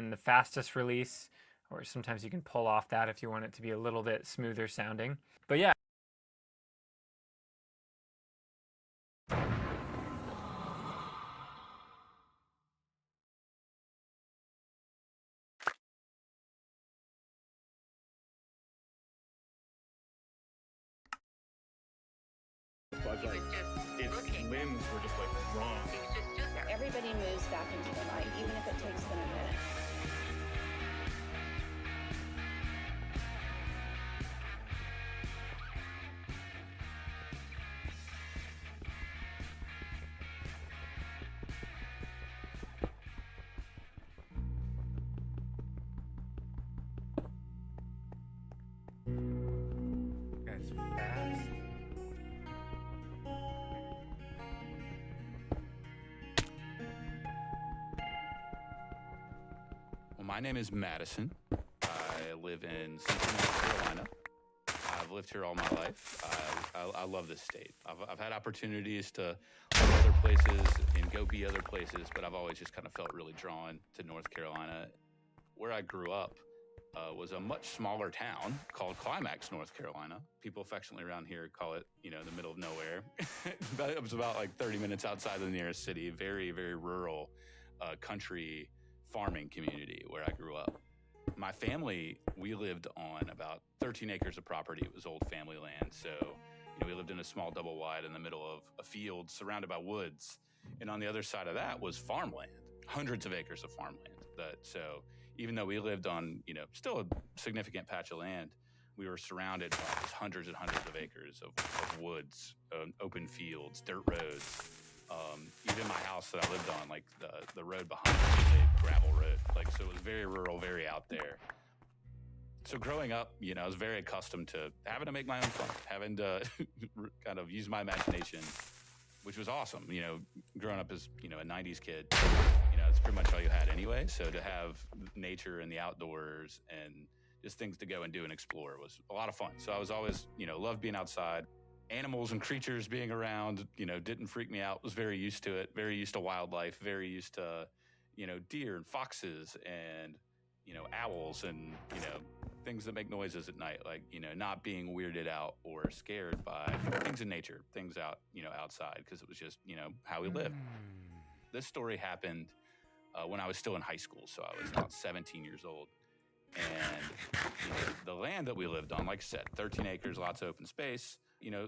than the fastest release, or sometimes you can pull off that if you want it to be a little bit smoother sounding. But yeah. But like, its limbs were just like wrong. Everybody moves back into the light, even if it takes them a minute. Guys, fast. Well, my name is Madison. I live in Central North Carolina. I've lived here all my life. I love this state. I've had opportunities to live other places and go be other places, but I've always just kind of felt really drawn to North Carolina. Where I grew up was a much smaller town called Climax, North Carolina. People affectionately around here call it, the middle of nowhere. But it was about like 30 minutes outside the nearest city. Very, very rural country farming community where I grew up. My family, we lived on about 13 acres of property. It was old family land. So, we lived in a small double wide in the middle of a field surrounded by woods. And on the other side of that was farmland, hundreds of acres of farmland. So even though we lived on, still a significant patch of land, we were surrounded by just hundreds and hundreds of acres of woods, open fields, dirt roads. Even my house that I lived on, like the road behind me was a gravel road. So it was very rural, very out there. So growing up, I was very accustomed to having to make my own fun, having to kind of use my imagination, which was awesome. Growing up as, a 90s kid, it's pretty much all you had anyway. So to have nature and the outdoors and just things to go and do and explore was a lot of fun. So I was always, loved being outside. Animals and creatures being around, didn't freak me out. Was very used to it, very used to wildlife, very used to, deer and foxes and, owls and, things that make noises at night, like, not being weirded out or scared by things in nature, things out, outside, because it was just, how we lived. This story happened when I was still in high school. So I was about 17 years old. And the land that we lived on, like I said, 13 acres, lots of open space.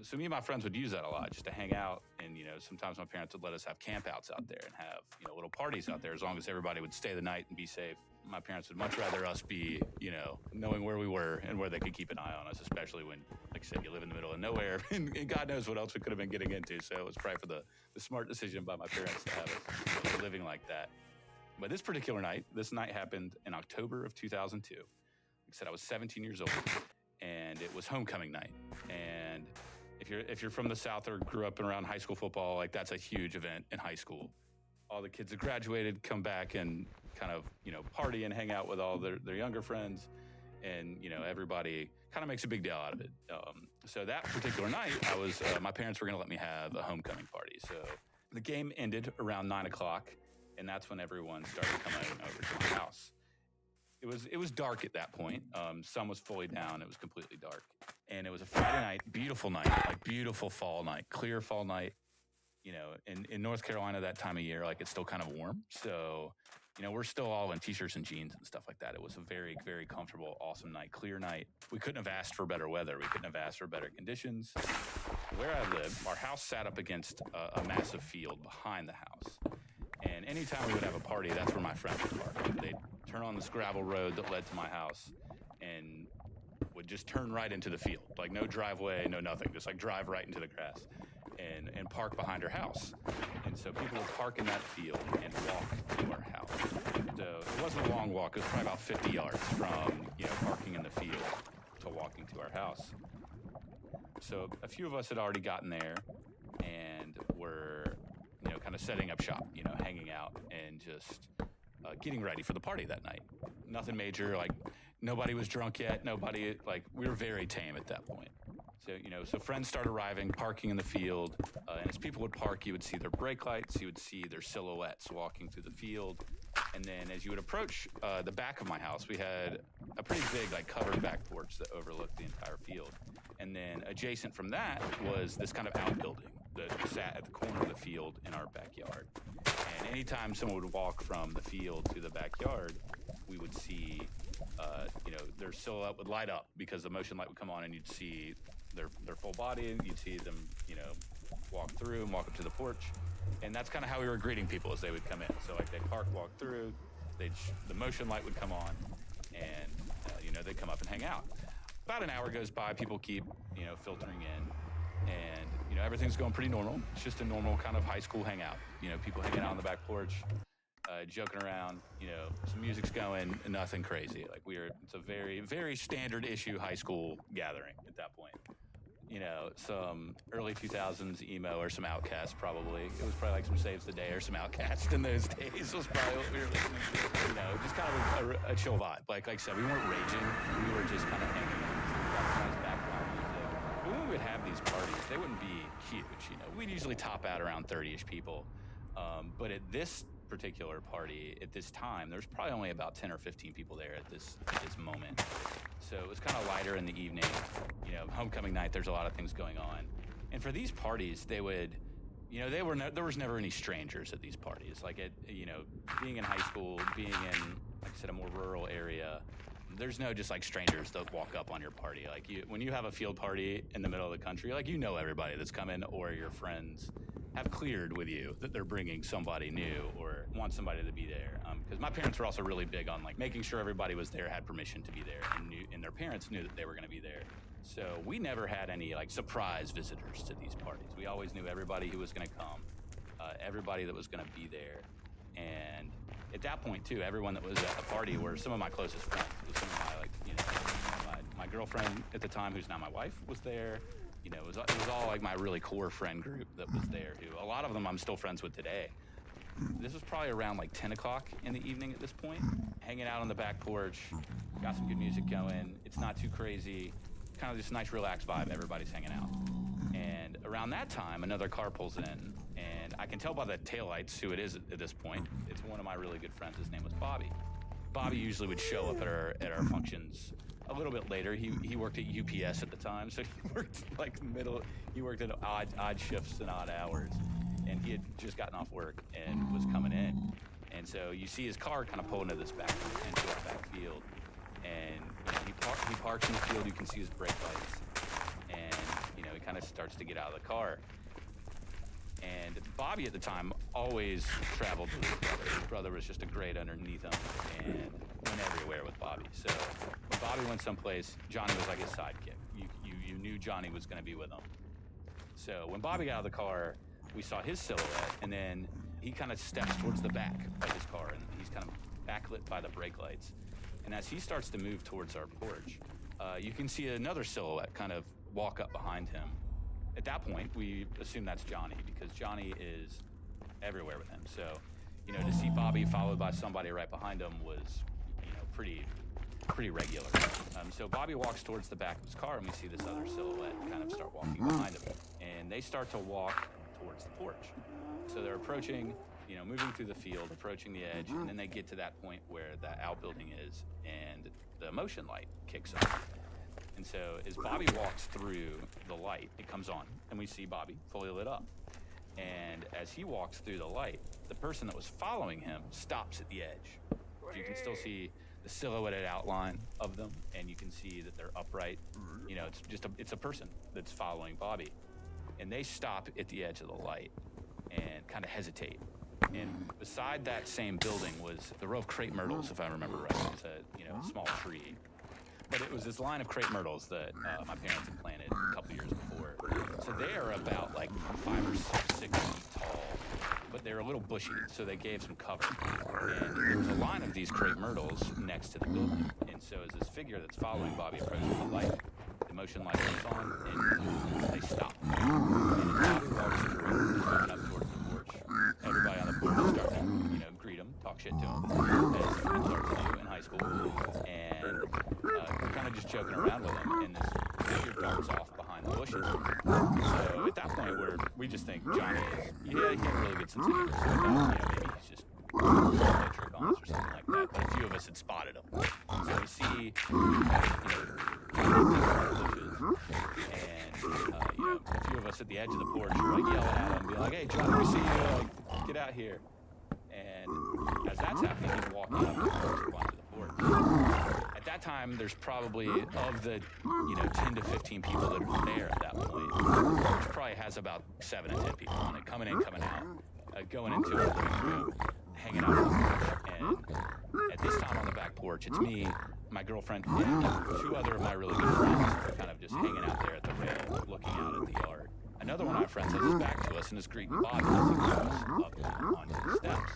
So me and my friends would use that a lot just to hang out. And, sometimes my parents would let us have campouts out there and have, little parties out there as long as everybody would stay the night and be safe. My parents would much rather us be, knowing where we were and where they could keep an eye on us, especially when, like I said, you live in the middle of nowhere and God knows what else we could have been getting into. So it was probably for the smart decision by my parents to have us living like that. But this night happened in October of 2002. Like I said, I was 17 years old, and it was homecoming night. And if you're from the South or grew up around high school football, like that's a huge event in high school. All the kids that graduated come back and kind of, party and hang out with all their younger friends. And, everybody kind of makes a big deal out of it. So that particular night, my parents were going to let me have a homecoming party. So the game ended around 9 o'clock. And that's when everyone started coming over to my house. It was dark at that point. Sun was fully down. It was completely dark. And it was a Friday night, beautiful night, like beautiful fall night, clear fall night. In North Carolina that time of year, like it's still kind of warm. So, we're still all in t-shirts and jeans and stuff like that. It was a very, very comfortable, awesome night, clear night. We couldn't have asked for better weather. We couldn't have asked for better conditions. Where I live, our house sat up against a massive field behind the house. And anytime we would have a party, that's where my friends would park. They'd turn on this gravel road that led to my house and would just turn right into the field. Like no driveway, no nothing. Just like drive right into the grass and park behind our house. And so people would park in that field and walk to our house. So it wasn't a long walk. It was probably about 50 yards from, parking in the field to walking to our house. So a few of us had already gotten there and were kind of setting up shop, hanging out and just getting ready for the party that night. Nothing major, like nobody was drunk yet. We were very tame at that point. So, so friends start arriving, parking in the field. And as people would park, you would see their brake lights. You would see their silhouettes walking through the field. And then as you would approach the back of my house, we had a pretty big, like, covered back porch that overlooked the entire field. And then adjacent from that was this kind of outbuilding that sat at the corner of the field in our backyard. And anytime someone would walk from the field to the backyard, we would see, their silhouette would light up because the motion light would come on, and you'd see their full body. You'd see them, walk through and walk up to the porch. And that's kind of how we were greeting people as they would come in. So, like, they'd park, walk through, the motion light would come on, and, they'd come up and hang out. About an hour goes by, people keep, filtering in, and, everything's going pretty normal. It's just a normal kind of high school hangout. People hanging out on the back porch, joking around, some music's going, nothing crazy. Like, it's a very, very standard issue high school gathering at that point. Some early 2000s emo or some Outkast probably. It was probably like some Saves the Day or some Outkast in those days was probably what we were listening to. Just kind of a chill vibe. Like I said, we weren't raging. We were just kind of hanging out. Nice background music. But when we would have these parties, they wouldn't be huge. We'd usually top out around 30-ish people. But at this particular party, at this time, there's probably only about 10 or 15 people there at this moment. So it was kind of lighter in the evening. Homecoming night, there's a lot of things going on. And for these parties, they would, there was never any strangers at these parties. Like, being in high school, being in, like I said, a more rural area, there's no just like strangers that walk up on your party. Like, when you have a field party in the middle of the country, like, everybody that's coming, or your friends have cleared with you that they're bringing somebody new or want somebody to be there. Because my parents were also really big on, like, making sure everybody was there, had permission to be there, and their parents knew that they were going to be there. So we never had any, like, surprise visitors to these parties. We always knew everybody who was going to come, everybody that was going to be there. And at that point, too, everyone that was at the party were some of my closest friends. It was some of my girlfriend at the time, who's now my wife, was there. It was all like my really core friend group that was there, who a lot of them I'm still friends with today. This was probably around like 10 o'clock in the evening at this point, hanging out on the back porch, got some good music going. It's not too crazy, kind of this nice relaxed vibe. Everybody's hanging out. And around that time, another car pulls in, and I can tell by the taillights who it is at this point. It's one of my really good friends. His name was Bobby. Bobby usually would show up at our functions a little bit later. He worked at UPS at the time, so he worked he worked at odd shifts and odd hours, and he had just gotten off work and was coming in. And so you see his car kind of pull into this back field, and he parks in the field. You can see his brake lights, and he kind of starts to get out of the car. And Bobby at the time always traveled with his brother. His brother was just a grade underneath him and went everywhere with Bobby. So when Bobby went someplace, Johnny was like his sidekick. You knew Johnny was going to be with him. So when Bobby got out of the car, we saw his silhouette, and then he kind of steps towards the back of his car, and he's kind of backlit by the brake lights. And as he starts to move towards our porch, you can see another silhouette kind of walk up behind him. At that point, we assume that's Johnny, because Johnny is everywhere with him. So, to see Bobby followed by somebody right behind him was, pretty regular. So Bobby walks towards the back of his car, and we see this other silhouette kind of start walking behind him. And they start to walk towards the porch. So they're approaching, moving through the field, approaching the edge, and then they get to that point where the outbuilding is, and the motion light kicks on. And so as Bobby walks through the light, it comes on, and we see Bobby fully lit up. And as he walks through the light, the person that was following him stops at the edge. You can still see the silhouetted outline of them, and you can see that they're upright. It's a person that's following Bobby. And they stop at the edge of the light and kind of hesitate. And beside that same building was the row of crepe myrtles, if I remember right. It's a small tree. But it was this line of crepe myrtles that my parents had planted a couple years before. So they are about like 5 or 6 feet tall, but they're a little bushy, so they gave some cover. And there was a line of these crepe myrtles next to the building. And so as this figure that's following Bobby approaches the light, the motion light comes on, and they stop. And as Bobby walks through, he's moving up towards the porch. Everybody on the porch starts to, greet him, talk shit to him, as friends are to do in high school. And we're kind of just joking around with him, and this figure darts off behind the bushes. So at that point, we just think Johnny is, he had a really good sense of humor. So maybe he's just a trick on us or but a few of us had spotted him. So we see, and a few of us at the edge of the porch were like yelling at him, being like, "Hey, John, we see you! Like, get out here!" And as that's happening, he's walking up onto the porch. At that time, there's probably of the 10 to 15 people that are there at that point, which probably has about 7 to 10 people on it, coming in, coming out, going into a living room, hanging out on the porch. And at this time on the back porch, it's me, my girlfriend, and 2 other of my really good friends kind of just hanging out there at the rail, looking out at the yard. Another one of my friends has his back to us and is greeting Bobby as he goes up onto the steps.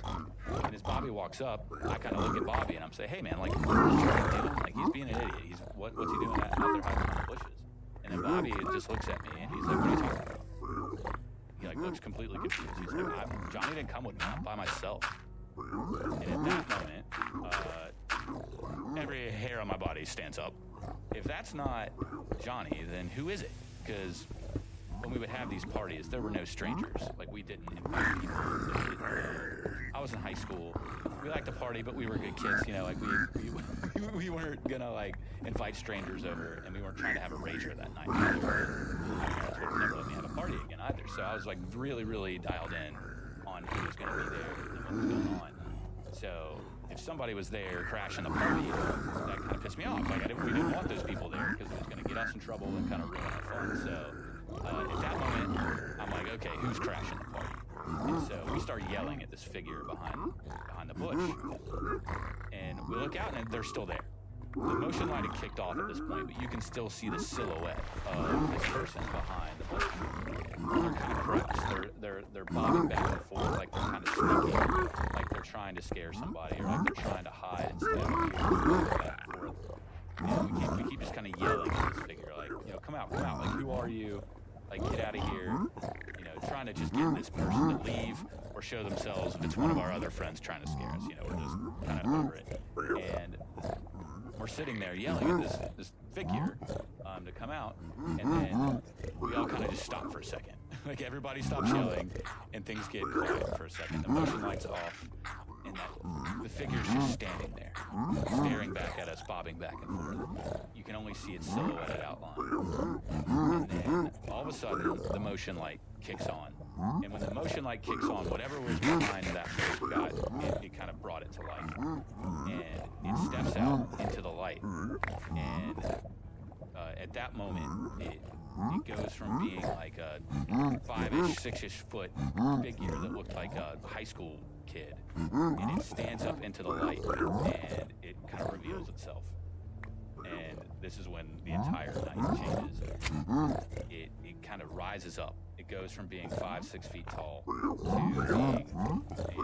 And as Bobby walks up, I kind of look at Bobby and I'm saying, "Hey man, like, what's Trey doing? Like, he's being an idiot. What's he doing out there hiding in the bushes?" And then Bobby just looks at me and he's like, "What are you talking about?" He like looks completely confused. He's like, "Johnny didn't come with me. I'm by myself." And at that moment, every hair on my body stands up. If that's not Johnny, then who is it? Because when we would have these parties, there were no strangers. Like, we didn't invite people that we didn't know. I was in high school. We liked to party, but we were good kids. Like we weren't gonna like invite strangers over, and we weren't trying to have a rager that night. My parents would never let me have a party again either. So I was like really, really dialed in on who was gonna be there and what was going on. So if somebody was there crashing the party, that kind of pissed me off. Like we didn't want those people there because it was gonna get us in trouble and kind of ruin our fun. So at that moment, I'm like, okay, who's crashing the party? And so we start yelling at this figure behind the bush, and we look out and they're still there. The motion light had kicked off at this point, but you can still see the silhouette of this person behind the bush. They're kind of crouched. They're bobbing back and forth, like they're kind of sneaking, like they're trying to scare somebody, or like they're trying to hide instead of back and forth. And we keep just kind of yelling at this figure, like, come out, like, who are you? Like, get out of here. Trying to just get this person to leave or show themselves if it's one of our other friends trying to scare us. We're just kind of over it. And we're sitting there yelling at this figure to come out, and then we all kind of just stop for a second. Like, everybody stops yelling, and things get quiet for a second. The motion light's off, and the figure's just standing there, staring back at us, bobbing back and forth. You can only see its silhouetted outline. And then, all of a sudden, the motion light kicks on. And when the motion light kicks on, whatever was behind that first guy, it kind of brought it to life. And it steps out into the light. And at that moment, it goes from being like a 5-ish, 6-ish foot figure that looked like a high school kid. And it stands up into the light, and it kind of reveals itself. And this is when the entire night changes. It kind of rises up. It goes from being 5-6 feet tall to being,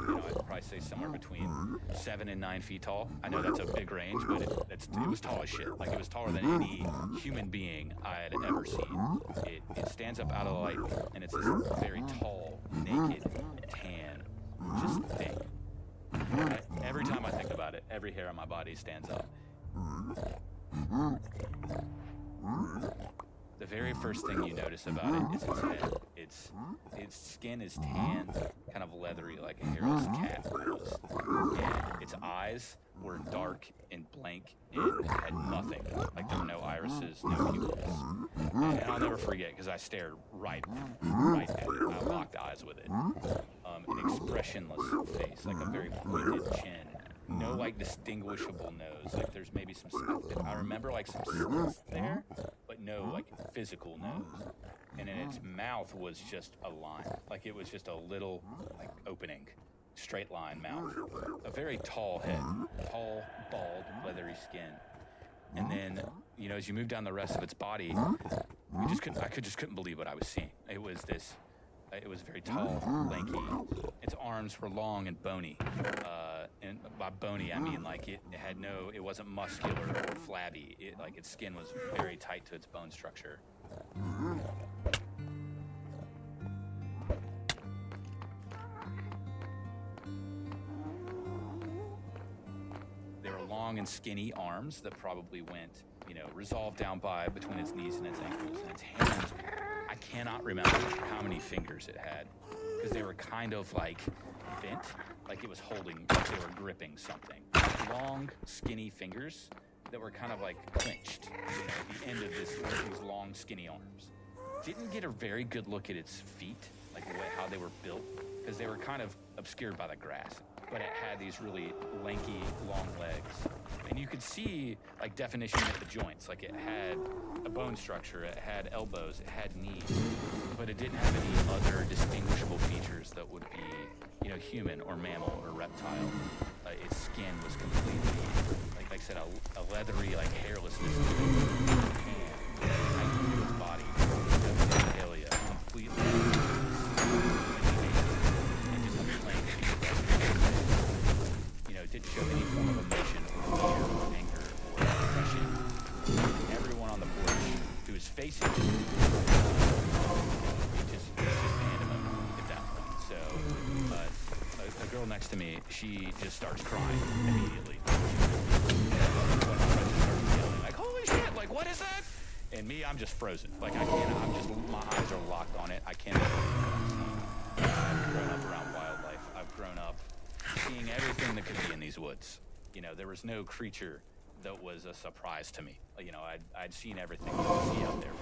I'd probably say somewhere between 7 and 9 feet tall. I know that's a big range, but it was tall as shit. Like, it was taller than any human being I had ever seen. It stands up out of the light, and it's this very tall, naked, tan, just thing. Every time I think about it, every hair on my body stands up. The very first thing you notice about it is its head. Its skin is tan, kind of leathery, like a hairless cat almost. And its eyes were dark and blank and had nothing. Like, there were no irises, no pupils. And I'll never forget, because I stared right at it. I locked eyes with it. An expressionless face, like a very pointed chin. No, like, distinguishable nose. Like, there's maybe some, I remember, like, some slits there, but no, like, physical nose. And in its mouth was just a line. Like, it was just a little, like, opening, straight line mouth. A very tall head, tall, bald, leathery skin. And then, as you move down the rest of its body, I just couldn't believe what I was seeing. It was very tall, lanky. Its arms were long and bony. And by bony, I mean, like, it wasn't muscular or flabby. Its skin was very tight to its bone structure. They were long and skinny arms that probably went, resolved down by between its knees and its ankles. And its hands, I cannot remember how many fingers it had, because they were kind of like bent, like it was holding, like they were gripping something. Long, skinny fingers that were kind of like clenched, at the end of these long, skinny arms. Didn't get a very good look at its feet, like how they were built, because they were kind of obscured by the grass. But it had these really lanky, long legs. And you could see like definition at the joints. Like it had a bone structure, it had elbows, it had knees, but it didn't have any other distinguishable features that would be, human or mammal or reptile. Its skin was completely, like I said, a leathery, like hairlessness to it. And its body, genitalia, completely. It didn't show any form of emotion or fear or anger or depression. Everyone on the porch who was facing it, just animate at that point. So, a girl next to me, she just starts crying immediately. Like, holy shit, like, what is that? And me, I'm just frozen. Like, I can't, my eyes are locked on it. I can't. I've grown up around wildlife. I've grown up seeing everything that could be in these woods. There was no creature that was a surprise to me. I'd seen everything you could see out there.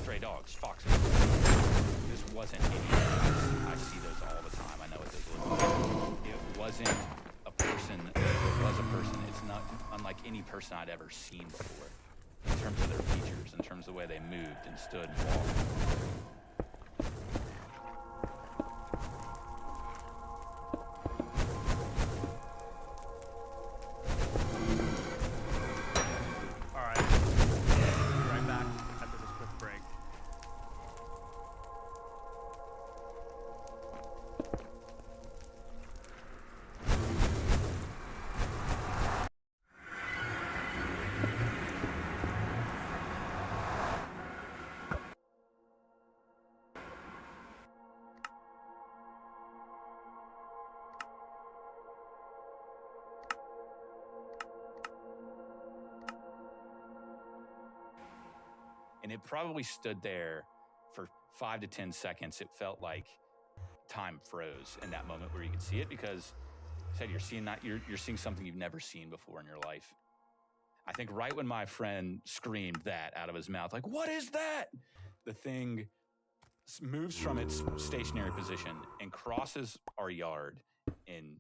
Stray dogs, foxes. This wasn't any. I see those all the time. I know what those look like. It wasn't a person. It was a person. It's not unlike any person I'd ever seen before. In terms of their features, in terms of the way they moved and stood and walked. And it probably stood there for 5 to 10 seconds. It felt like time froze in that moment where you could see it, because you said you're seeing something you've never seen before in your life. I think right when my friend screamed that out of his mouth, like, what is that? The thing moves from its stationary position and crosses our yard in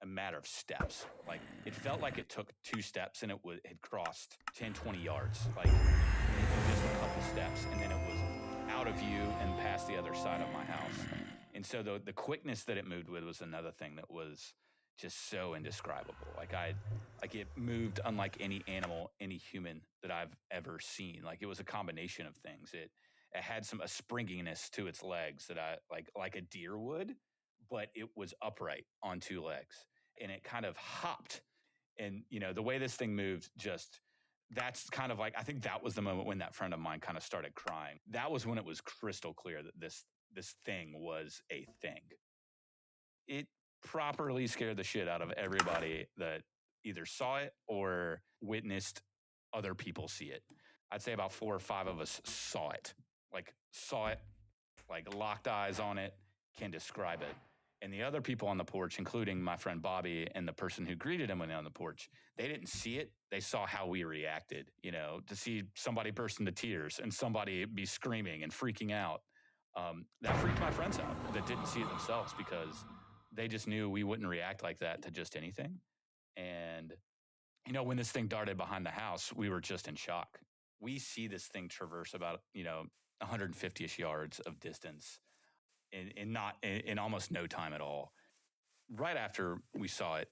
a matter of steps. Like, it felt like it took 2 steps and it had crossed 10, 20 yards. Like, just a couple steps, and then it was out of view and past the other side of my house. And so the quickness that it moved with was another thing that was just so indescribable. Like it moved unlike any animal, any human that I've ever seen. Like, it was a combination of things. It had a springiness to its legs that I like a deer would, but it was upright on 2 legs, and it kind of hopped. And the way this thing moved, that's kind of like, I think that was the moment when that friend of mine kind of started crying. That was when it was crystal clear that this thing was a thing. It properly scared the shit out of everybody that either saw it or witnessed other people see it. I'd say about 4 or 5 of us saw it, like locked eyes on it, can describe it. And the other people on the porch, including my friend Bobby and the person who greeted him when on the porch, they didn't see it. They saw how we reacted, to see somebody burst into tears and somebody be screaming and freaking out. That freaked my friends out that didn't see it themselves, because they just knew we wouldn't react like that to just anything. And, when this thing darted behind the house, we were just in shock. We see this thing traverse about, 150-ish yards of distance in almost no time at all. Right after we saw it,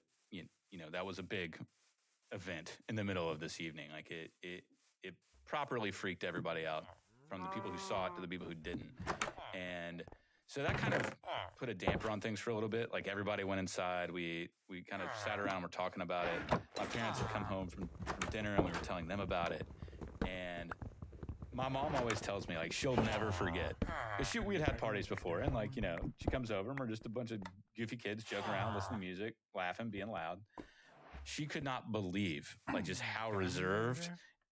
that was a big event in the middle of this evening. Like it properly freaked everybody out, from the people who saw it to the people who didn't. And so that kind of put a damper on things for a little bit. Like, everybody went inside. We kind of sat around and were talking about it. My parents had come home from dinner and we were telling them about it. And my mom always tells me, like, she'll never forget. Because we had parties before, and, like, she comes over and we're just a bunch of goofy kids joking around, listening to music, laughing, being loud. She could not believe, like, just how reserved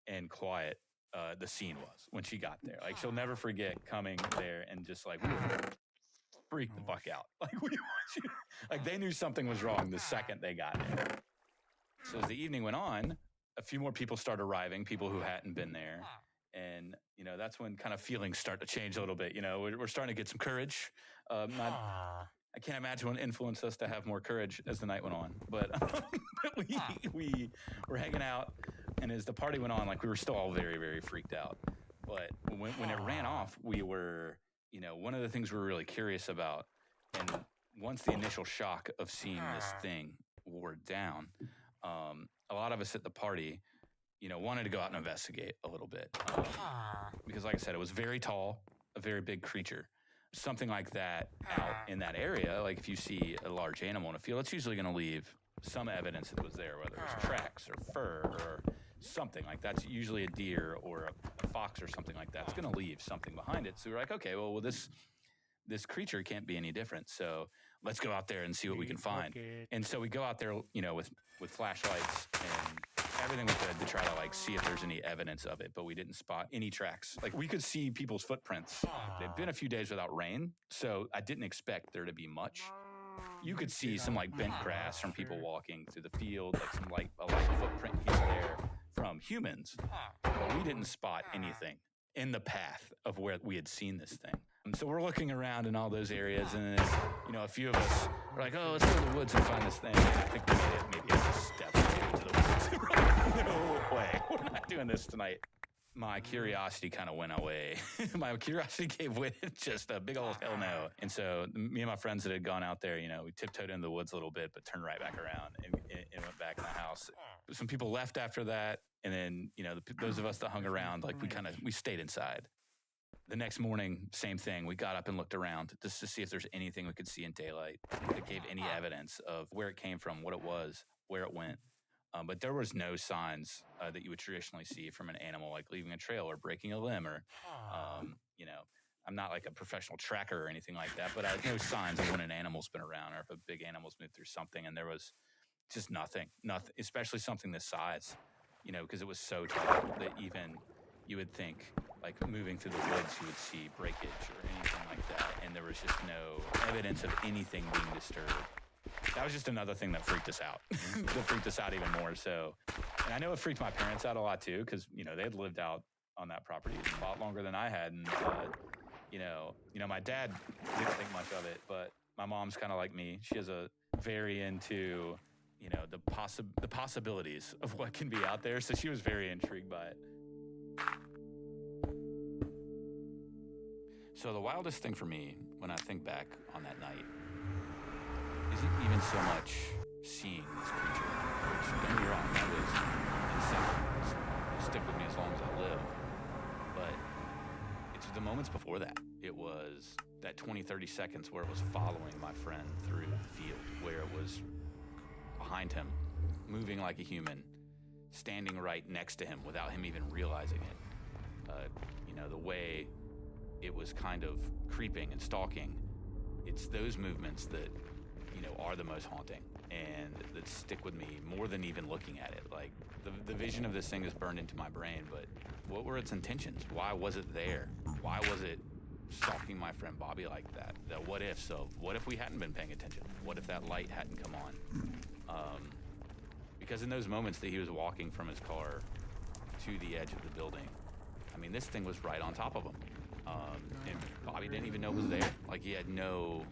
and quiet the scene was when she got there. Like, she'll never forget coming there and just, like, freaked the fuck out. Like we want you, like they knew something was wrong the second they got there. So as the evening went on, a few more people started arriving, people who hadn't been there. And, you know, that's when kind of feelings start to change a little bit. You know, we're starting to get some courage. I can't imagine what influenced us to have more courage as the night went on. But we were hanging out, and as the party went on, like we were still all very, very freaked out. But when it ran off, we were, you know, one of the things we were really curious about, and once the initial shock of seeing this thing wore down, a lot of us at the party, you know, wanted to go out and investigate a little bit. Because like I said, it was very tall, a very big creature. Something like that out in that area, like if you see a large animal in a field, it's usually going to leave some evidence that it was there, whether it's tracks or fur or something like that's usually a deer or a fox or something like that. It's going to leave something behind it. So we're like, okay, well, this creature can't be any different. So let's go out there and see what we can find. And so we go out there, you know, with flashlights and everything we could to try to like see if there's any evidence of it, but we didn't spot any tracks. Like we could see people's footprints. They've been a few days without rain, so I didn't expect there to be much. You could see some like bent grass from people walking through the field, like some light footprint here and there from humans, but we didn't spot anything in the path of where we had seen this thing. And so we're looking around in all those areas, and then, you know, a few of us were like, oh, let's go to the woods and find this thing. And I think we made it maybe a step into the woods. No way. We're not doing this tonight. My curiosity kind of went away. My curiosity gave way to just a big old hell no. And so me and my friends that had gone out there, you know, we tiptoed into the woods a little bit, but turned right back around and went back in the house. Some people left after that. And then, you know, those of us that hung around, like we stayed inside. The next morning, same thing. We got up and looked around just to see if there's anything we could see in daylight that gave any evidence of where it came from, what it was, where it went. But there was no signs that you would traditionally see from an animal, like leaving a trail or breaking a limb or, you know, I'm not like a professional tracker or anything like that, but I had no signs of when an animal's been around or if a big animal's moved through something. And there was just nothing, especially something this size, you know, because it was so tall that even you would think like moving through the woods, you would see breakage or anything like that. And there was just no evidence of anything being disturbed. That was just another thing that freaked us out. That freaked us out even more so. And I know it freaked my parents out a lot too, because, you know, they had lived out on that property a lot longer than I had. And, you know, my dad didn't think much of it, but my mom's kind of like me. She has a very into, you know, the possibilities of what can be out there. So she was very intrigued by it. So the wildest thing for me when I think back on that night isn't even so much seeing this creature, which, don't get me wrong, that was insane. It'll stick with me as long as I live. But it's the moments before that. It was that 20, 30 seconds where it was following my friend through the field, where it was behind him, moving like a human, standing right next to him without him even realizing it. You know, the way it was kind of creeping and stalking. It's those movements that, you know, are the most haunting and that stick with me more than even looking at it. Like the vision of this thing is burned into my brain, but what were its intentions? Why was it there? Why was it stalking my friend Bobby like that? The what ifs of what if we hadn't been paying attention? What if that light hadn't come on? Because in those moments that he was walking from his car to the edge of the building, I mean, this thing was right on top of him. And Bobby didn't even know it was there. Like, he had no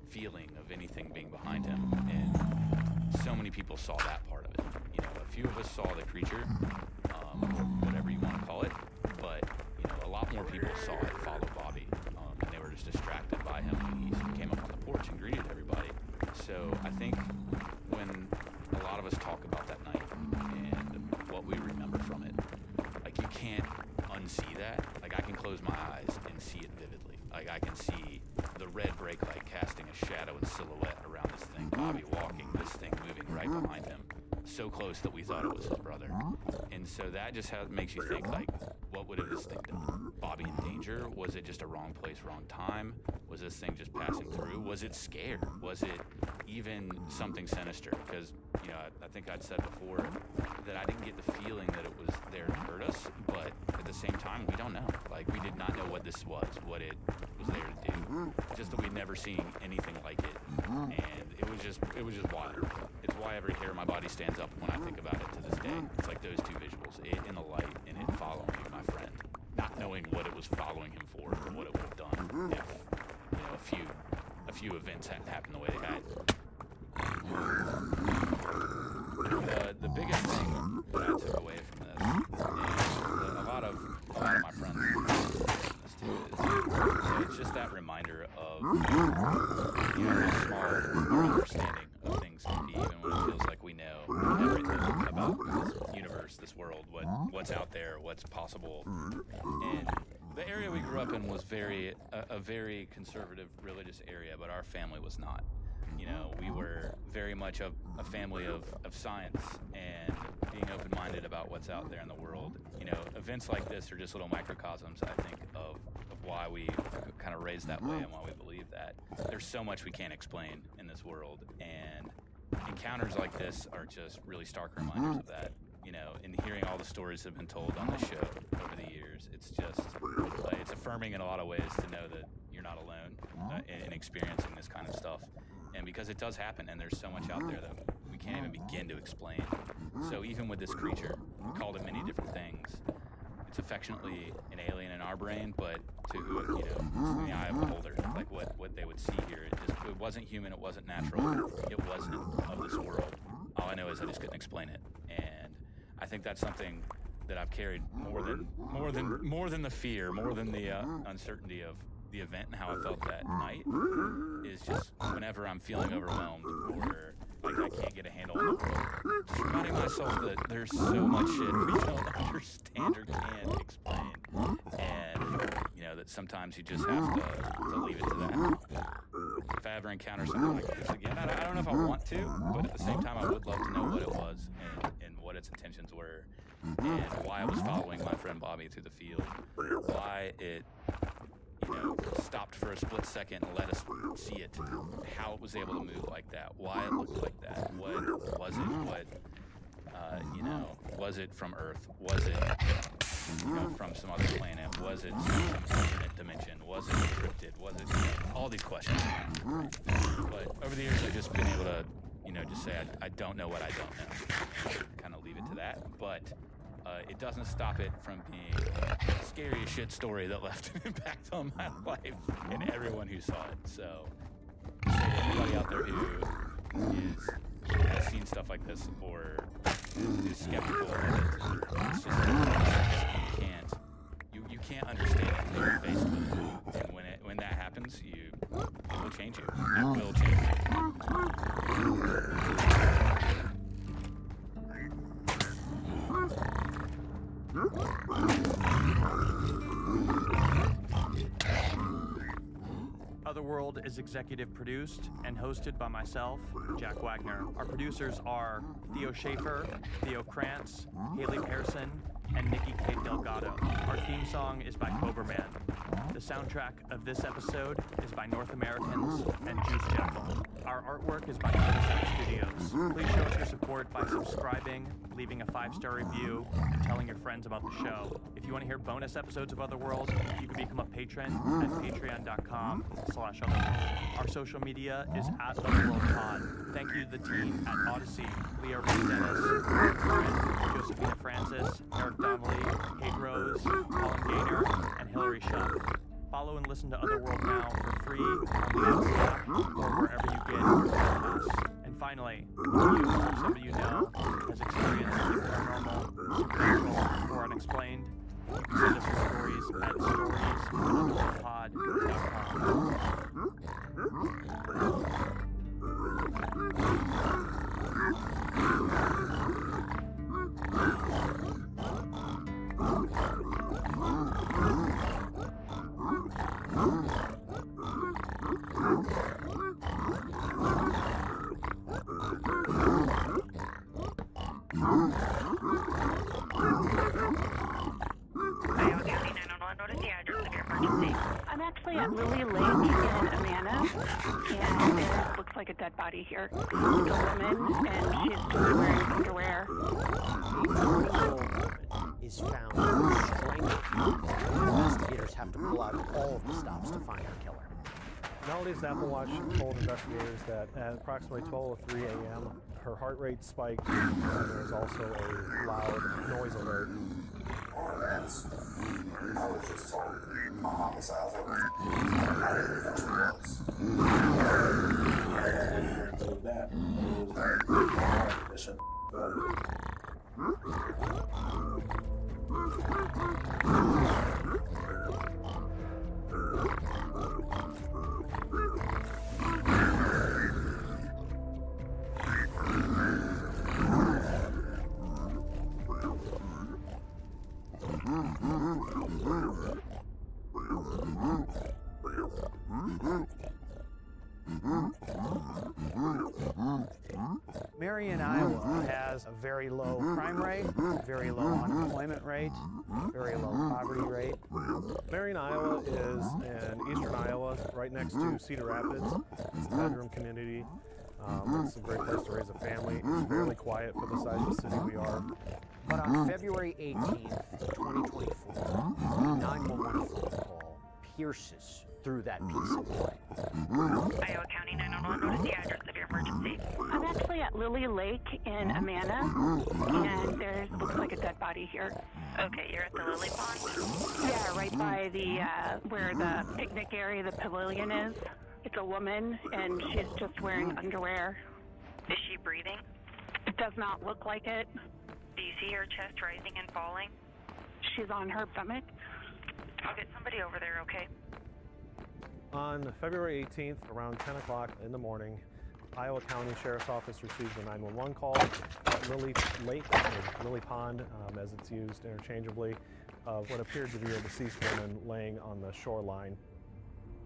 feeling of anything being behind him. And so many people saw that part of it. You know, a few of us saw the creature, or whatever you want to call it. But, you know, a lot more people saw it follow Bobby. And they were just distracted by him when he came up on the porch and greeted everybody. So I think when a lot of us talk about that night and what we remember from it, like, you can't unsee that. Like, I can close my eyes and see it vividly. Like, I can see the red brake light casting a shadow and silhouette around this thing, Bobby walking, this thing moving right behind him, so close that we thought it was his brother. And so that just makes you think, like, what would have this thing done? Bobby in danger? Was it just a wrong place, wrong time? Was this thing just passing through? Was it scared? Was it even something sinister? Because, you know, I think I'd said before that I didn't get the feeling that it was there to hurt us, but at the same time, we don't know. Like, we did not know what this was, what it was there to do. just that we'd never seen anything like it, and it was just wild. It's why every hair on my body stands up when I think about it to this day. It's like those two visuals, it in the light and it following my friend, not knowing what it was following him for or what it would have done if a few events hadn't happened the way they had. The biggest thing that I took away from this, and a lot of my friends from this too, is it's just that reminder of how small our understanding of things can be, even when it feels like we know everything about this universe, this world, what's out there, what's possible. And the area we grew up in was a very conservative religious area, but our family was not. We were very much a family of science and being open-minded about what's out there in the world. Events like this are just little microcosms, I think, of why we kind of raised that way and why we believe that. There's so much we can't explain in this world, and encounters like this are just really stark reminders of that. And hearing all the stories that have been told on the show over the years, it's just, it's affirming in a lot of ways to know that you're not alone in experiencing this kind of stuff. And because it does happen, and there's so much out there that we can't even begin to explain. So even with this creature, we called it many different things. It's affectionately an alien in our brain, but to who, it's in the eye of the beholder, like what they would see here. It wasn't human, it wasn't natural, it wasn't of this world. All I know is I just couldn't explain it. And I think that's something that I've carried more than the fear, more than the uncertainty of the event and how I felt that night, is just whenever I'm feeling overwhelmed or like I can't get a handle on the world, just reminding myself that there's so much shit we don't understand or can't explain, and that sometimes you just have to leave it to that. If I ever encounter something like this again, I don't know if I want to, but at the same time I would love to know what it was and what its intentions were, and why it was following my friend Bobby through the field, why it stopped for a split second and let us see it, how it was able to move like that, why it looked like that, what was it, was it from Earth, was it from some other planet, was it some alternate dimension, was it encrypted, was it, all these questions. But over the years I've just been able to, just say I don't know what I don't know, kind of leave it to that, but it doesn't stop it from being a scary as shit story that left an impact on my life and everyone who saw it. So, say to anybody out there who has seen stuff like this or is skeptical of it, it's just you can't understand it until you're faced with it. And when that happens, it will change you. It will change you. Otherworld is executive produced and hosted by myself, Jack Wagner. Our producers are Theo Schaefer, Theo Krantz, Haley Pearson, and Nikki K. Delgado. Our theme song is by Coberman. The soundtrack of this episode is by North Americans and Juice Gentle. Our artwork is by Cul-de-sac Studios. Please show us your support by subscribing, leaving a 5-star review, and telling your friends about the show. If you want to hear bonus episodes of Otherworld, you can become a patron at patreon.com/Otherworld. Our social media is @OtherworldPod. Thank you to the team at Odyssey, Leah Ray Dennis, Josephina Francis, Eric Donnelly, Kate Rose, Colin Gaynor, and Hillary Shuff. Follow and listen to Otherworld now for free on the Odyssey app or wherever you get your podcasts. And finally, if you or somebody you know has experienced paranormal, supernatural, or unexplained, send us your stories at I'm actually at Lily Lake in Amana, and there looks like a dead body here. It's a woman, and she's wearing underwear. Is found strangled. Investigators have to pull out all of the stops to find her killer. Melody's Apple Watch told investigators that at approximately 12:03 a.m., her heart rate spiked, and there was also a loud noise alert. Marion, Iowa has a very low crime rate, very low unemployment rate, very low poverty rate. Marion, Iowa is in eastern Iowa, right next to Cedar Rapids. It's a bedroom community. It's a great place to raise a family. It's fairly quiet for the size of the city we are. But on February 18th, 2024, a 911 phone call pierces through that piece of clay. Iowa County 911, what is the address of your emergency? I'm actually at Lily Lake in Amana, and there looks like a dead body here. Okay, you're at the Lily Pond? Yeah, right by the, where the picnic area, the pavilion is. It's a woman, and she's just wearing underwear. Is she breathing? It does not look like it. Do you see her chest rising and falling? She's on her stomach. I'll get somebody over there, okay? On February 18th, around 10 o'clock in the morning, Iowa County Sheriff's Office received a 911 call at Lily Lake, or Lily Pond, as it's used interchangeably, of what appeared to be a deceased woman laying on the shoreline.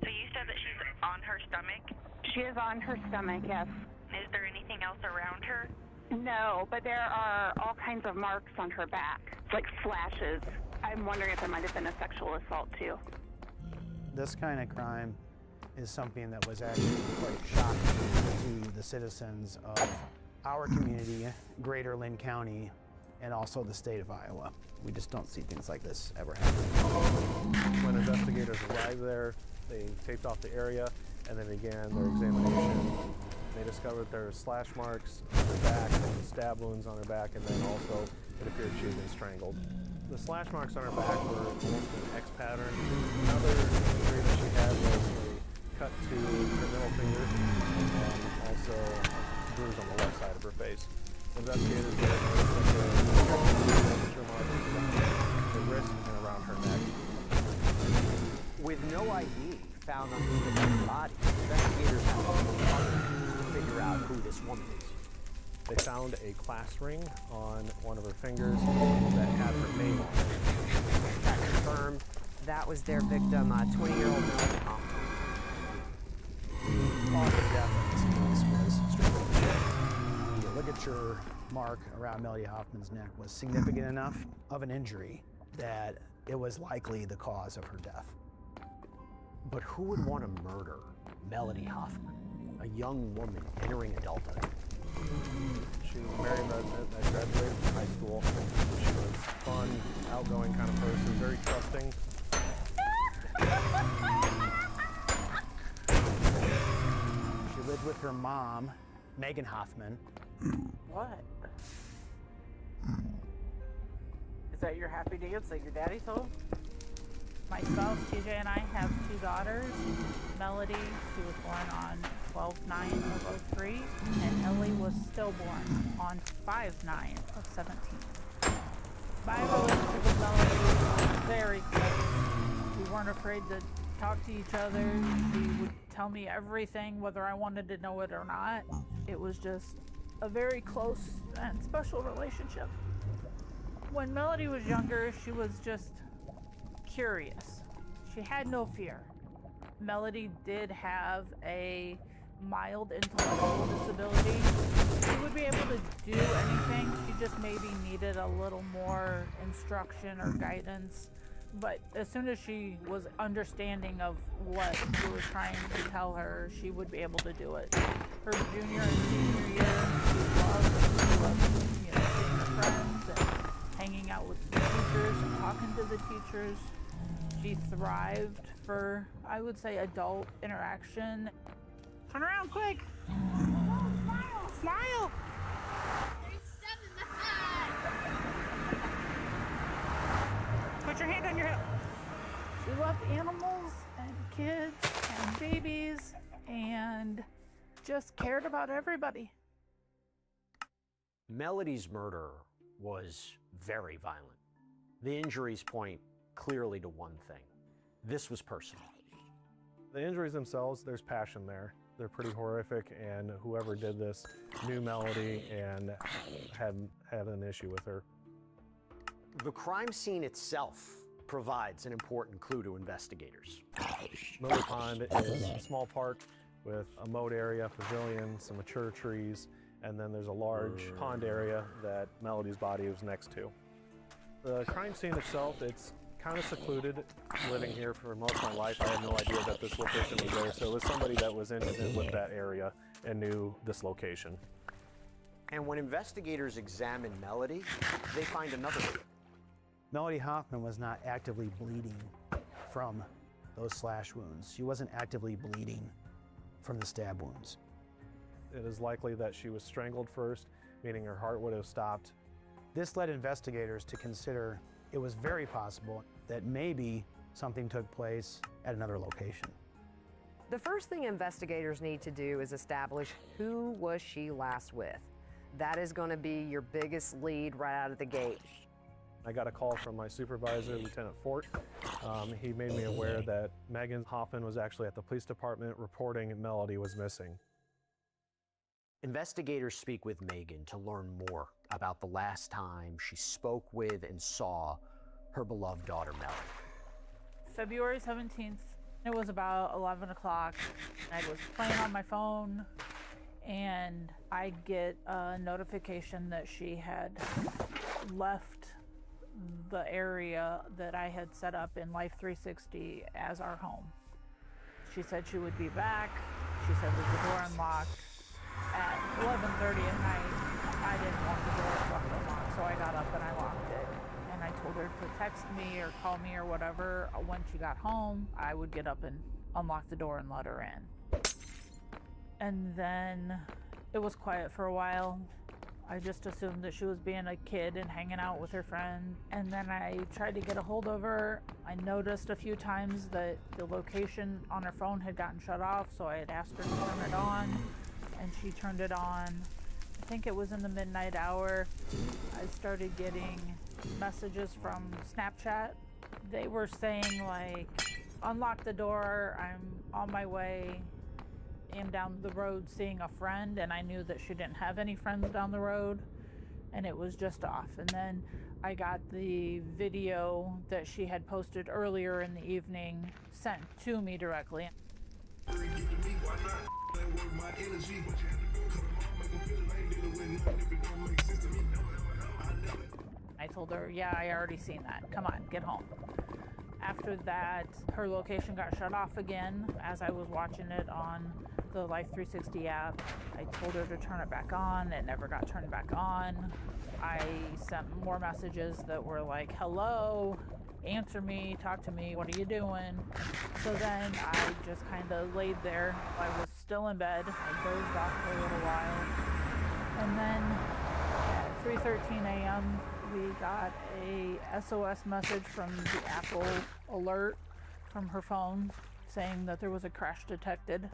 So you said that she's on her stomach? She is on her stomach, yes. Is there anything else around her? No, but there are all kinds of marks on her back, like slashes. I'm wondering if there might have been a sexual assault, too. This kind of crime is something that was actually quite shocking to the citizens of our community, Greater Lynn County, and also the state of Iowa. We just don't see things like this ever happen. When investigators arrived there, they taped off the area and they began their examination. They discovered there were slash marks on her back, and stab wounds on her back, and then also it appeared she had been strangled. The slash marks on her back were almost an X pattern. Another injury that she had was a cut to her middle finger and also a bruise on the left side of her face. Investigators there noticed that there were signature marks around her wrist and around her neck. With no ID found on the victim's body, investigators have to figure out who this woman is. They found a class ring on one of her fingers that had her name on it. That confirmed that was their victim, 20-year-old Melody Hoffman. Cause of death in this case was strangulation. The ligature mark around Melody Hoffman's neck was significant enough of an injury that it was likely the cause of her death. But who would want to murder Melody Hoffman, a young woman entering adulthood? She was a Marion resident that graduated from high school. She was fun, outgoing kind of person, very trusting. She lived with her mom, Megan Hoffman. What? Is that your happy dance that your daddy's home? My spouse, TJ, and I have 2 daughters. Melody, she was born on 12/9/03, and Ellie was stillborn on 5/9/17. My relationship with Melody was very close. We weren't afraid to talk to each other. She would tell me everything, whether I wanted to know it or not. It was just a very close and special relationship. When Melody was younger, she was just curious. She had no fear. Melody did have a mild intellectual disability. She would be able to do anything. She just maybe needed a little more instruction or guidance. But as soon as she was understanding of what we were trying to tell her, she would be able to do it. Her junior and senior year, she loved seeing her friends and hanging out with the teachers and talking to the teachers. She thrived for, I would say, adult interaction. Turn around quick. Smile. Put your hand on your hip. She loved animals and kids and babies and just cared about everybody. Melody's murder was very violent. The injuries point clearly to one thing. This was personal. The injuries themselves, there's passion there. They're pretty horrific, and whoever did this knew Melody and had an issue with her. The crime scene itself provides an important clue to investigators. Lily Pond is a small park with a mowed area, pavilion, some mature trees, and then there's a large pond area that Melody's body was next to. The crime scene itself, it's kind of secluded. Living here for most of my life, I had no idea that this location was there, so it was somebody that was intimate with that area and knew this location. And when investigators examine Melody, they find another clue. Melody Hoffman was not actively bleeding from those slash wounds. She wasn't actively bleeding from the stab wounds. It is likely that she was strangled first, meaning her heart would have stopped. This led investigators to consider it was very possible that maybe something took place at another location. The first thing investigators need to do is establish who was she last with. That is going to be your biggest lead right out of the gate. I got a call from my supervisor, Lieutenant Fort. He made me aware that Megan Hoffman was actually at the police department reporting Melody was missing. Investigators speak with Megan to learn more about the last time she spoke with and saw her beloved daughter, Melody. February 17th, it was about 11 o'clock. I was playing on my phone and I get a notification that she had left the area that I had set up in Life 360 as our home. She said she would be back. She said with the door unlocked. At 11:30 at night, I didn't want the door left unlocked, so I got up and I locked it. And I told her to text me or call me or whatever. When she got home, I would get up and unlock the door and let her in. And then it was quiet for a while. I just assumed that she was being a kid and hanging out with her friend. And then I tried to get a hold of her. I noticed a few times that the location on her phone had gotten shut off, so I had asked her to turn it on, and she turned it on. I think it was in the midnight hour. I started getting messages from Snapchat. They were saying like, unlock the door, I'm on my way. Am down the road seeing a friend, and I knew that she didn't have any friends down the road, and it was just off. And then I got the video that she had posted earlier in the evening sent to me directly. I told her, yeah, I already seen that. Come on, get home. After that, her location got shut off again as I was watching it on the Life 360 app. I told her to turn it back on. It never got turned back on. I sent more messages that were like, hello, answer me, talk to me, what are you doing? So then I just kind of laid there. I was still in bed. I dozed off for a little while. And then at 3:13 a.m., we got a SOS message from the Apple alert from her phone saying that there was a crash detected.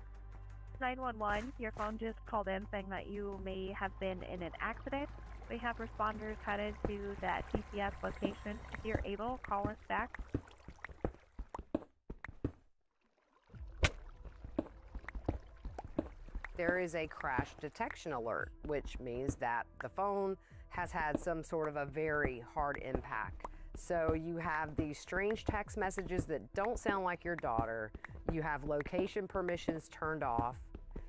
911, your phone just called in saying that you may have been in an accident. We have responders headed to that TCS location. If you're able, call us back. There is a crash detection alert, which means that the phone has had some sort of a very hard impact. So you have these strange text messages that don't sound like your daughter. You have location permissions turned off.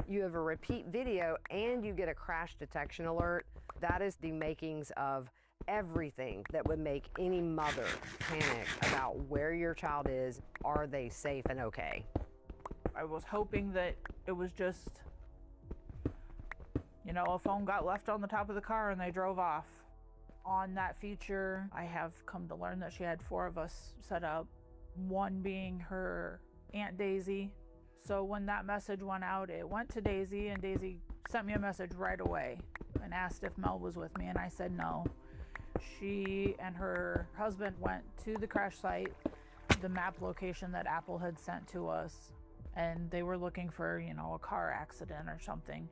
You have a repeat video, and you get a crash detection alert. That is the makings of everything that would make any mother panic about where your child is. Are they safe and okay? I was hoping that it was just, you know, a phone got left on the top of the car and they drove off. On that feature, I have come to learn that she had 4 of us set up. one being her Aunt Daisy. So when that message went out, it went to Daisy, and Daisy sent me a message right away and asked if Mel was with me, and I said no. She and her husband went to the crash site, the map location that Apple had sent to us, and they were looking for, a car accident or something.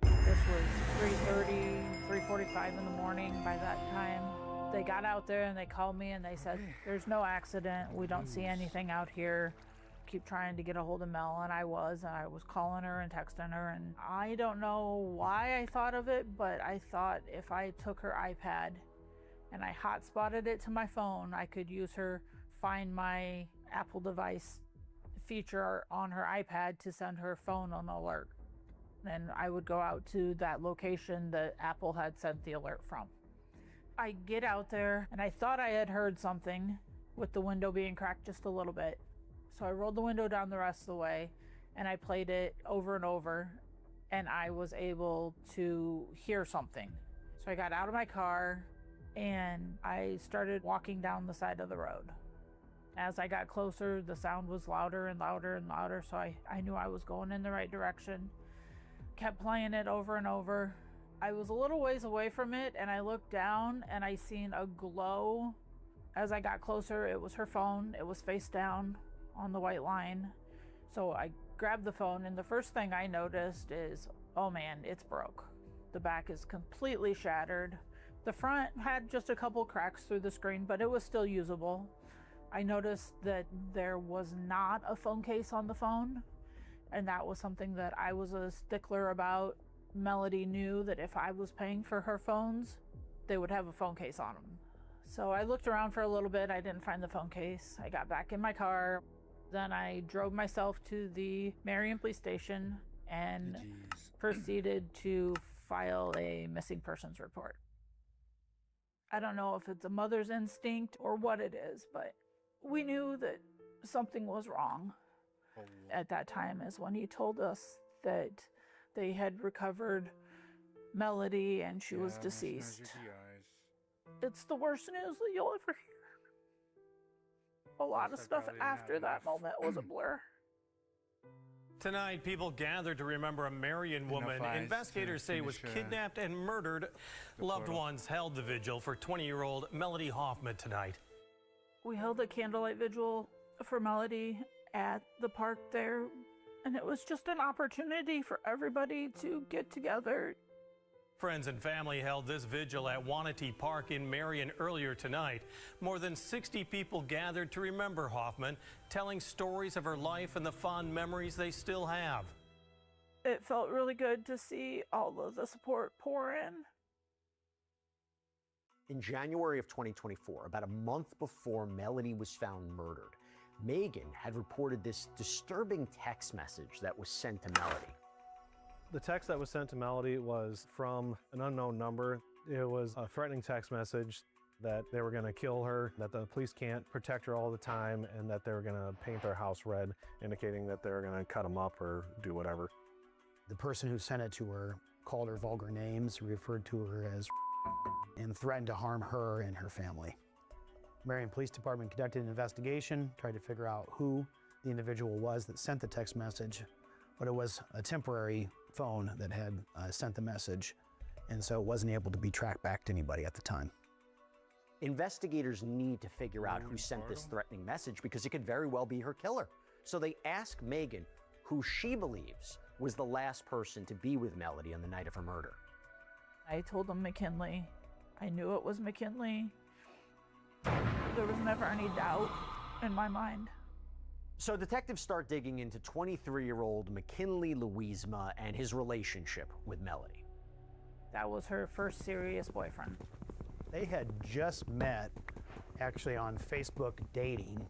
This was 3:30, 3:45 in the morning by that time. They got out there and they called me and they said, there's no accident. We don't see anything out here. Keep trying to get a hold of Mel, and I was calling her and texting her, and I don't know why I thought of it, but I thought if I took her iPad and I hotspotted it to my phone, I could use her Find My Apple device feature on her iPad to send her phone an alert. And I would go out to that location that Apple had sent the alert from. I get out there and I thought I had heard something with the window being cracked just a little bit. So I rolled the window down the rest of the way and I played it over and over, and I was able to hear something. So I got out of my car and I started walking down the side of the road. As I got closer, the sound was louder and louder and louder, so I knew I was going in the right direction. Kept playing it over and over. I was a little ways away from it and I looked down and I seen a glow. As I got closer, it was her phone. It was face down on the white line. So I grabbed the phone, and the first thing I noticed is, oh man, it's broke. The back is completely shattered. The front had just a couple cracks through the screen, but it was still usable. I noticed that there was not a phone case on the phone, and that was something that I was a stickler about. Melody knew that if I was paying for her phones, they would have a phone case on them. So I looked around for a little bit. I didn't find the phone case. I got back in my car. Then I drove myself to the Marion Police Station and proceeded to file a missing persons report. I don't know if it's a mother's instinct or what it is, but we knew that something was wrong. At that time is when he told us that they had recovered Melody and she was deceased. It's the worst news that you'll ever hear. A lot of stuff after that moment was a blur. Tonight, people gathered to remember a Marion woman investigators say was kidnapped and murdered. Loved ones held the vigil for 20-year-old Melody Hoffman tonight. We held a candlelight vigil for Melody at the park there, and it was just an opportunity for everybody to get together. Friends and family held this vigil at Wanatee Park in Marion earlier tonight. More than 60 people gathered to remember Hoffman, telling stories of her life and the fond memories they still have. It felt really good to see all of the support pour in. In January of 2024, about a month before Melody was found murdered, Megan had reported this disturbing text message that was sent to Melody. The text that was sent to Melody was from an unknown number. It was a threatening text message that they were going to kill her, that the police can't protect her all the time, and that they were going to paint their house red, indicating that they were going to cut them up or do whatever. The person who sent it to her called her vulgar names, referred to her as and threatened to harm her and her family. Marion Police Department conducted an investigation, tried to figure out who the individual was that sent the text message, but it was a temporary phone that had sent the message, and so it wasn't able to be tracked back to anybody at the time. Investigators need to figure out who sent this threatening message because it could very well be her killer. So they ask Megan who she believes was the last person to be with Melody on the night of her murder. I told them McKinley. I knew it was McKinley. There was never any doubt in my mind. So detectives start digging into 23-year-old McKinley Louisma and his relationship with Melody. That was her first serious boyfriend. They had just met, actually on Facebook dating,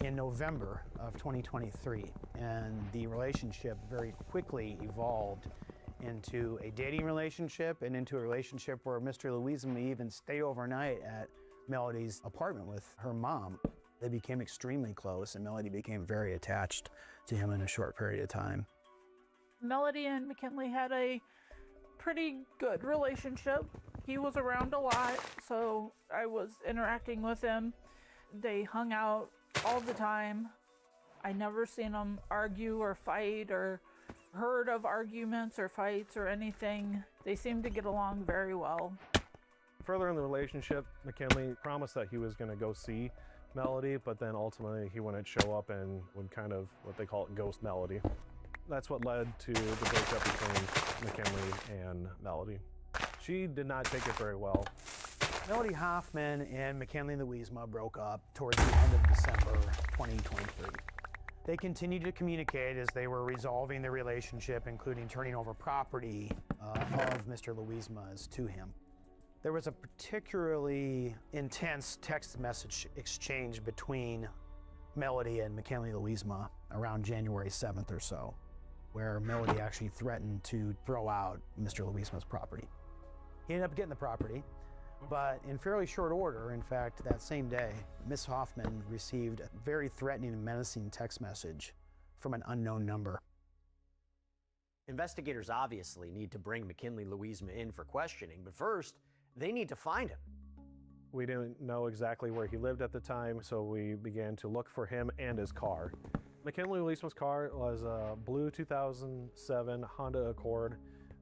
in November of 2023, and the relationship very quickly evolved into a dating relationship and into a relationship where Mr. Louisma even stayed overnight at Melody's apartment with her mom. They became extremely close, and Melody became very attached to him in a short period of time. Melody and McKinley had a pretty good relationship. He was around a lot, so I was interacting with him. They hung out all the time. I never seen them argue or fight or heard of arguments or fights or anything. They seem to get along very well. Further in the relationship, McKinley promised that he was going to go see Melody, but then ultimately he wouldn't show up and would kind of, what they call it, ghost Melody. That's what led to the breakup between McKinley and Melody. She did not take it very well. Melody Hoffman and McKinley Louisma broke up towards the end of December 2023. They continued to communicate as they were resolving their relationship, including turning over property of Mr. Louisma's to him. There was a particularly intense text message exchange between Melody and McKinley Louisma around January 7th or so, where Melody actually threatened to throw out Mr. Louisma's property. He ended up getting the property, but in fairly short order, in fact, that same day, Ms. Hoffman received a very threatening and menacing text message from an unknown number. Investigators obviously need to bring McKinley Louisma in for questioning, but first, they need to find him. We didn't know exactly where he lived at the time, so we began to look for him and his car. McKinley Louisma's car was a blue 2007 Honda Accord.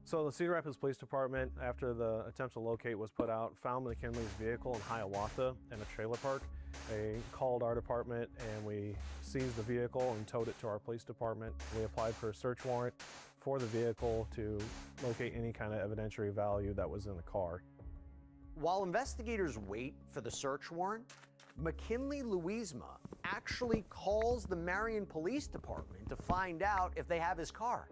So the Cedar Rapids Police Department, after the attempt to locate was put out, found McKinley's vehicle in Hiawatha in a trailer park. They called our department and we seized the vehicle and towed it to our police department. We applied for a search warrant for the vehicle to locate any kind of evidentiary value that was in the car. While investigators wait for the search warrant, McKinley Louisma actually calls the Marion Police Department to find out if they have his car.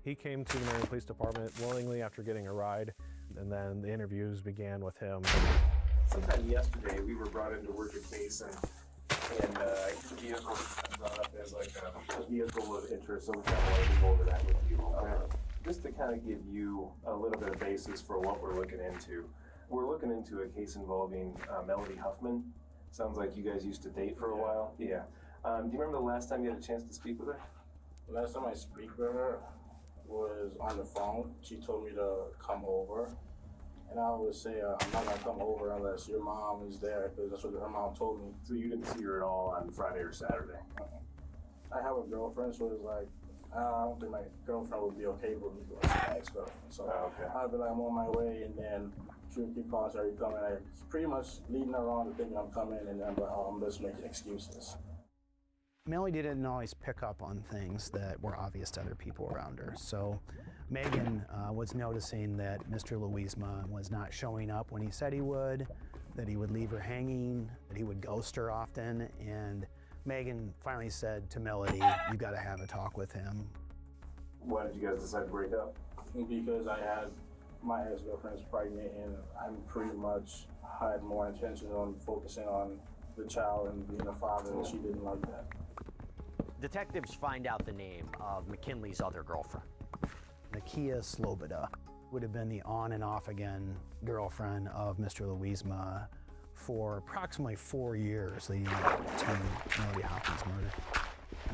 He came to the Marion Police Department willingly after getting a ride, and then the interviews began with him. Sometime yesterday, we were brought in to work a case, and the vehicle was brought up as like a vehicle of interest, so we kind of wanted to go over that with you. Just to kind of give you a little bit of basis for what we're looking into. We're looking into a case involving Melody Huffman. Sounds like you guys used to date for a while. Yeah. Do you remember the last time you had a chance to speak with her? The last time I speak with her was on the phone. She told me to come over. And I always say, I'm not gonna come over unless your mom is there, because that's what her mom told me. So you didn't see her at all on Friday or Saturday? I have a girlfriend, so it's like, I don't think my girlfriend would be okay with me going to my ex-girlfriend. So I'd be like, I'm on my way, and then she would keep calling, are you coming? I pretty much leading her on to thinking I'm coming, and then I'm just making excuses. Melody didn't always pick up on things that were obvious to other people around her. So Megan was noticing that Mr. Louisma was not showing up when he said he would, that he would leave her hanging, that he would ghost her often, and Megan finally said to Melody, you got to have a talk with him. Why did you guys decide to break up? Because I had my ex-girlfriend's pregnant, and I pretty much had more intention on focusing on the child and being a father, and she didn't like that. Detectives find out the name of McKinley's other girlfriend. Nakia Sloboda would have been the on and off again girlfriend of Mr. Louisma for approximately 4 years leading up to Melody Hoffman's murder.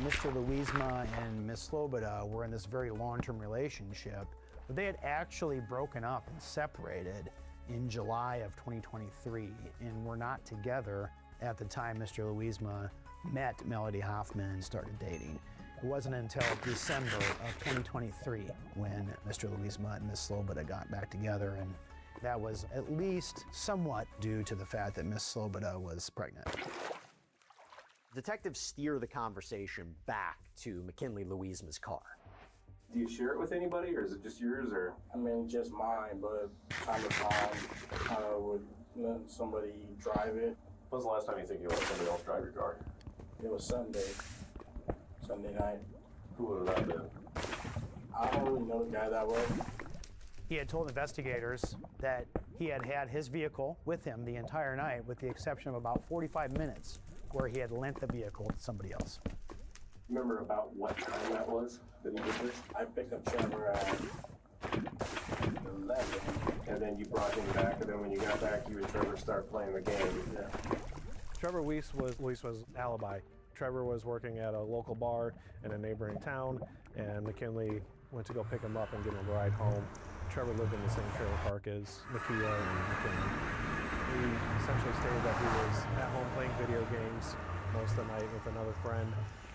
Mr. Louisma and Miss Sloboda were in this very long-term relationship, but they had actually broken up and separated in July of 2023 and were not together at the time Mr. Louisma met Melody Hoffman and started dating. It wasn't until December of 2023 when Mr. Louisma and Miss Sloboda got back together, and that was at least somewhat due to the fact that Miss Sloboda was pregnant. Detectives steer the conversation back to McKinley Louisma's car. Do you share it with anybody, or is it just yours, or? I mean, just mine, but time to time, I would let somebody drive it. When was the last time you think you let somebody else drive your car? It was Sunday night. Who would have that been? I don't really know the guy that well. He had told investigators that he had had his vehicle with him the entire night, with the exception of about 45 minutes where he had lent the vehicle to somebody else. Remember about what time that was that he did this? I picked up Trevor at 11. And then you brought him back, and then when you got back, you and Trevor start playing the game. Yeah. Trevor Weiss was alibi. Trevor was working at a local bar in a neighboring town, and McKinley went to go pick him up and give him a ride home. Trevor lived in the same trailer park as Nakia and McKinley. He essentially stated that he was at home playing video games most of the night with another friend,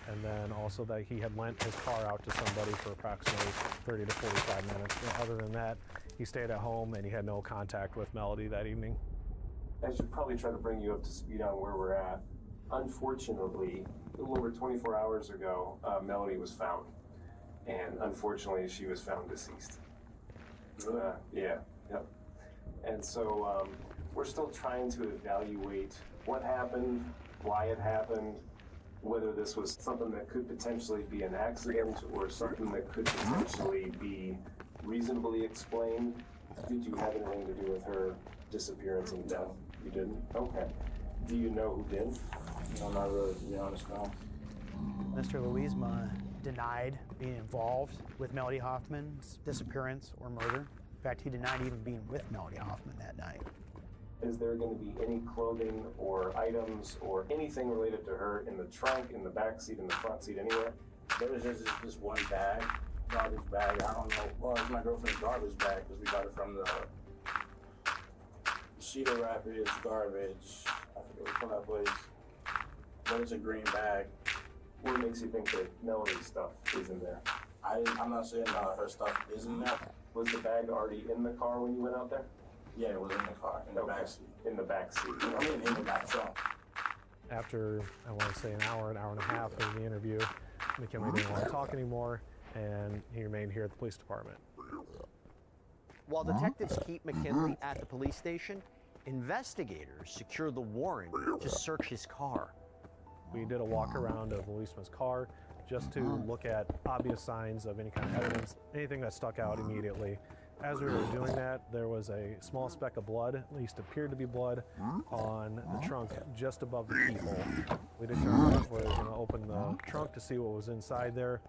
and then also that he had lent his car out to somebody for approximately 30 to 45 minutes. Other than that, he stayed at home and he had no contact with Melody that evening. I should probably try to bring you up to speed on where we're at. Unfortunately, a little over 24 hours ago, Melody was found. And unfortunately, she was found deceased. Yeah, yep. And so we're still trying to evaluate what happened, why it happened, whether this was something that could potentially be an accident or something that could potentially be reasonably explained. Did you have anything to do with her disappearance and death? You didn't? Okay. Do you know who did? No, not really, to be honest, no. Mr. Louisma denied being involved with Melody Hoffman's disappearance or murder. In fact, he denied even being with Melody Hoffman that night. Is there going to be any clothing or items or anything related to her in the trunk, in the back seat, in the front seat, anywhere? There was just this one bag, garbage bag. I don't know. Well, it's my girlfriend's garbage bag because we got it from the Cedar Rapids garbage. I forget which one that place. But it's a green bag. What makes you think that Melody's stuff is in there? I'm not saying her stuff is in there. Was the bag already in the car when you went out there? Yeah, it was in the car, in the back seat. In the back seat. I mean, in the back trunk. After, I want to say an hour and a half of the interview, McKinley didn't want to talk anymore, and he remained here at the police department. While detectives keep McKinley at the police station, investigators secure the warrant to search his car. We did a walk around of Louisma's car just to look at obvious signs of any kind of evidence, anything that stuck out immediately. As we were doing that, there was a small speck of blood, at least appeared to be blood, on the trunk just above the keyhole. We determined that we were going to open the trunk to see what was inside there.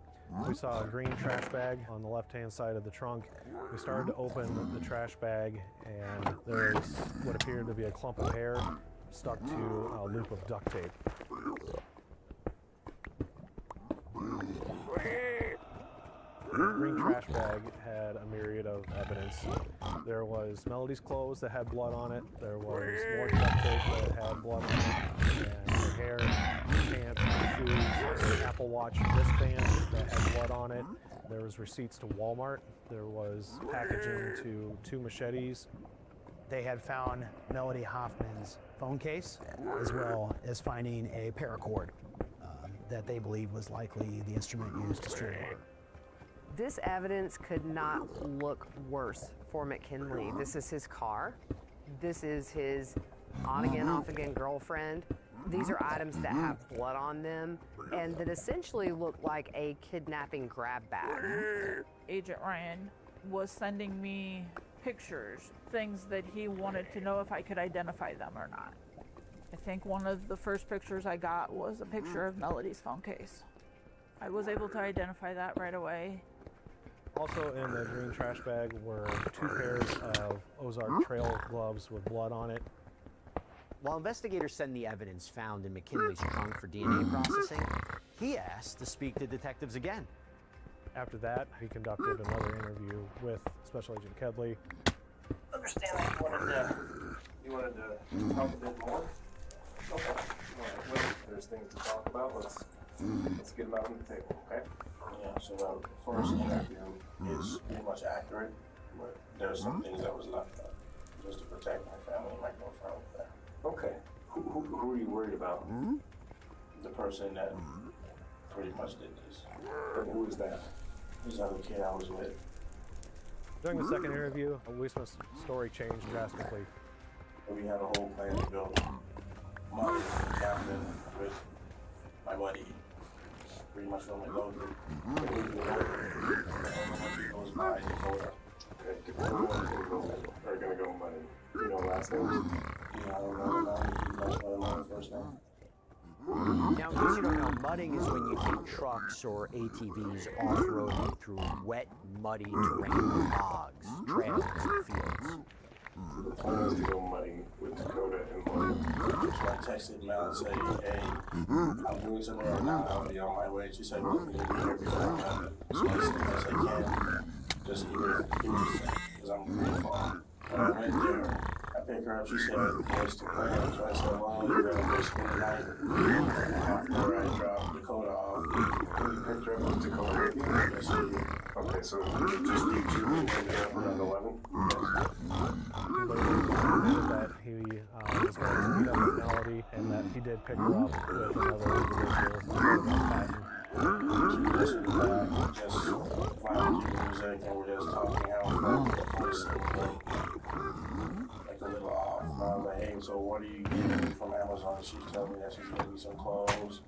We saw a green trash bag on the left-hand side of the trunk. We started to open the trash bag, and there was what appeared to be a clump of hair stuck to a loop of duct tape. The green trash bag had a myriad of evidence. There was Melody's clothes that had blood on it. There was more duct tape that had blood on it. And her hair, pants, shoes, an Apple Watch wristband that had blood on it. There was receipts to Walmart. There was packaging to 2 machetes. They had found Melody Hoffman's phone case, as well as finding a paracord that they believe was likely the instrument used to strangle her. This evidence could not look worse for McKinley. This is his car. This is his on-again, off-again girlfriend. These are items that have blood on them and that essentially look like a kidnapping grab bag. Agent Ryan was sending me pictures, things that he wanted to know if I could identify them or not. I think one of the first pictures I got was a picture of Melody's phone case. I was able to identify that right away. Also in the green trash bag were 2 pairs of Ozark Trail gloves with blood on it. While investigators send the evidence found in McKinley's trunk for DNA processing, he asked to speak to detectives again. After that, he conducted another interview with Special Agent Kedley. Understand that you wanted to talk a bit more? Okay. All right. Well, there's things to talk about. Let's get them out on the table, okay? Yeah, so the first interview is pretty much accurate, but there's some things that was left out just to protect my family and my girlfriend over there. Okay. Who are you worried about? The person that pretty much did this. And who is that? This other kid I was with. During the second interview, Louisma's story changed drastically. We had a whole plan to build money cabin with my buddy. Pretty much what we go through. Goes by, they go there. Okay. Are gonna go money. You know last name? Yeah, I don't know. That's my first name. Now, in case you don't know, mudding is when you take trucks or ATVs off-roading through wet, muddy terrain, bogs, trails, and fields. So the plan is to go mudding with Dakota and Morgan. So I texted Mel and said, hey, I'm doing something right now. I'll be on my way. She said, well, you'll be here before I'm done. So I said, yes, I can. Just even if because I'm pretty far. When I went there, I picked pick her up. She said, "What's the plan?" So I said, "Well, we're gonna go spend the night after I drop Dakota off." You picked her up with Dakota with you? Yes, I did. Okay, so just you two ended up around 11? He later admitted that he was going to meet up with Melody and that he did pick her up with another individual, Patton. She just was back, just vibing to music, and we're just talking how the voice was like a little off. And I was like, "Hey, so what are you getting from Amazon?" She's telling me that she's getting me some clothes,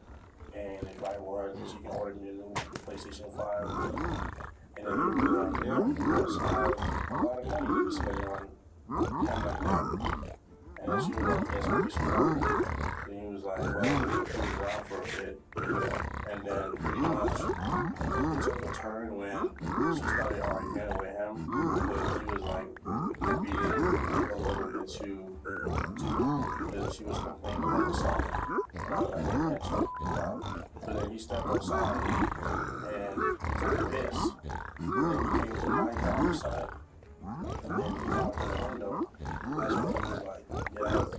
and if I work, she can order me a new PlayStation 5. And then he was like, "Yeah, because I have a lot of money to spend on." And then she was like, "Yes, maybe she was." And he was like, "Well, he was around for a bit." And then pretty much it took a turn when she started arguing with him because he was like beating a little bit too because she was complaining about the song. So then he stepped outside and took a piss. And then he came to my car side. And then he knocked on the window. That's when he was like, "Get out."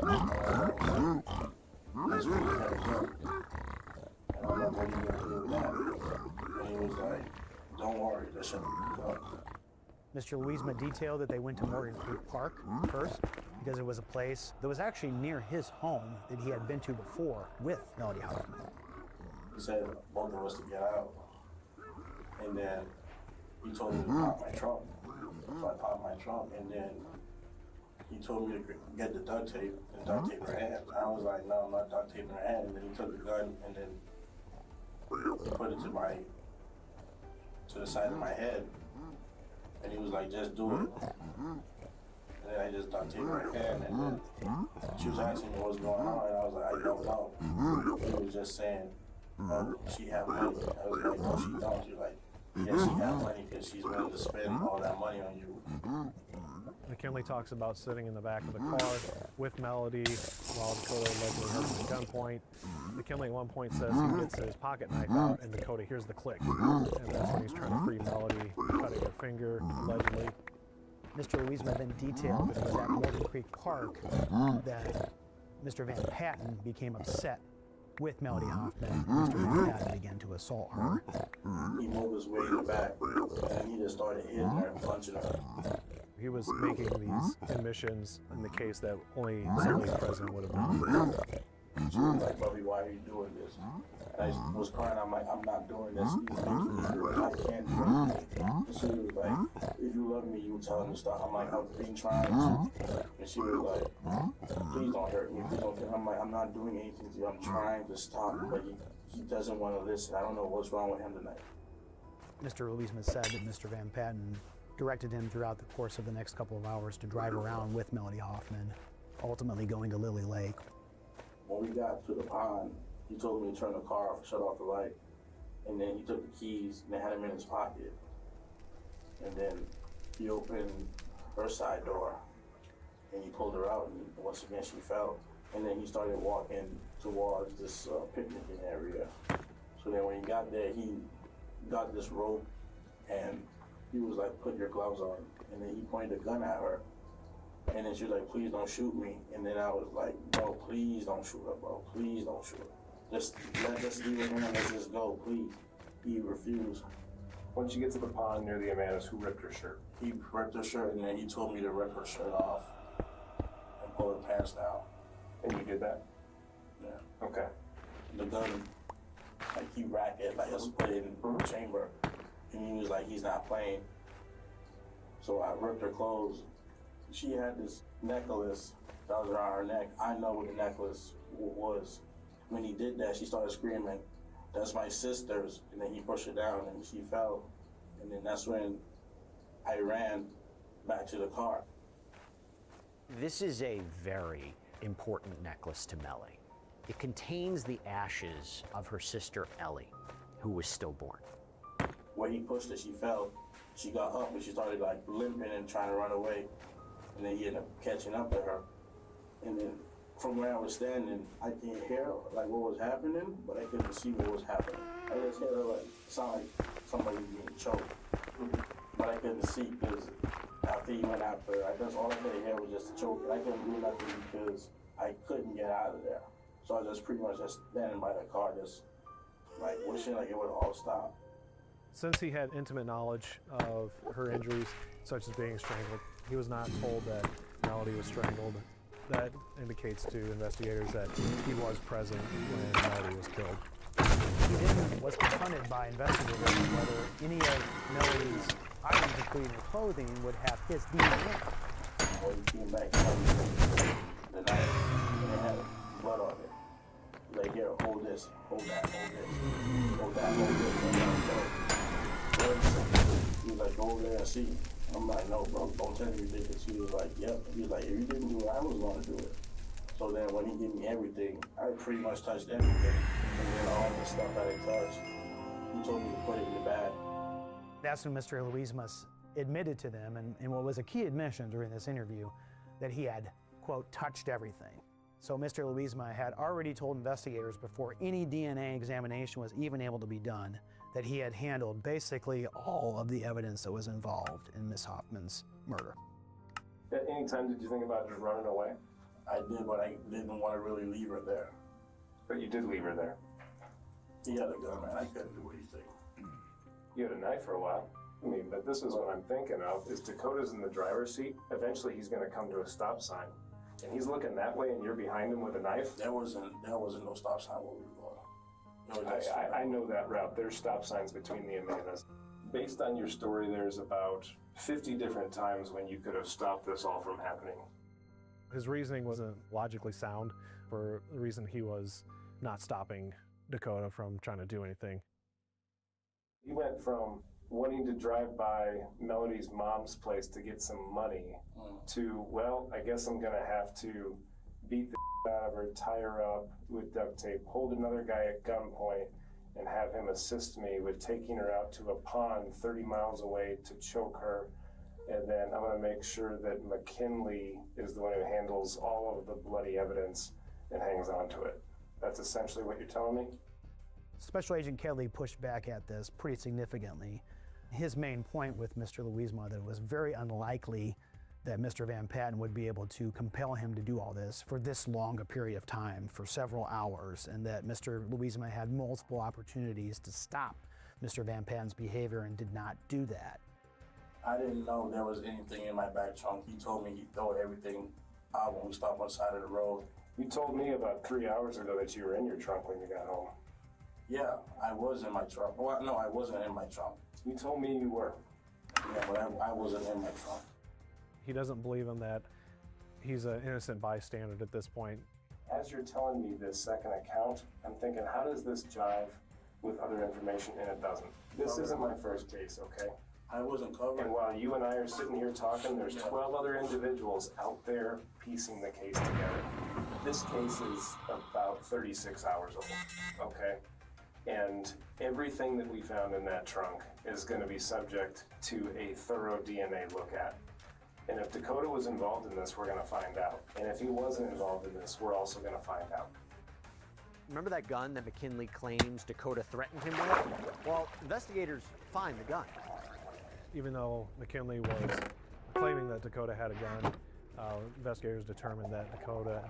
That's when he had a gun. And I'm like, "What are you gonna do with that?" And he was like, "Don't worry, this shouldn't be done." Mr. Louisma detailed that they went to Morgan Creek Park first because it was a place that was actually near his home that he had been to before with Melody Hoffman. He said both of us to get out. And then he told me to pop my trunk. So I popped my trunk, and then he told me to get the duct tape and duct tape her hand. I was like, "No, I'm not duct taping her hand." And then he took the gun and then put it to the side of my head. And he was like, "Just do it." And then I just duct taped her hand, and then she was asking me what's going on, and I was like, "I don't know." He was just saying, "Oh, she have money." I was like, "No, she don't." She was like, "Yes, she have money because she's willing to spend all that money on you." McKinley talks about sitting in the back of the car with Melody while Dakota allegedly hurt him at gunpoint. McKinley at one point says he gets his pocket knife out and Dakota hears the click. And that's when he's trying to free Melody, cutting her finger, allegedly. Mr. Louisma then detailed that it was at Morgan Creek Park that Mr. Van Patten became upset with Melody Hoffman. Mr. Van Patten began to assault her. He moved his way in the back, and he just started hitting her and punching her. He was making these admissions in the case that only somebody present would have known. She was like, "Bubby, why are you doing this?" And I was crying. I'm like, "I'm not doing this. He's making me do it. I can't do it." And she was like, "If you love me, you tell him to stop." I'm like, "I've been trying to." And she was like, "Please don't hurt me. Please don't hurt me." I'm like, "I'm not doing anything to you. I'm trying to stop." But he doesn't want to listen. I don't know what's wrong with him tonight. Mr. Louisma said that Mr. Van Patten directed him throughout the course of the next couple of hours to drive around with Melody Hoffman, ultimately going to Lily Lake. When we got to the pond, he told me to turn the car off, shut off the light. And then he took the keys and had them in his pocket. And then he opened her side door and he pulled her out, and once again she fell. And then he started walking towards this picnicking area. So then when he got there, he got this rope and he was like, "Put your gloves on." And then he pointed a gun at her. And then she was like, "Please don't shoot me." And then I was like, "Bro, please don't shoot her, bro. Please don't shoot her. Just leave it in, let's just go, please." He refused. Once you get to the pond near the Amandas, who ripped her shirt? He ripped her shirt, and then he told me to rip her shirt off and pull her pants down. And you did that? Yeah. Okay. The gun, like he racked it, like let's put it in the chamber. And he was like, he's not playing. So I ripped her clothes. She had this necklace that was around her neck. I know what the necklace was. When he did that, she started screaming, "That's my sister's." And then he pushed her down and she fell. And then that's when I ran back to the car. This is a very important necklace to Melody. It contains the ashes of her sister Ellie, who was stillborn. When he pushed her, she fell. She got up and she started like limping and trying to run away. And then he ended up catching up to her. And then from where I was standing, I could hear like what was happening, but I couldn't see what was happening. I just heard her like sound like somebody being choked. But I couldn't see because after he went after her, I guess all I could hear was just a choke. I couldn't do nothing because I couldn't get out of there. So I was just pretty much just standing by the car, just like wishing like it would all stop. Since he had intimate knowledge of her injuries, such as being strangled, he was not told that Melody was strangled. That indicates to investigators that he was present when Melody was killed. He then was confronted by investigators whether any of Melody's items, including her clothing, would have his DNA. Or he came back the night and it had blood on it. Like, here, hold this, hold that, hold this, hold that, hold this. He was like, go over there and see. I'm like, no, bro, don't tell me because he was like, yep. He was like, if you didn't do it, I was going to do it. So then when he gave me everything, I pretty much touched everything. And then all the stuff that I touched, he told me to put it in the bag. That's when Mr. Louismas admitted to them, and what was a key admission during this interview, that he had, quote, touched everything. So Mr. Louisma had already told investigators before any DNA examination was even able to be done that he had handled basically all of the evidence that was involved in Miss Hoffman's murder. At any time did you think about just running away? I did, but I didn't want to really leave her there. But you did leave her there. He had a gun, man. I couldn't do anything. You had a knife for a while. I mean, but this is what I'm thinking of, is Dakota's in the driver's seat. Eventually he's gonna come to a stop sign. And he's looking that way and you're behind him with a knife? There wasn't no stop sign where we were going. I know that route. There's stop signs between the Amandas. Based on your story, there's about 50 different times when you could have stopped this all from happening. His reasoning wasn't logically sound for the reason he was not stopping Dakota from trying to do anything. He went from wanting to drive by Melody's mom's place to get some money to, well, I guess I'm gonna have to beat the out of her, tie her up with duct tape, hold another guy at gunpoint, and have him assist me with taking her out to a pond 30 miles away to choke her. And then I'm gonna make sure that McKinley is the one who handles all of the bloody evidence and hangs on to it. That's essentially what you're telling me? Special Agent Kelly pushed back at this pretty significantly. His main point with Mr. Louisma that it was very unlikely that Mr. Van Patten would be able to compel him to do all this for this long a period of time, for several hours, and that Mr. Louisma had multiple opportunities to stop Mr. Van Patten's behavior and did not do that. I didn't know there was anything in my back trunk. He told me he'd throw everything out when we stopped on the side of the road. You told me about 3 hours ago that you were in your trunk when you got home. Yeah, I was in my trunk. Well, no, I wasn't in my trunk. You told me you were. Yeah, but I wasn't in my trunk. He doesn't believe him that he's an innocent bystander at this point. As you're telling me this second account, I'm thinking, how does this jive with other information? And it doesn't. This isn't my first case, okay? I wasn't covered. And while you and I are sitting here talking, there's 12 other individuals out there piecing the case together. This case is about 36 hours old, okay? And everything that we found in that trunk is going to be subject to a thorough DNA look at. And if Dakota was involved in this, we're going to find out. And if he wasn't involved in this, we're also going to find out. Remember that gun that McKinley claims Dakota threatened him with? Well, investigators find the gun. Even though McKinley was claiming that Dakota had a gun, investigators determined that Dakota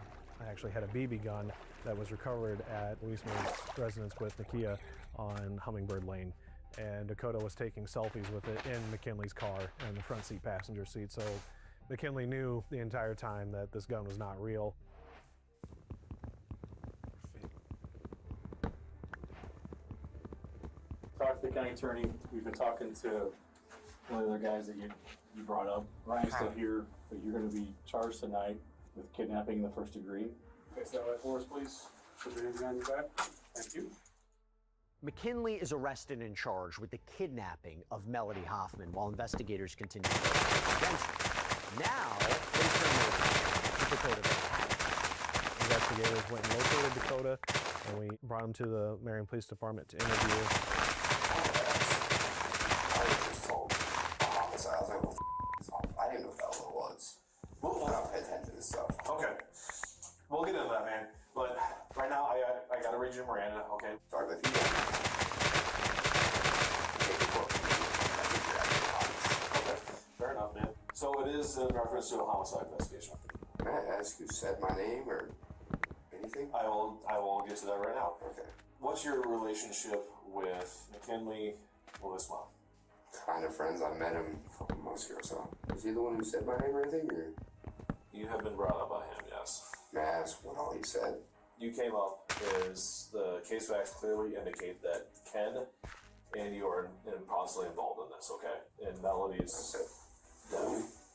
actually had a BB gun that was recovered at Louisma's residence with Nakia on Hummingbird Lane. And Dakota was taking selfies with it in McKinley's car in the front seat passenger seat. So McKinley knew the entire time that this gun was not real. Talked to the county attorney. We've been talking to one of the other guys that you brought up. Ryan's still here, but you're going to be charged tonight with kidnapping in the first degree. Okay, stand by for us, please. Put your hands behind your back. Thank you. McKinley is arrested and charged with the kidnapping of Melody Hoffman while investigators continue to against him. Now, they turn over to Dakota Van Patten. Investigators went and located Dakota, and we brought him to the Marion Police Department to interview. I was just told homicide. I was like, I didn't know what the hell it was. We'll not pay attention to this stuff. Okay. We'll get into that, man. But right now, I got to read you Miranda, okay? Sorry, but if you Okay. Fair enough, man. So So it is in reference to a homicide investigation. May I ask who said my name or anything? I will get to that right now. Okay. What's your relationship with McKinley Ledesma? Kind of friends. I met him a couple months ago or so. Is he the one who said my name or anything? Or? You have been brought up by him, yes. May I ask what all he said? You came up as the case facts clearly indicate that Ken and you are possibly involved in this, okay? And Melody's death.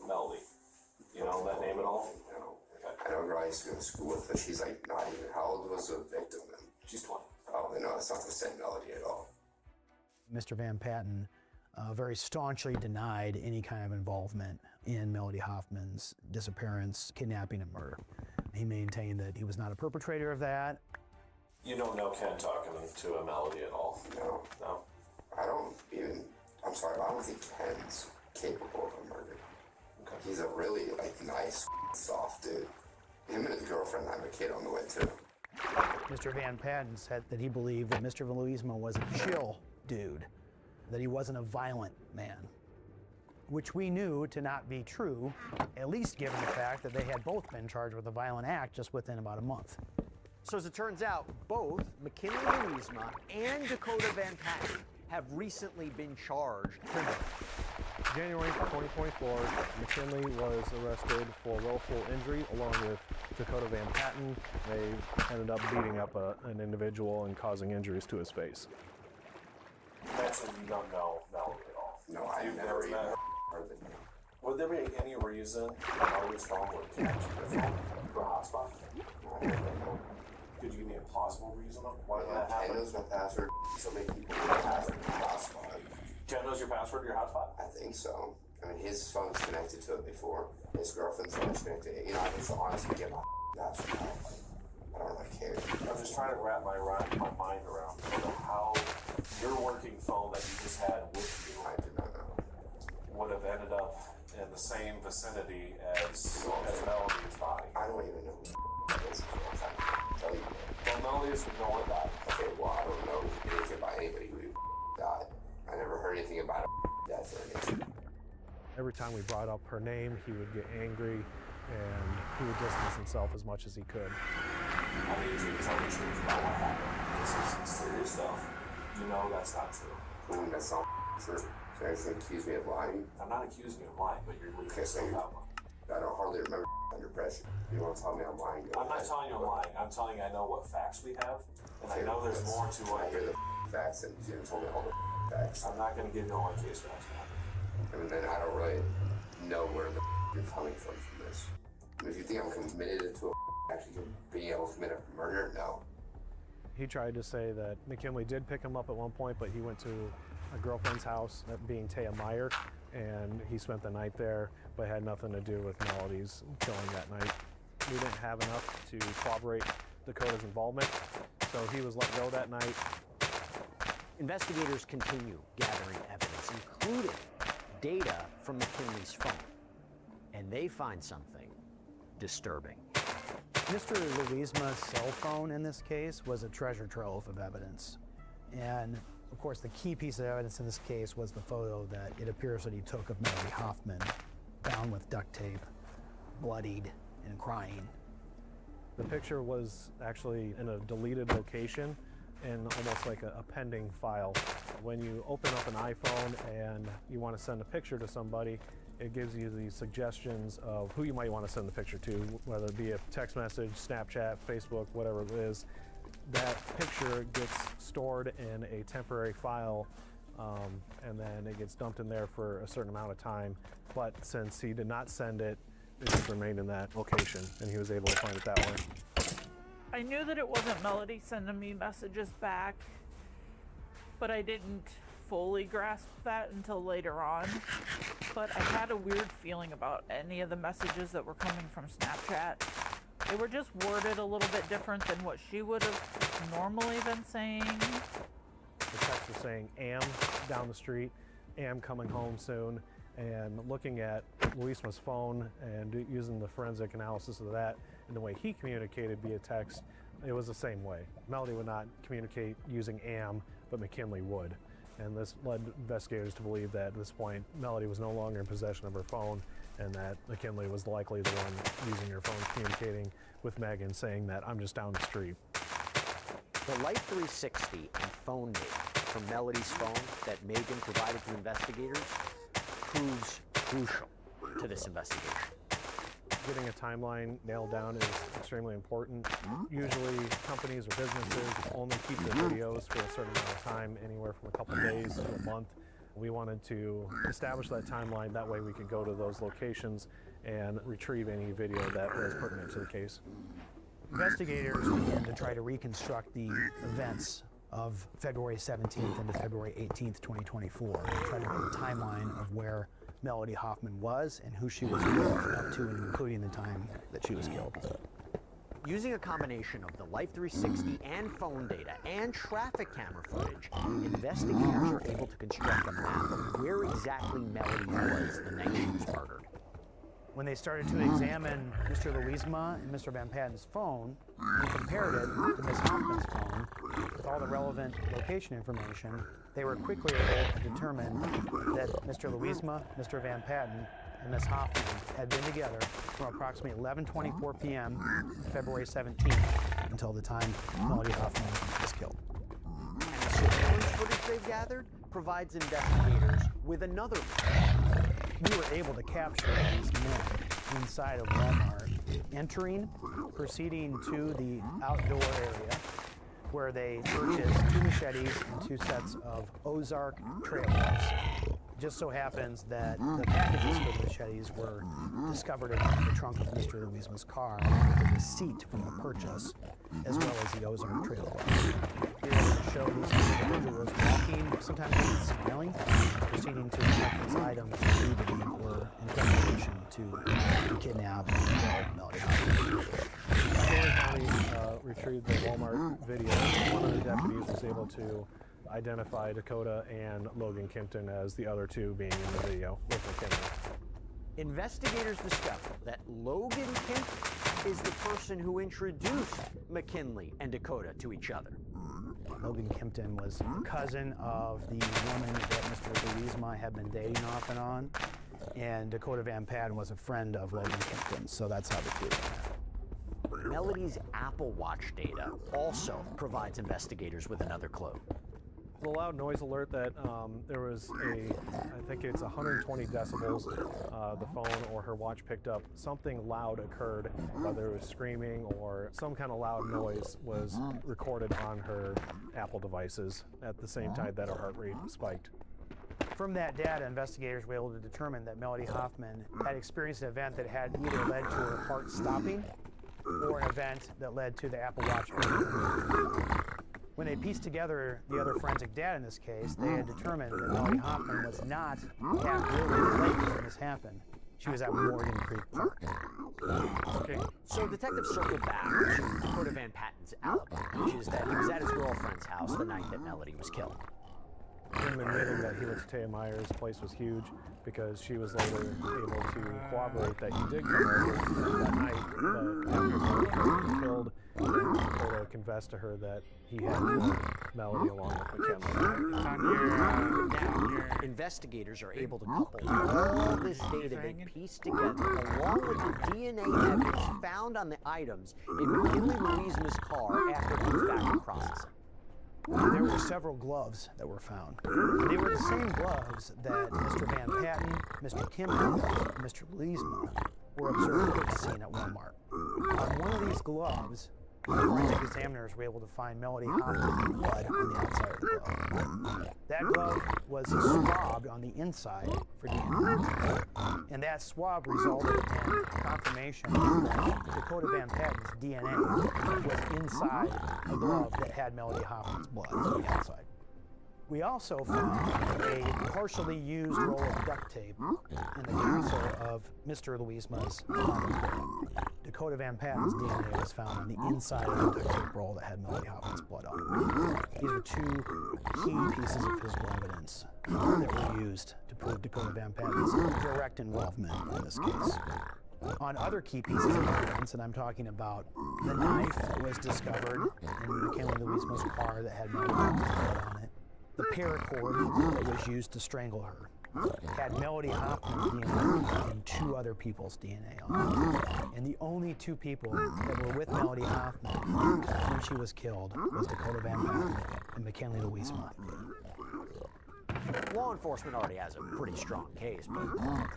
Melody. You know that name at all? No. Okay. I know a girl I used to go to school with, but she's like not even. How old was the victim then? She's 20. Oh, then no, it's not the same Melody at all. Mr. Van Patten very staunchly denied any kind of involvement in Melody Hoffman's disappearance, kidnapping, and murder. He maintained that he was not a perpetrator of that. You don't know Ken talking to a Melody at all? No. No? I don't even. I'm sorry, but I don't think Ken's capable of a murder. Okay. He's a really nice, soft dude. Him and his girlfriend have a kid on the way too. Mr. Van Patten said that he believed that Mr. Ledesma was a chill dude, that he wasn't a violent man, which we knew to not be true, at least given the fact that they had both been charged with a violent act just within about a month. So as it turns out, both McKinley Ledesma and Dakota Van Patten have recently been charged criminally. January 2024, McKinley was arrested for willful injury along with Dakota Van Patten. They ended up beating up an individual and causing injuries to his face. You mentioned you don't know Melody at all. No, I've never even heard the name. Would there be any reason Melody's phone would connect to your phone for a hotspot? I don't know. Could you give me a plausible reason why Yeah, that Ken happened? knows my password. So many people know my password to my hotspot. Ken knows your password to your hotspot? I think so. I mean, his phone's connected to it before. His girlfriend's phone's connected. You know, I just honestly get my password. I don't really care. I'm just trying to wrap my mind around how your working phone that you just had with you I did not know. would have ended up in the same vicinity as Melody's body. I don't even know who this is. I'm tell you. Well, Melody's would know what died. Okay, well, I don't know anything about anybody who died. I never heard anything about a death or anything. Every time we brought up her name, he would get angry and he would distance himself as much as he could. I need you to tell the truth about what happened. This is serious stuff. You know that's not true. That's not true. So you're going to accuse me of lying? I'm not accusing you of lying, but you're leaving Okay, so yourself out. I don't hardly remember under pressure. You want to tell me I'm lying? Go I'm not ahead. telling you I'm lying. I'm telling you I know what facts we have, and I know there's more to I it. hear the facts and you told me all the facts. I'm not going to give you all my case facts, man. And then I don't really know where the you're coming from this. I mean, if you think I'm committed to actually being able to commit a murder, no. He tried to say that McKinley did pick him up at one point, but he went to a girlfriend's house, that being Taya Meyer, and he spent the night there, but had nothing to do with Melody's killing that night. We didn't have enough to corroborate Dakota's involvement, so he was let go that night. Investigators continue gathering evidence, including data from McKinley's phone, and they find something disturbing. Mr. Ledesma's cell phone in this case was a treasure trove of evidence. And of course, the key piece of evidence in this case was the photo that it appears that he took of Melody Hoffman, bound with duct tape, bloodied and crying. The picture was actually in a deleted location in almost like a pending file. When you open up an iPhone and you want to send a picture to somebody, it gives you the suggestions of who you might want to send the picture to, whether it be a text message, Snapchat, Facebook, whatever it is. That picture gets stored in a temporary file, and then it gets dumped in there for a certain amount of time. But since he did not send it, it just remained in that location, and he was able to find it that way. I knew that it wasn't Melody sending me messages back, but I didn't fully grasp that until later on. But I had a weird feeling about any of the messages that were coming from Snapchat. They were just worded a little bit different than what she would have normally been saying. The text was saying, "Am down the street, am coming home soon," and looking at Ledesma's phone and using the forensic analysis of that and the way he communicated via text, it was the same way. Melody would not communicate using am, but McKinley would. And this led investigators to believe that at this point, Melody was no longer in possession of her phone and that McKinley was likely the one using her phone communicating with Megan, saying that I'm just down the street. The Life 360 and phone data from Melody's phone that Megan provided to investigators proves crucial to this investigation. Getting a timeline nailed down is extremely important. Usually companies or businesses only keep their videos for a certain amount of time, anywhere from a couple days to a month. We wanted to establish that timeline, that way we could go to those locations and retrieve any video that was pertinent to the case. Investigators began to try to reconstruct the events of February 17th into February 18th, 2024, try to make a timeline of where Melody Hoffman was and who she was with up to and including the time that she was killed. Using a combination of the Life 360 and phone data and traffic camera footage, investigators are able to construct a map of where exactly Melody was the night she was murdered. When they started to examine Mr. Louisma and Mr. Van Patten's phone and compared it to Ms. Hoffman's phone with all the relevant location information, they were quickly able to determine that Mr. Louisma, Mr. Van Patten, and Ms. Hoffman had been together from approximately 11:24 p.m. February 17th until the time Melody Hoffman was killed. And the surveillance footage they've gathered provides investigators with another clue. We were able to capture these men inside of Walmart, entering, proceeding to the outdoor area where they purchased 2 machetes and 2 sets of Ozark trail knives. It just so happens that the packages for the machetes were discovered in the trunk of Mr. Louisma's car, along with the receipt from the purchase, as well as the Ozark trail knives. We were able to show these individuals walking, sometimes even smiling, proceeding to collect these items that we believe were in preparation to kidnap and kill Melody Hoffman. After we retrieved the Walmart video, one of the deputies was able to identify Dakota and Logan Kimpton as the other 2 being in the video with McKinley. Investigators discovered that Logan Kimpton is the person who introduced McKinley and Dakota to each other. Logan Kimpton was a cousin of the woman that Mr. Louisma had been dating off and on, and Dakota Van Patten was a friend of Logan Kimpton, so that's how the 2 met. Melody's Apple Watch data also provides investigators with another clue. The loud noise alert that there was I think it's 120 decibels, the phone or her watch picked up. Something loud occurred, whether it was screaming or some kind of loud noise was recorded on her Apple devices at the same time that her heart rate spiked. From that data, investigators were able to determine that Melody Hoffman had experienced an event that had either led to her heart stopping or an event that led to the Apple Watch being removed. When they pieced together the other forensic data in this case, they had determined that Melody Hoffman was not at Lily Lake when this happened. She was at Morgan Creek Park. Okay. So detectives circled back to Dakota Van Patten's alibi, which is that he was at his girlfriend's house the night that Melody was killed. Him admitting that he went to Taya Meyer's place was huge because she was later able to corroborate that he did come over that night, but after Melody was killed, Dakota confessed to her that he had killed Melody along with McKinley. Now, investigators are able to couple all this data they pieced together along with the DNA evidence found on the items in McKinley Louisma's car after he was back in processing. There were several gloves that were found. They were the same gloves that Mr. Van Patten, Mr. Kimpton, and Mr. Louisma were observed at the scene at Walmart. On one of these gloves, the forensic examiners were able to find Melody Hoffman's blood on the outside of the glove. That glove was swabbed on the inside for DNA, and that swab resulted in confirmation that Dakota Van Patten's DNA was inside a glove that had Melody Hoffman's blood on the outside. We also found a partially used roll of duct tape in the console of Mr. Louisma's condom. Dakota Van Patten's DNA was found on the inside of the duct tape roll that had Melody Hoffman's blood on it. These are 2 key pieces of physical evidence that were used to prove Dakota Van Patten's direct involvement in this case. On other key pieces of evidence, and I'm talking about the knife that was discovered in McKinley Louisma's car that had Melody Hoffman's blood on it, the paracord that was used to strangle her, had Melody Hoffman's DNA and 2 other people's DNA on it. And the only 2 people that were with Melody Hoffman when she was killed was Dakota Van Patten and McKinley Louisma. Law enforcement already has a pretty strong case, but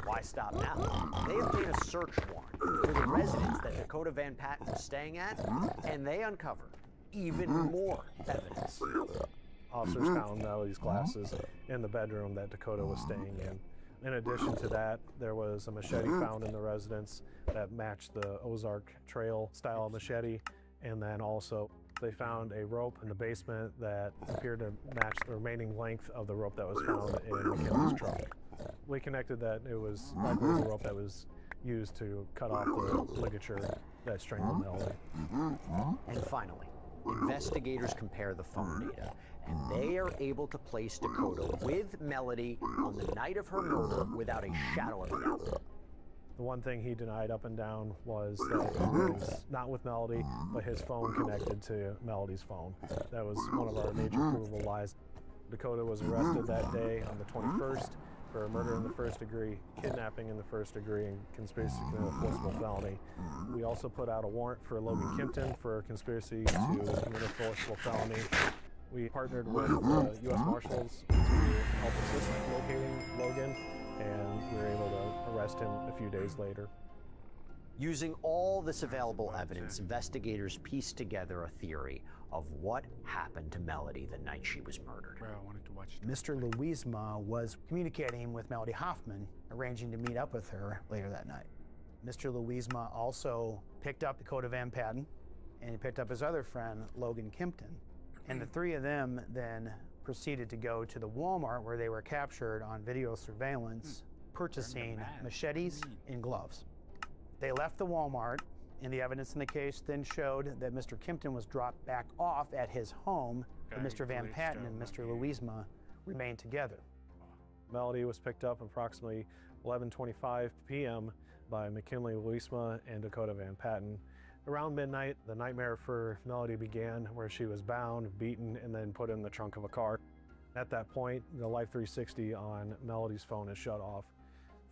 why stop now? They obtained a search warrant for the residence that Dakota Van Patten was staying at, and they uncovered even more evidence. Officers found Melody's glasses in the bedroom that Dakota was staying in. In addition to that, there was a machete found in the residence that matched the Ozark Trail style machete, and then also they found a rope in the basement that appeared to match the remaining length of the rope that was found in McKinley's truck. We connected that it was likely the rope that was used to cut off the ligature that strangled Melody. And finally, investigators compare the phone data, and they are able to place Dakota with Melody on the night of her murder without a shadow of a doubt. The one thing he denied up and down was that he was not with Melody, but his phone connected to Melody's phone. That was one of our major provable lies. Dakota was arrested that day on the 21st for murder in the first degree, kidnapping in the first degree, and conspiracy to commit a forcible felony. We also put out a warrant for Logan Kimpton for conspiracy to commit a forcible felony. We partnered with U.S. Marshals to help assist locating Logan, and we were able to arrest him a few days later. Using all this available evidence, investigators pieced together a theory of what happened to Melody the night she was murdered. I wanted to watch Mr. Louisma was communicating with Melody Hoffman, arranging to meet up with her later that night. Mr. Louisma also picked up Dakota Van Patten, and he picked up his other friend, Logan Kimpton. And the 3 of them then proceeded to go to the Walmart where they were captured on video surveillance, purchasing machetes and gloves. They left the Walmart, and the evidence in the case then showed that Mr. Kimpton was dropped back off at his home, but Mr. Van Patten and Mr. Louisma remained together. Melody was picked up approximately 11:25 p.m. by McKinley Louisma and Dakota Van Patten. Around midnight, the nightmare for Melody began, where she was bound, beaten, and then put in the trunk of a car. At that point, the Life 360 on Melody's phone is shut off.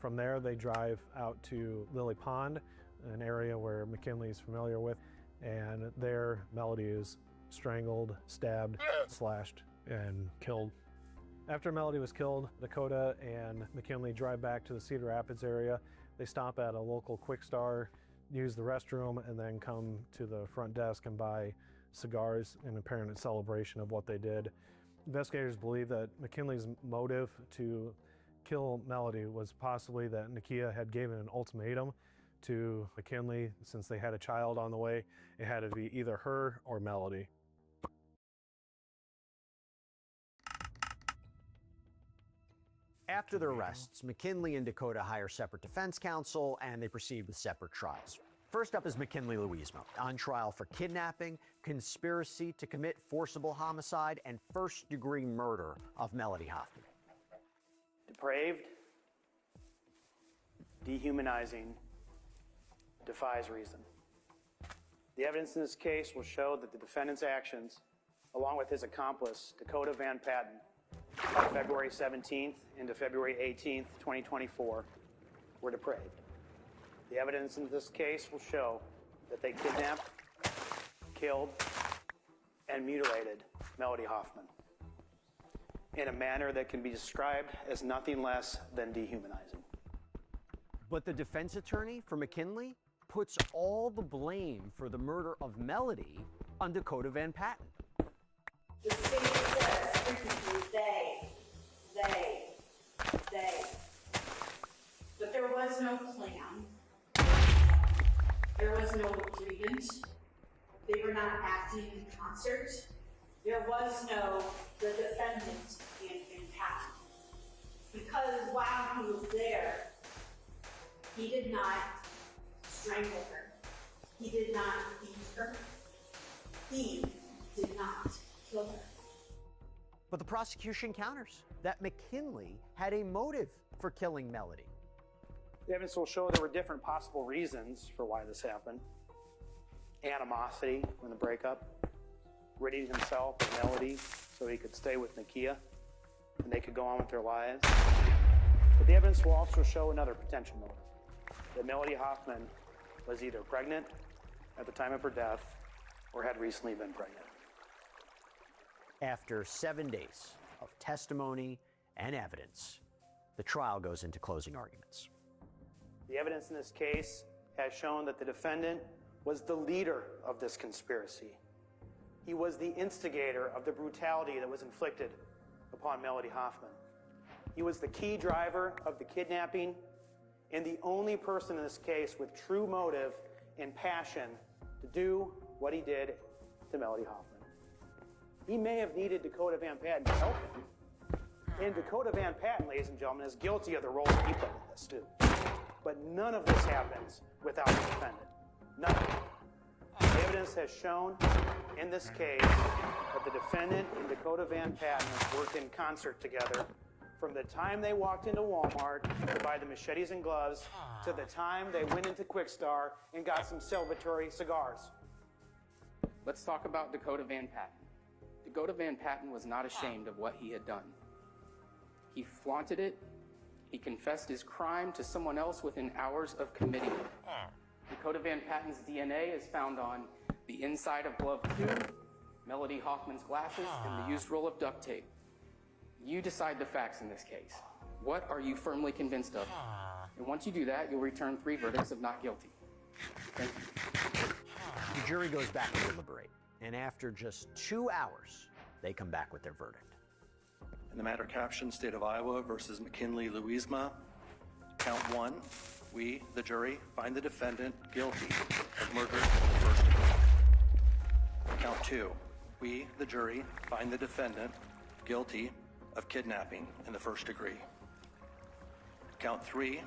From there, they drive out to Lily Pond, an area where McKinley is familiar with, and there Melody is strangled, stabbed, slashed, and killed. After Melody was killed, Dakota and McKinley drive back to the Cedar Rapids area. They stop at a local Quick Star, use the restroom, and then come to the front desk and buy cigars in apparent celebration of what they did. Investigators believe that McKinley's motive to kill Melody was possibly that Nakia had given an ultimatum to McKinley since they had a child on the way. It had to be either her or Melody. After their arrests, McKinley and Dakota hire separate defense counsel, and they proceed with separate trials. First up is McKinley Louisma, on trial for kidnapping, conspiracy to commit forcible homicide, and first-degree murder of Melody Hoffman. Depraved, dehumanizing, defies reason. The evidence in this case will show that the defendant's actions, along with his accomplice, Dakota Van Patten, on February 17th into February 18th, 2024, were depraved. The evidence in this case will show that they kidnapped, killed, and mutilated Melody Hoffman in a manner that can be described as nothing less than dehumanizing. But the defense attorney for McKinley puts all the blame for the murder of Melody on Dakota Van Patten. The state says frequently they. But there was no plan. There was no agreement. They were not acting in concert. There was no the defendant in Patten. Because while he was there, he did not strangle her. He did not beat her. He did not kill her. But the prosecution counters that McKinley had a motive for killing Melody. The evidence will show there were different possible reasons for why this happened. Animosity from the breakup, ridding himself of Melody so he could stay with Nakia and they could go on with their lives. But the evidence will also show another potential motive, that Melody Hoffman was either pregnant at the time of her death or had recently been pregnant. After 7 days of testimony and evidence, the trial goes into closing arguments. The evidence in this case has shown that the defendant was the leader of this conspiracy. He was the instigator of the brutality that was inflicted upon Melody Hoffman. He was the key driver of the kidnapping and the only person in this case with true motive and passion to do what he did to Melody Hoffman. He may have needed Dakota Van Patten to help him. And Dakota Van Patten, ladies and gentlemen, is guilty of the role that he played in this too. But none of this happens without the defendant. None of it. The evidence has shown in this case that the defendant and Dakota Van Patten worked in concert together from the time they walked into Walmart to buy the machetes and gloves to the time they went into Quick Star and got some celebratory cigars. Let's talk about Dakota Van Patten. Dakota Van Patten was not ashamed of what he had done. He flaunted it. He confessed his crime to someone else within hours of committing it. Dakota Van Patten's DNA is found on the inside of glove 2, Melody Hoffman's glasses, and the used roll of duct tape. You decide the facts in this case. What are you firmly convinced of? And once you do that, you'll return 3 verdicts of not guilty. Thank you. The jury goes back to deliberate, and after just 2 hours, they come back with their verdict. In the matter captioned State of Iowa versus McKinley Louisma, count 1, we, the jury, find the defendant guilty of murder in the first degree. Count 2, we, the jury, find the defendant guilty of kidnapping in the first degree. Count 3,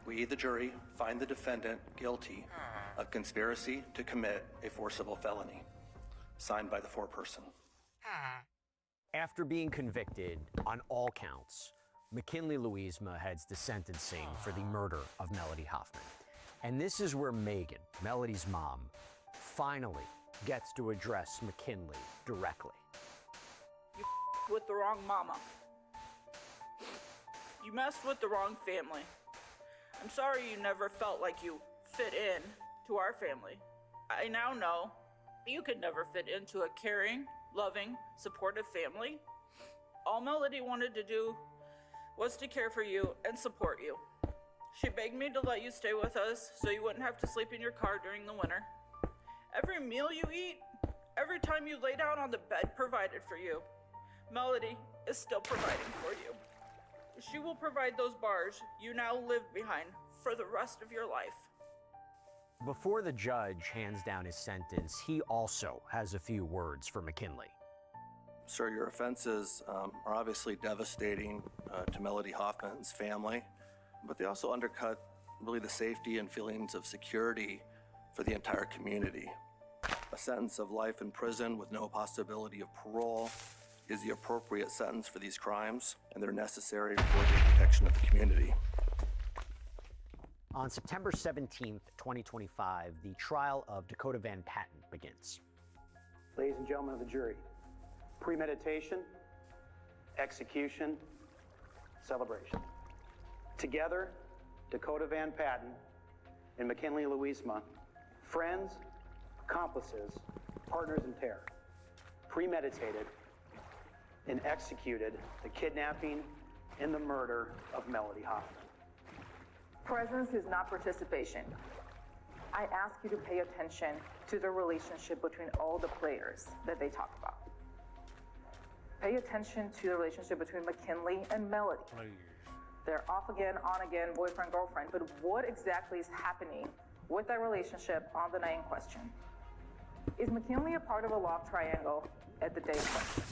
we, the jury, find the defendant guilty of conspiracy to commit a forcible felony. Signed by the foreperson. After being convicted on all counts, McKinley Louisma heads to sentencing for the murder of Melody Hoffman. And this is where Megan, Melody's mom, finally gets to address McKinley directly. You with the wrong mama. You messed with the wrong family. I'm sorry you never felt like you fit in to our family. I now know you could never fit into a caring, loving, supportive family. All Melody wanted to do was to care for you and support you. She begged me to let you stay with us so you wouldn't have to sleep in your car during the winter. Every meal you eat, every time you lay down on the bed provided for you, Melody is still providing for you. She will provide those bars you now live behind for the rest of your life. Before the judge hands down his sentence, he also has a few words for McKinley. Sir, your offenses are obviously devastating to Melody Hoffman's family, but they also undercut really the safety and feelings of security for the entire community. A sentence of life in prison with no possibility of parole is the appropriate sentence for these crimes, and they're necessary for the protection of the community. On September 17th, 2025, the trial of Dakota Van Patten begins. Ladies and gentlemen of the jury, premeditation, execution, celebration. Together, Dakota Van Patten and McKinley Louisma, friends, accomplices, partners in terror, premeditated and executed the kidnapping and the murder of Melody Hoffman. Presence is not participation. I ask you to pay attention to the relationship between all the players that they talk about. Pay attention to the relationship between McKinley and Melody. They're off again, on again, boyfriend, girlfriend, but what exactly is happening with that relationship on the night in question? Is McKinley a part of a love triangle at the day in question?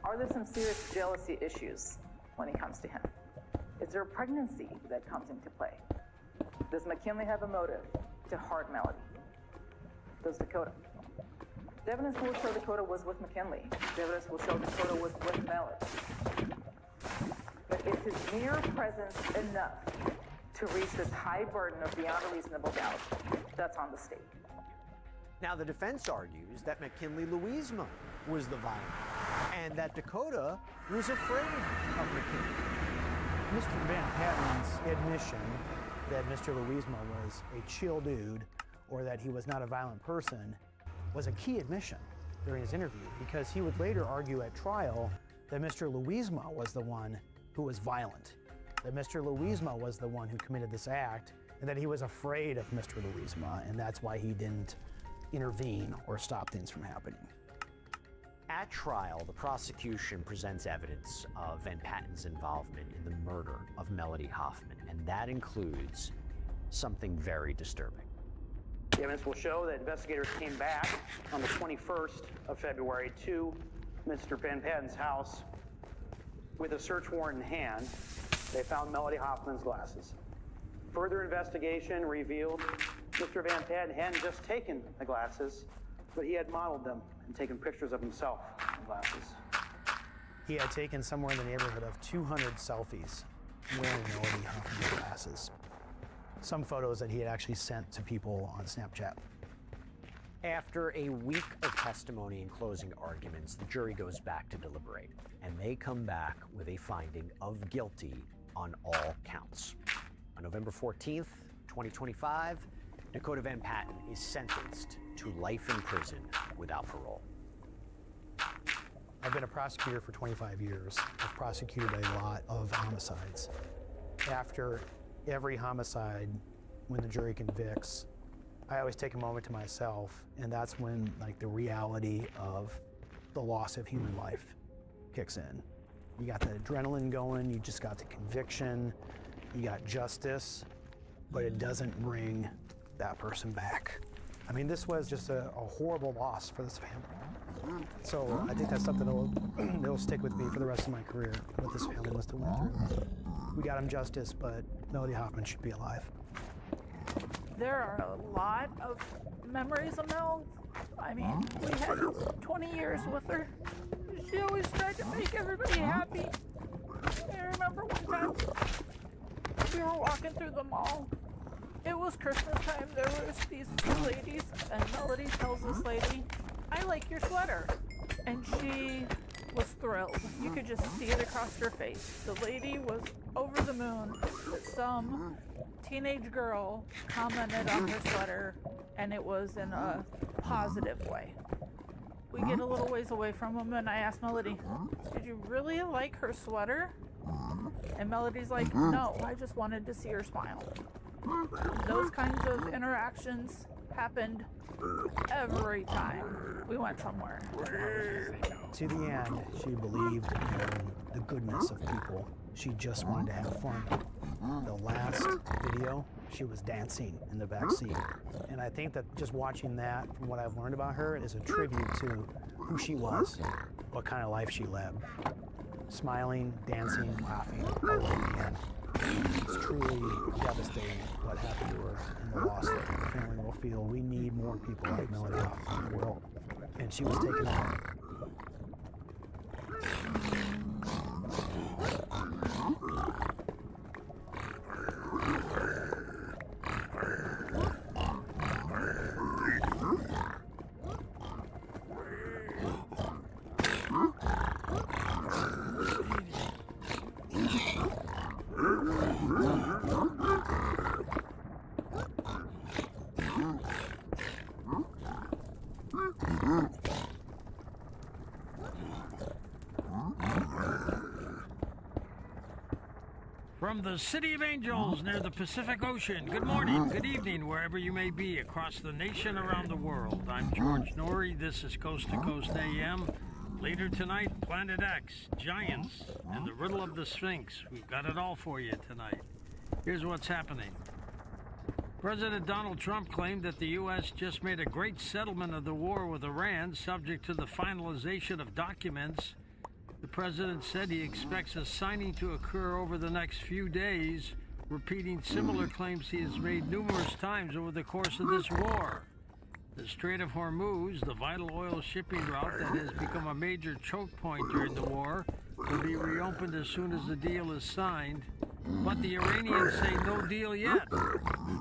Are there some serious jealousy issues when it comes to him? Is there a pregnancy that comes into play? Does McKinley have a motive to hurt Melody? Does Dakota? The evidence will show Dakota was with McKinley. The evidence will show Dakota was with Melody. But is his mere presence enough to reach this high burden of beyond a reasonable doubt? That's on the state. Now, the defense argues that McKinley Louisma was the violent and that Dakota was afraid of McKinley. Mr. Van Patten's admission that Mr. Louisma was a chill dude or that he was not a violent person was a key admission during his interview, because he would later argue at trial that Mr. Louisma was the one who was violent, that Mr. Louisma was the one who committed this act, and that he was afraid of Mr. Louisma, and that's why he didn't intervene or stop things from happening. At trial, the prosecution presents evidence of Van Patten's involvement in the murder of Melody Hoffman, and that includes something very disturbing. The evidence will show that investigators came back on the 21st of February to Mr. Van Patten's house with a search warrant in hand. They found Melody Hoffman's glasses. Further investigation revealed Mr. Van Patten hadn't just taken the glasses, but he had modeled them and taken pictures of himself in the glasses. He had taken somewhere in the neighborhood of 200 selfies wearing Melody Hoffman's glasses. Some photos that he had actually sent to people on Snapchat. After a week of testimony and closing arguments, the jury goes back to deliberate, and they come back with a finding of guilty on all counts. On November 14th, 2025, Dakota Van Patten is sentenced to life in prison without parole. I've been a prosecutor for 25 years. I've prosecuted a lot of homicides. After every homicide, when the jury convicts, I always take a moment to myself, and that's when the reality of the loss of human life kicks in. You got the adrenaline going, you just got the conviction, you got justice, but it doesn't bring that person back. I mean, this was just a horrible loss for this family. So I think that's something that'll stick with me for the rest of my career, what this family must have went through. We got him justice, but Melody Hoffman should be alive. There are a lot of memories of Mel. I mean, we had 20 years with her. She always tried to make everybody happy. I remember one time we were walking through the mall. It was Christmas time. There was these two ladies, and Melody tells this lady, "I like your sweater." And she was thrilled. You could just see it across her face. The lady was over the moon that some teenage girl commented on her sweater, and it was in a positive way. We get a little ways away from him, and I asked Melody, "Did you really like her sweater?" And Melody's like, "No, I just wanted to see her smile." Those kinds of interactions happened every time we went somewhere. To the end, she believed in the goodness of people. She just wanted to have fun. The last video, she was dancing in the back seat. And I think that just watching that, from what I've learned about her, is a tribute to who she was, what kind of life she led. Smiling, dancing, laughing, all over again. It's truly devastating what happened to her and the loss that the family will feel. We need more people like Melody Hoffman in the world. And she was taken away. From the City of Angels near the Pacific Ocean, good morning, good evening, wherever you may be across the nation, around the world. I'm George Norrie. This is Coast to Coast AM. Later tonight, Planet X, Giants, and the Riddle of the Sphinx. We've got it all for you tonight. Here's what's happening. President Donald Trump claimed that the U.S. just made a great settlement of the war with Iran, subject to the finalization of documents. The president said he expects a signing to occur over the next few days, repeating similar claims he has made numerous times over the course of this war. The Strait of Hormuz, the vital oil shipping route that has become a major choke point during the war, will be reopened as soon as the deal is signed. But the Iranians say no deal yet.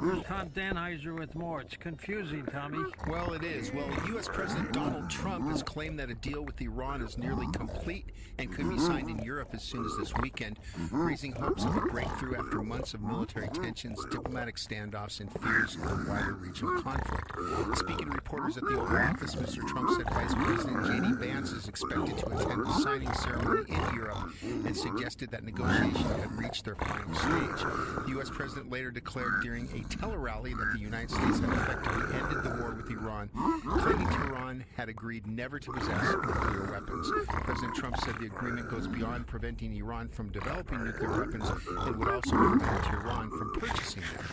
Here's Tom Danheiser with more. It's confusing, Tommy. Well, it is. Well, U.S. President Donald Trump has claimed that a deal with Iran is nearly complete and could be signed in Europe as soon as this weekend, raising hopes of a breakthrough after months of military tensions, diplomatic standoffs, and fears of a wider regional conflict. Speaking to reporters at the Oval Office, Mr. Trump said Vice President J.D. Vance is expected to attend the signing ceremony in Europe and suggested that negotiations had reached their final stage. The U.S. President later declared during a tele-rally that the United States had effectively ended the war with Iran, claiming Tehran had agreed never to possess nuclear weapons. President Trump said the agreement goes beyond preventing Iran from developing nuclear weapons and would also prevent Tehran from purchasing them.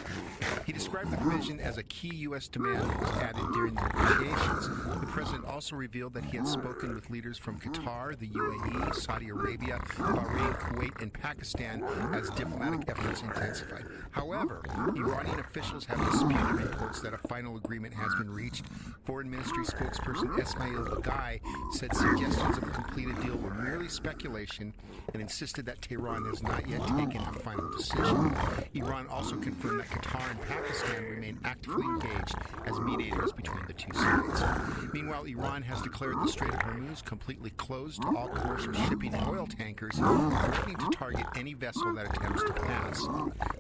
He described the provision as a key U.S. demand that was added during the negotiations. The president also revealed that he had spoken with leaders from Qatar, the UAE, Saudi Arabia, Bahrain, Kuwait, and Pakistan as diplomatic efforts intensified. However, Iranian officials have disputed reports that a final agreement has been reached. Foreign Ministry spokesperson Esmail Baghaei said suggestions of a completed deal were merely speculation and insisted that Tehran has not yet taken a final decision. Iran also confirmed that Qatar and Pakistan remain actively engaged as mediators between the two sides. Meanwhile, Iran has declared the Strait of Hormuz completely closed to all commercial shipping and oil tankers, threatening to target any vessel that attempts to pass.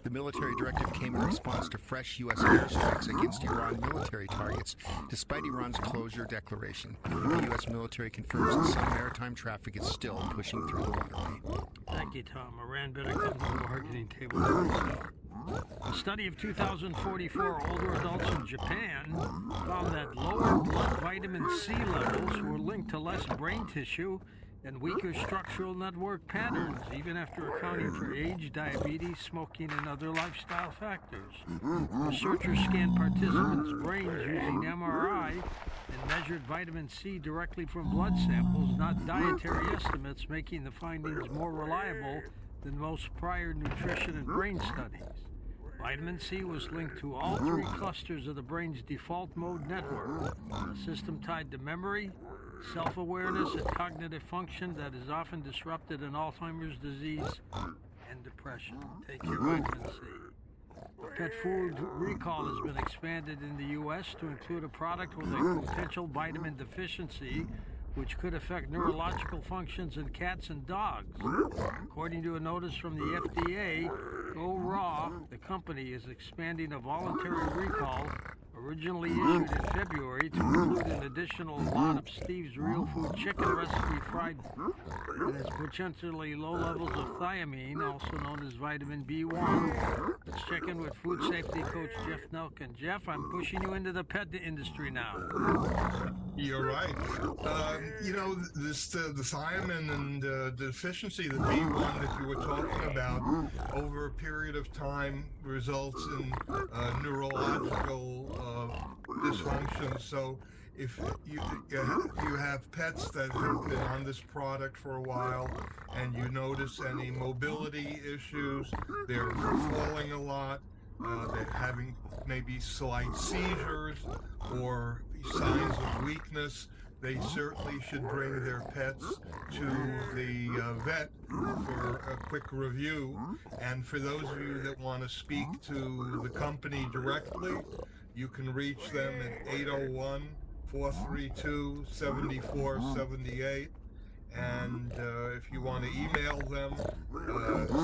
The military directive came in response to fresh U.S. airstrikes against Iran military targets, despite Iran's closure declaration. The U.S. military confirms that some maritime traffic is still pushing through the waterway. Thank you, Tom. Iran better come to the bargaining table. A study of 2,044 older adults in Japan found that lower blood vitamin C levels were linked to less brain tissue and weaker structural network patterns, even after accounting for age, diabetes, smoking, and other lifestyle factors. Researchers scanned participants' brains using MRI and measured vitamin C directly from blood samples, not dietary estimates, making the findings more reliable than most prior nutrition and brain studies. Vitamin C was linked to all three clusters of the brain's default mode network, a system tied to memory, self-awareness, and cognitive function that is often disrupted in Alzheimer's disease and depression. Take your vitamin C. Pet food recall has been expanded in the U.S. to include a product with a potential vitamin deficiency which could affect neurological functions in cats and dogs. According to a notice from the FDA, Go Raw, the company, is expanding a voluntary recall originally issued in February to include an additional lot of Steve's Real Food chicken recipe fried that has potentially low levels of thiamine, also known as vitamin B1. Let's check in with food safety coach Jeff Nelkin. Jeff, I'm pushing you into the pet industry now. You're right. You know, this the thiamine and the deficiency, the B1 that you were talking about, over a period of time results in neurological dysfunction. So if you have pets that have been on this product for a while and you notice any mobility issues, they're falling a lot, they're having maybe slight seizures or signs of weakness, they certainly should bring their pets to the vet for a quick review. And for those of you that want to speak to the company directly, you can reach them at 801-432-7478. And if you want to email them,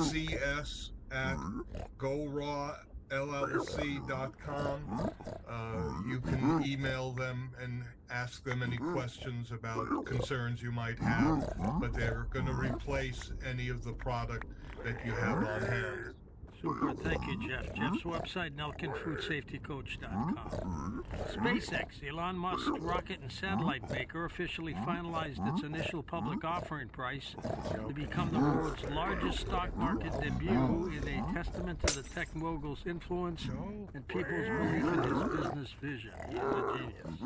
cs@gorawllc.com. You can email them and ask them any questions about concerns you might have, but they're going to replace any of the product that you have on hand. Super, thank you, Jeff. Jeff's website, NelkinFoodSafetyCoach.com. SpaceX, Elon Musk rocket and satellite maker, officially finalized its initial public offering price to become the world's largest stock market debut, in a testament to the tech mogul's influence and people's belief in his business vision. He's a genius.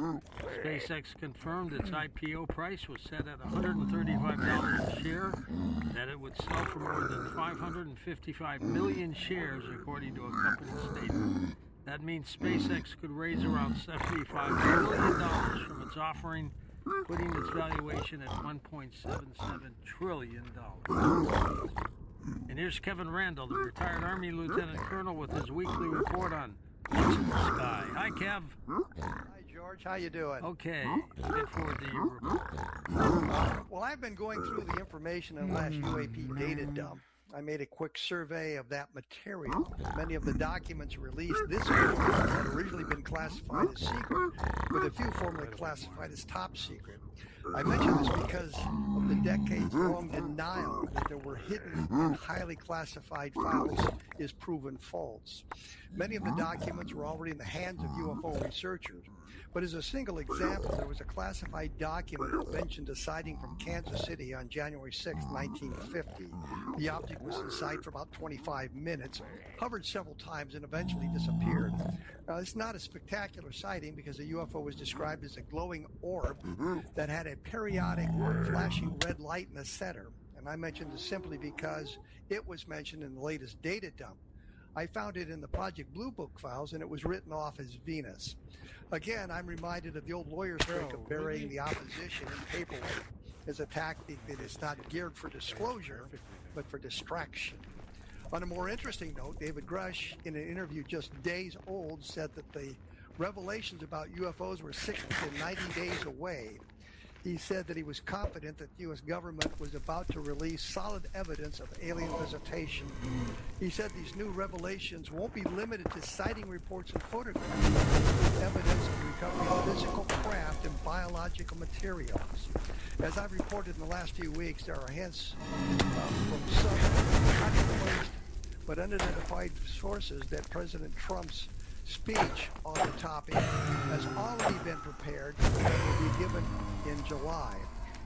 SpaceX confirmed its IPO price was set at $135 a share, that it would sell for more than 555 million shares, according to a company statement. That means SpaceX could raise around $75 billion from its offering, putting its valuation at $1.77 trillion. And here's Kevin Randall, the retired Army Lieutenant Colonel, with his weekly report on what's in the sky. Hi, Kev. Hi, George. How you doing? Okay. Look forward to your report. Well, I've been going through the information in the last UAP data dump. I made a quick survey of that material. Many of the documents released this week had originally been classified as secret, with a few formally classified as top secret. I mention this because of the decades-long denial that there were hidden and highly classified files is proven false. Many of the documents were already in the hands of UFO researchers. But as a single example, there was a classified document that mentioned a sighting from Kansas City on January 6, 1950. The object was in sight for about 25 minutes, hovered several times, and eventually disappeared. Now, it's not a spectacular sighting because the UFO was described as a glowing orb that had a periodic flashing red light in the center. And I mentioned this simply because it was mentioned in the latest data dump. I found it in the Project Blue Book files, and it was written off as Venus. Again, I'm reminded of the old lawyer's trick of burying the opposition in paperwork as a tactic that is not geared for disclosure, but for distraction. On a more interesting note, David Grush, in an interview just days old, said that the revelations about UFOs were 60 to 90 days away. He said that he was confident that the U.S. government was about to release solid evidence of alien visitation. He said these new revelations won't be limited to sighting reports and photographs, but evidence of recovery of physical craft and biological materials. As I've reported in the last few weeks, there are hints from some unplaced but unidentified sources that President Trump's speech on the topic has already been prepared and will be given in July.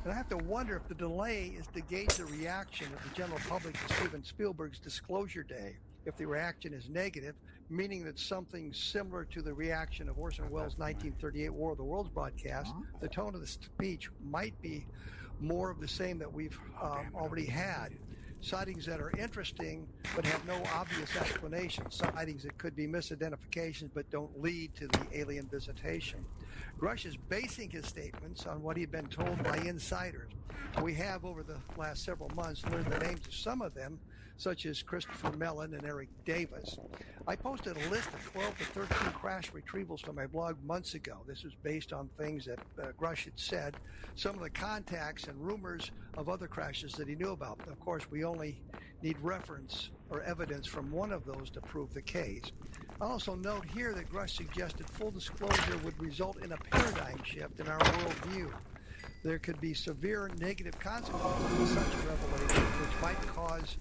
And I have to wonder if the delay is to gauge the reaction of the general public to Steven Spielberg's Disclosure Day. If the reaction is negative, meaning that something similar to the reaction of Orson Welles' 1938 War of the Worlds broadcast, the tone of the speech might be more of the same that we've already had. Sightings that are interesting but have no obvious explanation. Sightings that could be misidentifications but don't lead to the alien visitation. Grush is basing his statements on what he'd been told by insiders. We have, over the last several months, learned the names of some of them, such as Christopher Mellon and Eric Davis. I posted a list of 12 to 13 crash retrievals from my blog months ago. This was based on things that Grush had said, some of the contacts and rumors of other crashes that he knew about. Of course, we only need reference or evidence from one of those to prove the case. I also note here that Grush suggested full disclosure would result in a paradigm shift in our worldview. There could be severe negative consequences of such a revelation, which might cause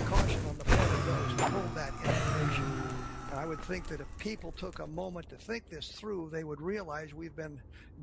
caution on the part of those who hold that information. And I would think that if people took a moment to think this through, they would realize we've been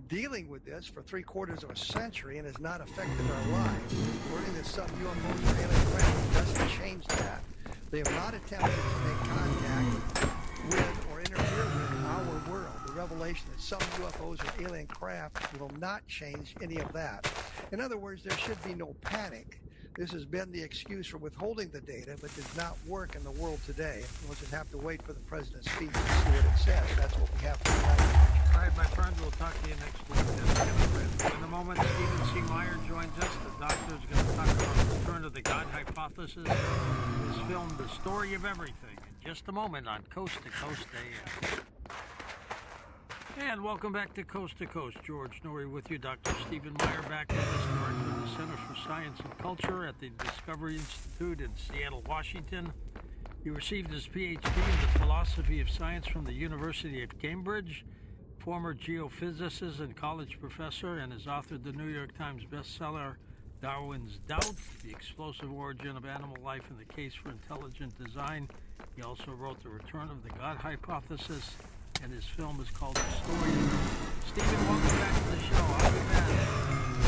dealing with this for 3/4 of a century and has not affected our lives. Learning that some UFOs are alien craft doesn't change that. They have not attempted to make contact with or interfere with our world. The revelation that some UFOs are alien craft will not change any of that. In other words, there should be no panic. This has been the excuse for withholding the data, but does not work in the world today. We'll just have to wait for the president's speech to see what it says. That's what we have tonight. All right, my friend, we'll talk to you next week. In a moment, Stephen C. Meyer joins us. The doctor is going to talk about the return of the God hypothesis. His film, The Story of Everything, in just a moment on Coast to Coast AM. And welcome back to Coast. George Noory with you. Dr. Stephen Meyer back with us, director of the Center for Science and Culture at the Discovery Institute in Seattle, Washington. He received his PhD in the philosophy of science from the University of Cambridge, former geophysicist and college professor, and has authored the New York Times bestseller, Darwin's Doubt, The Explosive Origin of Animal Life and the Case for Intelligent Design. He also wrote The Return of the God Hypothesis, and his film is called The Story. Stephen, welcome back to the show. How have you been?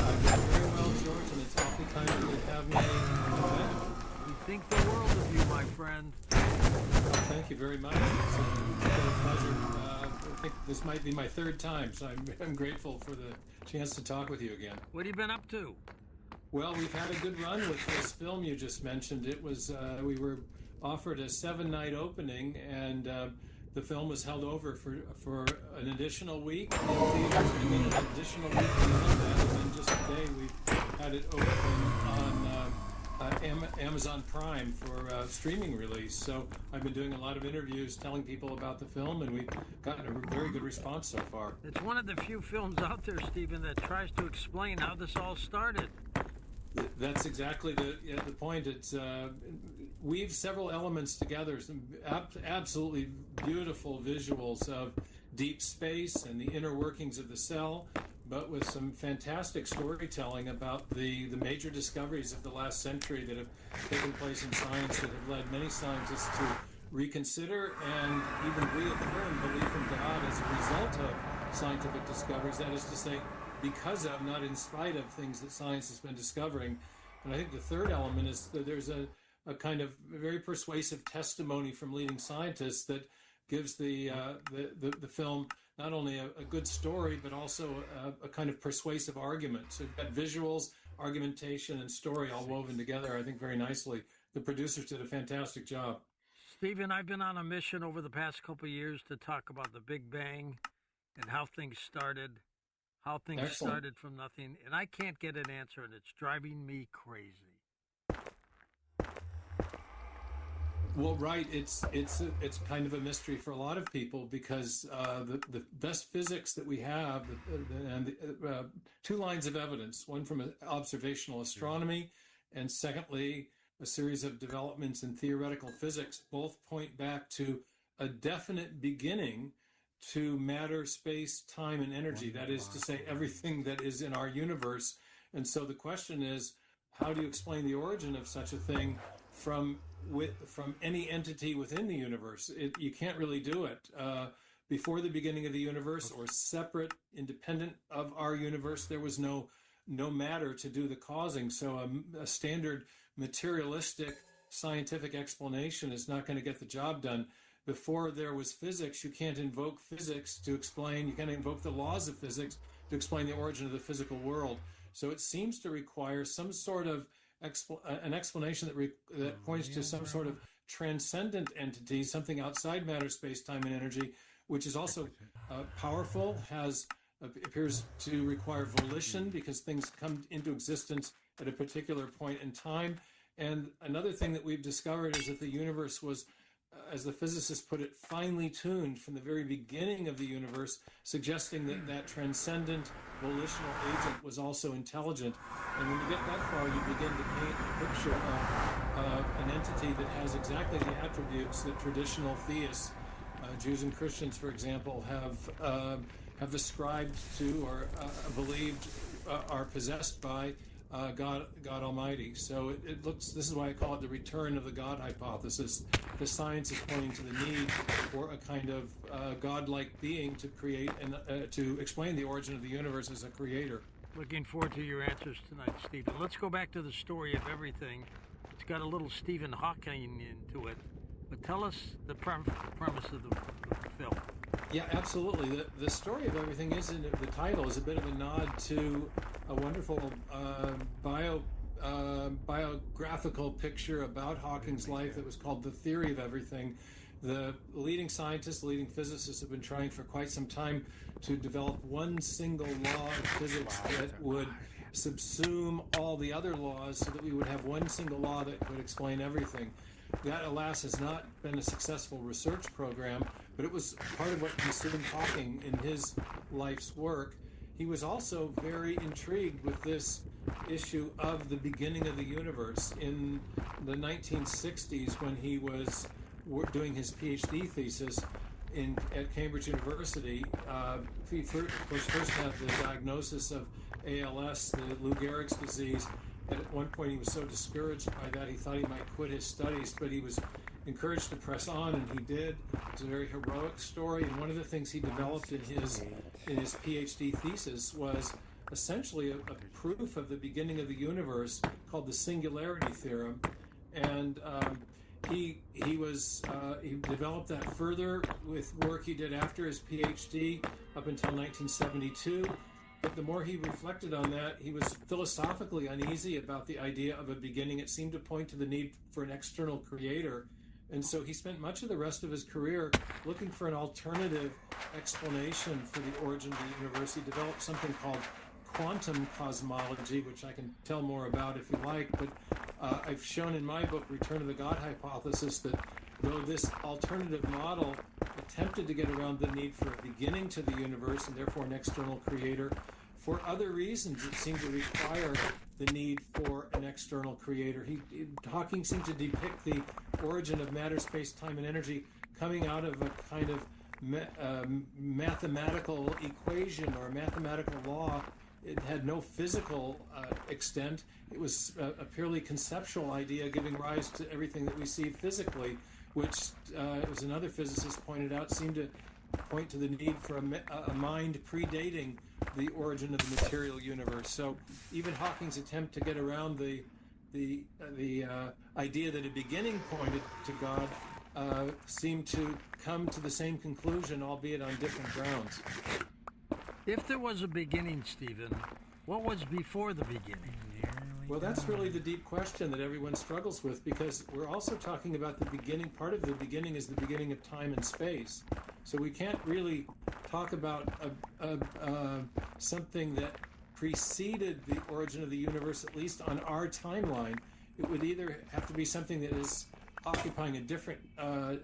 I've been very well, George, and it's awfully kind of you to have me back. We think the world of you, my friend. Thank you very much. It's been a pleasure. I think this might be my third time, so I'm grateful for the chance to talk with you again. What have you been up to? Well, we've had a good run with this film you just mentioned. It was we were offered a 7-night opening, and the film was held over for an additional week in theaters, and then an additional week beyond that, and then just today we've had it open on Amazon Prime for streaming release. So I've been doing a lot of interviews telling people about the film, and we've gotten a very good response so far. It's one of the few films out there, Stephen, that tries to explain how this all started. That's exactly the point. It's weaves several elements together, some absolutely beautiful visuals of deep space and the inner workings of the cell, but with some fantastic storytelling about the major discoveries of the last century that have taken place in science that have led many scientists to reconsider and even reaffirm belief in God as a result of scientific discoveries. That is to say, because of, not in spite of, things that science has been discovering. And I think the third element is that there's a kind of very persuasive testimony from leading scientists that gives the film not only a good story, but also a kind of persuasive argument. So you've got visuals, argumentation, and story all woven together, I think, very nicely. The producers did a fantastic job. Stephen, I've been on a mission over the past couple of years to talk about the Big Bang and how things started. Excellent. Started from nothing, and I can't get an answer, and it's driving me crazy. Well, right. It's kind of a mystery for a lot of people because the best physics that we have, and two lines of evidence, one from observational astronomy, and secondly, a series of developments in theoretical physics, both point back to a definite beginning to matter, space, time, and energy. That is to say, everything that is in our universe. And so the question is, how do you explain the origin of such a thing from any entity within the universe? You can't really do it. Before the beginning of the universe, or separate, independent of our universe, there was no matter to do the causing. So a standard materialistic scientific explanation is not going to get the job done. Before there was physics, you can't invoke physics to explain, you can't invoke the laws of physics to explain the origin of the physical world. So it seems to require some sort of an explanation that points to some sort of transcendent entity, something outside matter, space, time, and energy, which is also powerful, appears to require volition because things come into existence at a particular point in time. And another thing that we've discovered is that the universe was, as the physicists put it, finely tuned from the very beginning of the universe, suggesting that transcendent volitional agent was also intelligent. And when you get that far, you begin to paint a picture of an entity that has exactly the attributes that traditional theists, Jews and Christians, for example, have ascribed to or believed are possessed by God Almighty. So it looks, this is why I call it the return of the God hypothesis. The science is pointing to the need for a kind of God-like being to create and to explain the origin of the universe as a creator. Looking forward to your answers tonight, Stephen. Let's go back to the story of everything. It's got a little Stephen Hawking into it, but tell us the premise of the film. Yeah, absolutely. The story of everything is in the title is a bit of a nod to a wonderful biographical picture about Hawking's life that was called The Theory of Everything. The leading scientists, leading physicists have been trying for quite some time to develop one single law of physics that would subsume all the other laws so that we would have one single law that would explain everything. That, alas, has not been a successful research program, but it was part of what consumed Hawking in his life's work. He was also very intrigued with this issue of the beginning of the universe. In the 1960s, when he was doing his PhD thesis at Cambridge University, he first had the diagnosis of ALS, the Lou Gehrig's disease. And at one point, he was so discouraged by that, he thought he might quit his studies, but he was encouraged to press on, and he did. It's a very heroic story, and one of the things he developed in his PhD thesis was essentially a proof of the beginning of the universe called the singularity theorem. And he developed that further with work he did after his PhD up until 1972. But the more he reflected on that, he was philosophically uneasy about the idea of a beginning. It seemed to point to the need for an external creator. And so he spent much of the rest of his career looking for an alternative explanation for the origin of the universe. He developed something called quantum cosmology, which I can tell more about if you like. But I've shown in my book, Return of the God Hypothesis, that though this alternative model attempted to get around the need for a beginning to the universe and therefore an external creator, for other reasons it seemed to require the need for an external creator. Hawking seemed to depict the origin of matter, space, time, and energy coming out of a kind of mathematical equation or mathematical law. It had no physical extent. It was a purely conceptual idea giving rise to everything that we see physically, which, as another physicist pointed out, seemed to point to the need for a mind predating the origin of the material universe. So even Hawking's attempt to get around the idea that a beginning pointed to God seemed to come to the same conclusion, albeit on different grounds. If there was a beginning, Stephen, what was before the beginning? Well, that's really the deep question that everyone struggles with, because we're also talking about the beginning. Part of the beginning is the beginning of time and space. So we can't really talk about something that preceded the origin of the universe, at least on our timeline. It would either have to be something that is occupying a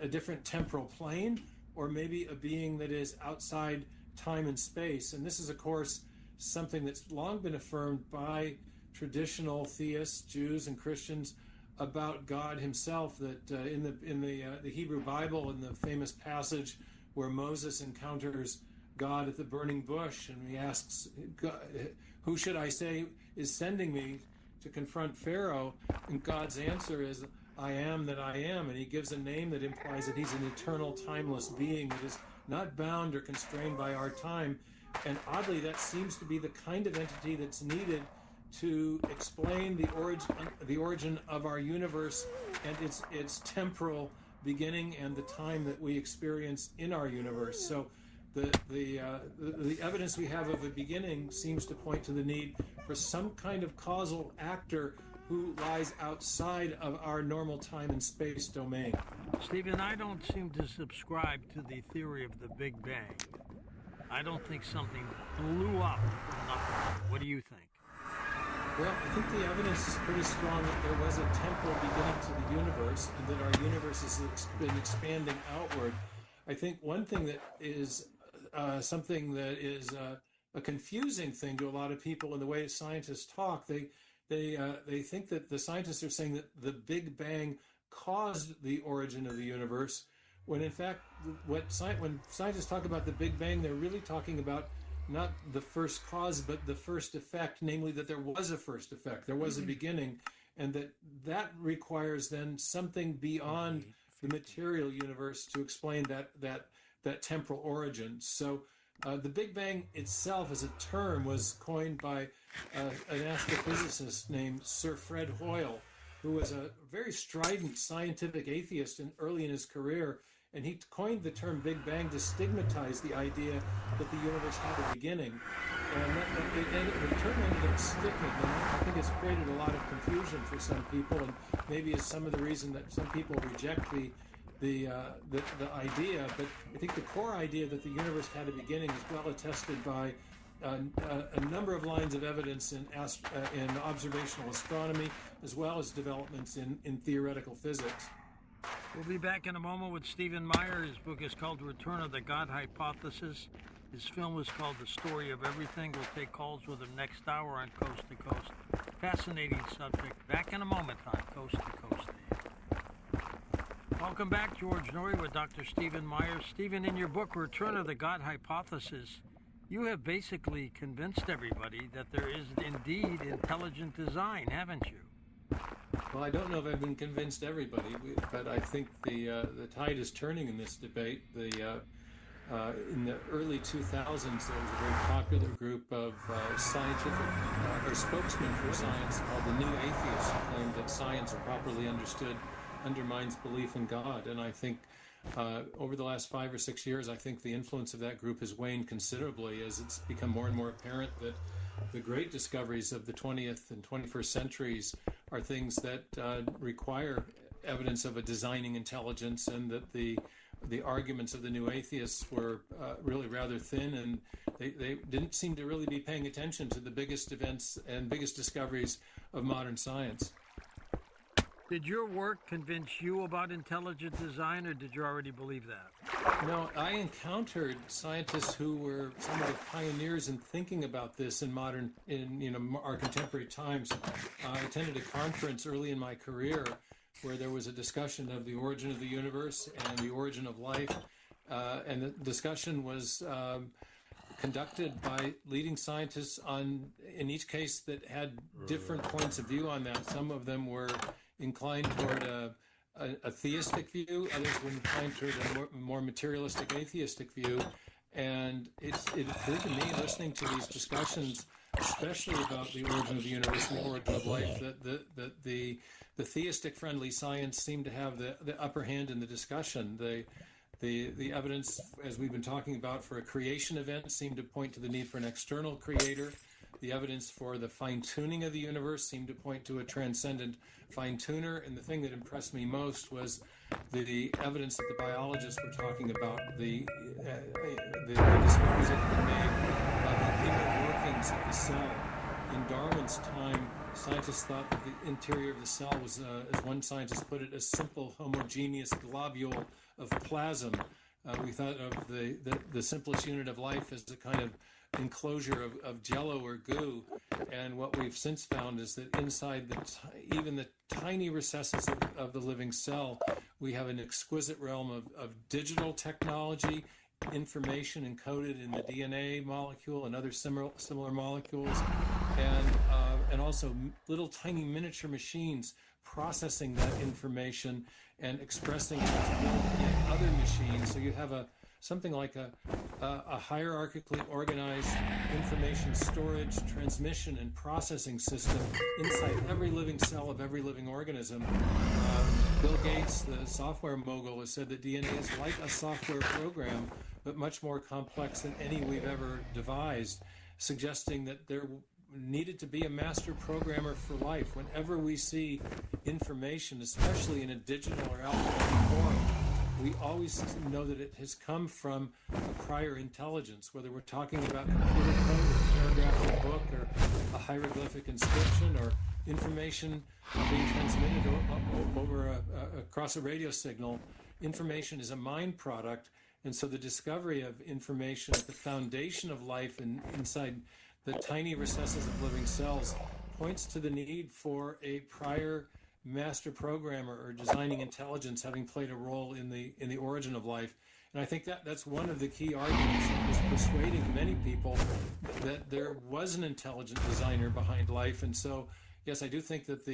different temporal plane, or maybe a being that is outside time and space. And this is, of course, something that's long been affirmed by traditional theists, Jews and Christians, about God himself, that in the Hebrew Bible, in the famous passage where Moses encounters God at the burning bush, and he asks, who should I say is sending me to confront Pharaoh? And God's answer is, I am that I am. And he gives a name that implies that he's an eternal, timeless being that is not bound or constrained by our time. And oddly, that seems to be the kind of entity that's needed to explain the origin of our universe and its temporal beginning and the time that we experience in our universe. So the evidence we have of a beginning seems to point to the need for some kind of causal actor who lies outside of our normal time and space domain. Stephen, I don't seem to subscribe to the theory of the Big Bang. I don't think something blew up from nothing. What do you think? Well, I think the evidence is pretty strong that there was a temporal beginning to the universe and that our universe has been expanding outward. I think one thing that is something that is a confusing thing to a lot of people in the way scientists talk, they think that the scientists are saying that the Big Bang caused the origin of the universe, when in fact, when scientists talk about the Big Bang, they're really talking about not the first cause, but the first effect, namely that there was a first effect, there was a beginning, and that requires then something beyond the material universe to explain that temporal origin. So the Big Bang itself as a term was coined by an astrophysicist named Sir Fred Hoyle, who was a very strident scientific atheist early in his career. And he coined the term Big Bang to stigmatize the idea that the universe had a beginning. And the term ended up sticking. And I think it's created a lot of confusion for some people, and maybe is some of the reason that some people reject the idea. But I think the core idea that the universe had a beginning is well attested by a number of lines of evidence in observational astronomy, as well as developments in theoretical physics. We'll be back in a moment with Stephen Meyer. His book is called Return of the God Hypothesis. His film is called The Story of Everything. We'll take calls with him next hour on Coast to Coast. Fascinating subject. Back in a moment on Coast to Coast. Welcome back, George Noory with Dr. Stephen Meyer. Stephen, in your book, Return of the God Hypothesis, you have basically convinced everybody that there is indeed intelligent design, haven't you? Well, I don't know if I've been convinced everybody, but I think the tide is turning in this debate. In the early 2000s, there was a very popular group of scientific or spokesmen for science called the New Atheists, who claimed that science properly understood undermines belief in God. And I think over the last 5 or 6 years, I think the influence of that group has waned considerably as it's become more and more apparent that the great discoveries of the 20th and 21st centuries are things that require evidence of a designing intelligence, and that the arguments of the New Atheists were really rather thin, and they didn't seem to really be paying attention to the biggest events and biggest discoveries of modern science. Did your work convince you about intelligent design, or did you already believe that? No, I encountered scientists who were some of the pioneers in thinking about this in our contemporary times. I attended a conference early in my career where there was a discussion of the origin of the universe and the origin of life, and the discussion was conducted by leading scientists in each case that had different points of view on that. Some of them were inclined toward a theistic view, others were inclined toward a more materialistic atheistic view. And it appeared to me, listening to these discussions, especially about the origin of the universe and the origin of life, that the theistic friendly science seemed to have the upper hand in the discussion. The evidence, as we've been talking about, for a creation event seemed to point to the need for an external creator. The evidence for the fine-tuning of the universe seemed to point to a transcendent fine-tuner. And the thing that impressed me most was the evidence that the biologists were talking about, the discoveries that have been made about the inner workings of the cell. In Darwin's time, scientists thought that the interior of the cell was, as one scientist put it, a simple homogeneous globule of plasm. We thought of the simplest unit of life as a kind of enclosure of jello or goo, and what we've since found is that inside even the tiny recesses of the living cell, we have an exquisite realm of digital technology, information encoded in the DNA molecule and other similar molecules, and also little tiny miniature machines processing that information and expressing it in other machines. So you have something like a hierarchically organized information storage, transmission, and processing system inside every living cell of every living organism. Bill Gates, the software mogul, has said that DNA is like a software program, but much more complex than any we've ever devised, suggesting that there needed to be a master programmer for life. Whenever we see information, especially in a digital or alphabetical form, we always know that it has come from a prior intelligence, whether we're talking about computer code or a paragraph in a book or a hieroglyphic inscription or information being transmitted across a radio signal. Information is a mind product, and so the discovery of information at the foundation of life inside the tiny recesses of living cells points to the need for a prior master programmer or designing intelligence having played a role in the origin of life. And I think that's one of the key arguments that was persuading many people that there was an intelligent designer behind life. And so, yes, I do think that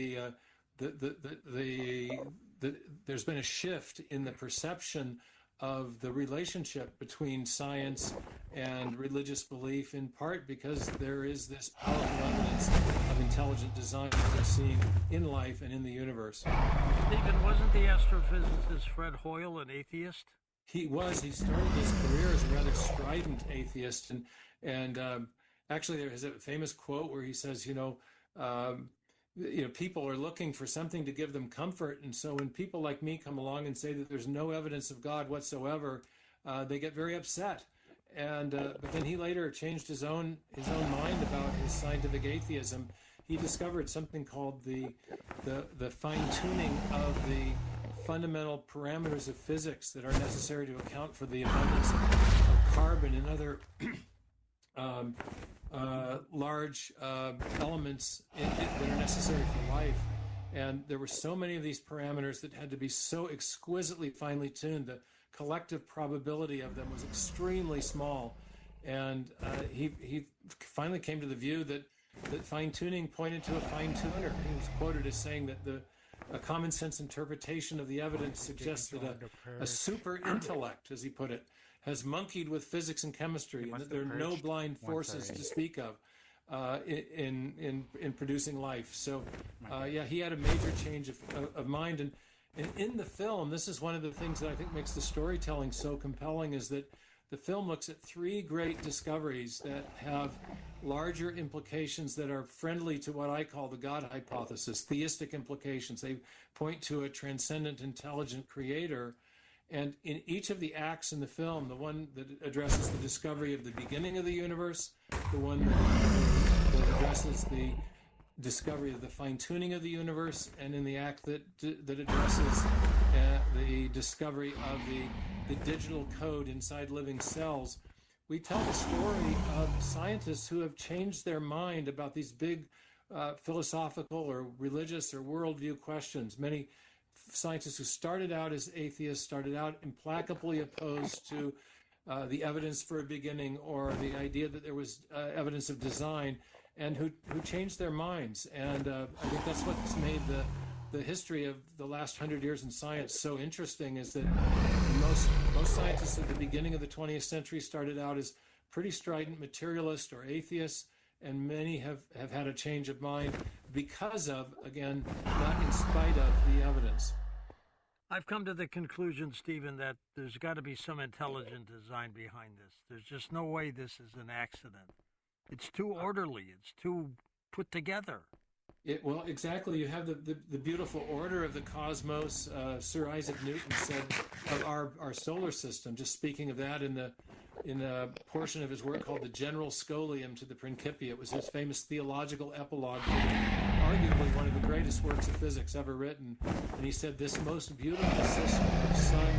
there's been a shift in the perception of the relationship between science and religious belief, in part because there is this powerful evidence of intelligent design that we're seeing in life and in the universe. Stephen, wasn't the astrophysicist Fred Hoyle an atheist? He was. He started his career as a rather strident atheist, and actually there is a famous quote where he says, people are looking for something to give them comfort, and so when people like me come along and say that there's no evidence of God whatsoever, they get very upset. And but then he later changed his own mind about his scientific atheism. He discovered something called the fine-tuning of the fundamental parameters of physics that are necessary to account for the abundance of carbon and other large elements that are necessary for life. And there were so many of these parameters that had to be so exquisitely finely tuned. The collective probability of them was extremely small. And he finally came to the view that fine-tuning pointed to a fine-tuner. He was quoted as saying that a common sense interpretation of the evidence suggests that a super intellect, as he put it, has monkeyed with physics and chemistry, and that there are no blind forces to speak of in producing life. So, he had a major change of mind. And in the film, this is one of the things that I think makes the storytelling so compelling, is that the film looks at three great discoveries that have larger implications that are friendly to what I call the God hypothesis, theistic implications. They point to a transcendent, intelligent creator. And in each of the acts in the film, the one that addresses the discovery of the beginning of the universe, the one that addresses the discovery of the fine-tuning of the universe, and in the act that addresses the discovery of the digital code inside living cells. We tell the story of scientists who have changed their mind about these big philosophical or religious or worldview questions. Many scientists who started out as atheists, started out implacably opposed to the evidence for a beginning or the idea that there was evidence of design, and who changed their minds. And I think that's what's made the history of the last 100 years in science so interesting, is that most scientists at the beginning of the 20th century started out as pretty strident materialists or atheists, and many have had a change of mind because of, again, not in spite of the evidence. I've come to the conclusion, Stephen, that there's got to be some intelligent design behind this. There's just no way this is an accident. It's too orderly. It's too put together. Well, exactly. You have the beautiful order of the cosmos. Sir Isaac Newton said of our solar system, just speaking of that in a portion of his work called the General Scholium to the Principia. It was his famous theological epilogue, arguably one of the greatest works of physics ever written. And he said this most beautiful system of sun,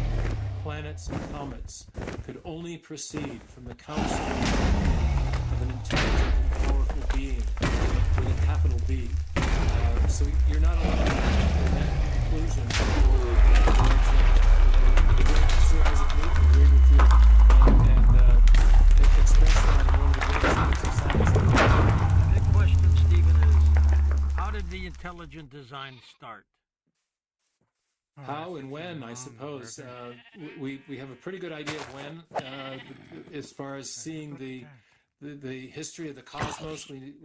planets, and comets could only proceed from the counsel of an intelligent and powerful being with a capital B. So you're not alone in that conclusion. Sir Isaac Newton agreed with you and expressed that in one of the greatest works of science. The big question, Stephen, is how did the intelligent design start? How and when, I suppose. We have a pretty good idea of when, as far as seeing the history of the cosmos. When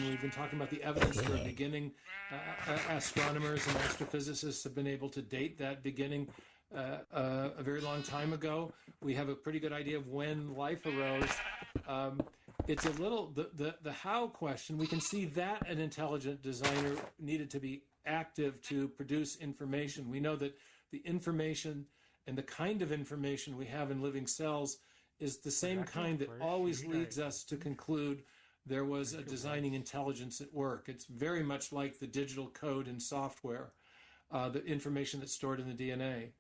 we've been talking about the evidence for a beginning, astronomers and astrophysicists have been able to date that beginning a very long time ago. We have a pretty good idea of when life arose. It's a little, the how question, we can see that an intelligent designer needed to be active to produce information. We know that the information and the kind of information we have in living cells is the same kind that always leads us to conclude there was a designing intelligence at work. It's very much like the digital code and software, the information that's stored in the DNA.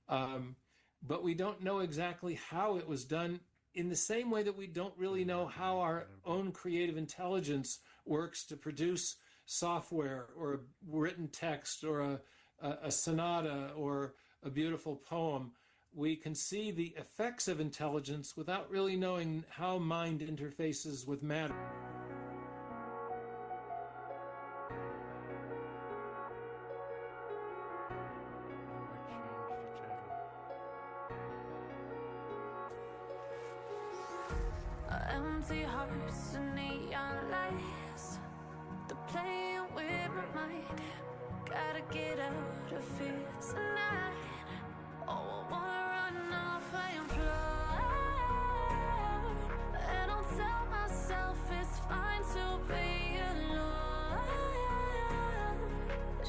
But we don't know exactly how it was done, in the same way that we don't really know how our own creative intelligence works to produce software or a written text or a sonata or a beautiful poem. We can see the effects of intelligence without really knowing how mind interfaces with matter. Empty hearts and neon lights, they're playing with my mind. Gotta get out of here tonight. Oh, I wanna run off and fly, and I'll tell myself it's fine to be alone,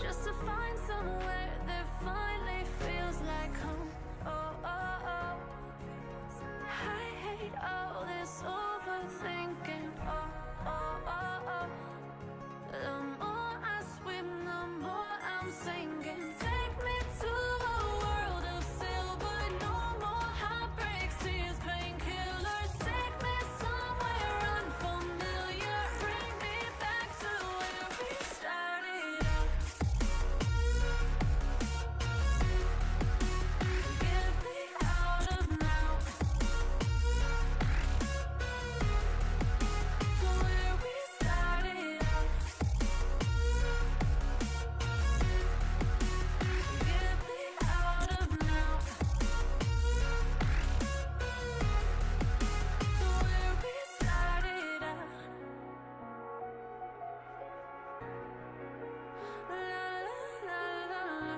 just to find somewhere that finally feels like home. Oh, oh, oh. I hate all this overthinking. Oh, oh, oh, oh. The more I swim, the more I'm sinking. Take me to a world of silver. No more heartbreaks, tears, painkillers. Take me somewhere unfamiliar. Bring me back to where we started out. Get me out of now. To where we started out. Get me out of now. To where we started out. La la la la,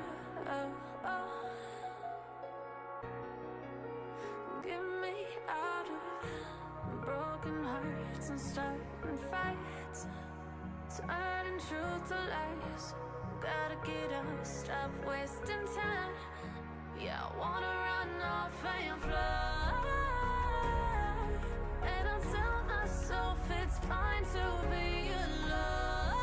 oh, oh. Get me out of broken hearts and starting fights, turning truth to lies. Gotta get up, stop wasting time. Yeah, I wanna run off and fly, and I'll tell myself it's fine to be alone,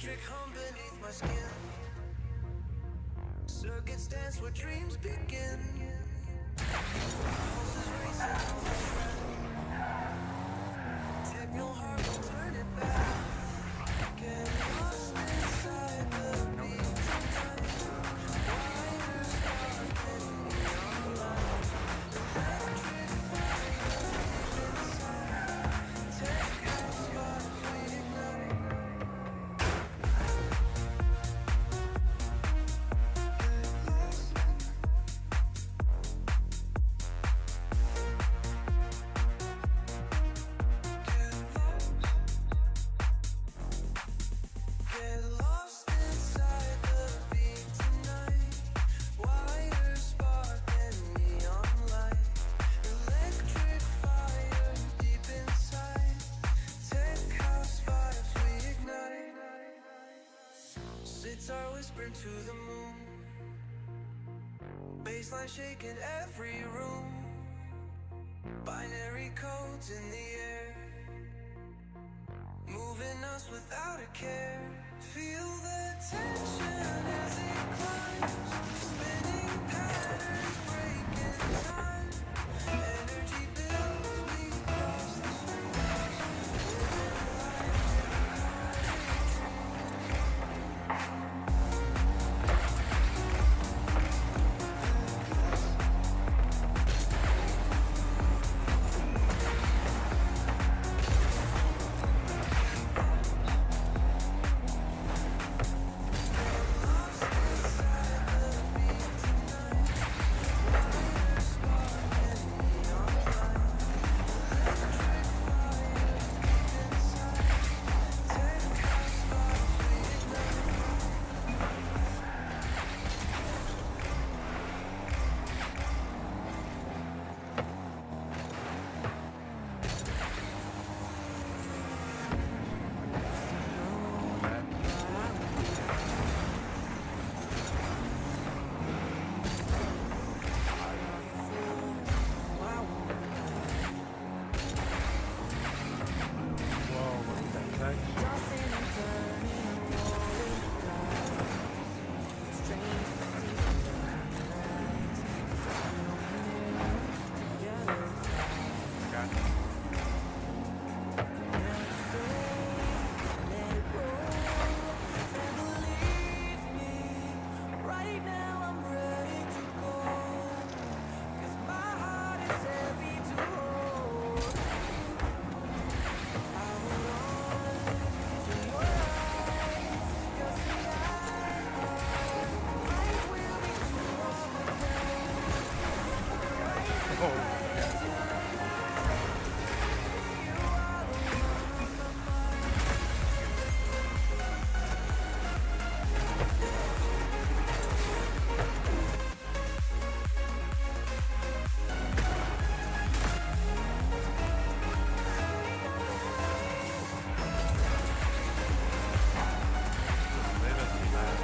Electric hum beneath my skin. Circuits dance where dreams begin. Pulses racing on the track. Techno heart will turn it back. Get lost inside the beat tonight. Wires sparking neon light. Electric fire deep inside. Tech house vibes we ignite. Get lost inside the beat tonight. Wires sparking neon light. Electric fire deep inside. Tech house vibes we ignite. Sitar whispering to the moon. Baseline shaking every room. Binary codes in the air. Moving us without a care. Feel the tension as it climbs. Spinning patterns, breaking time. Energy builds, we cross the streams. Living life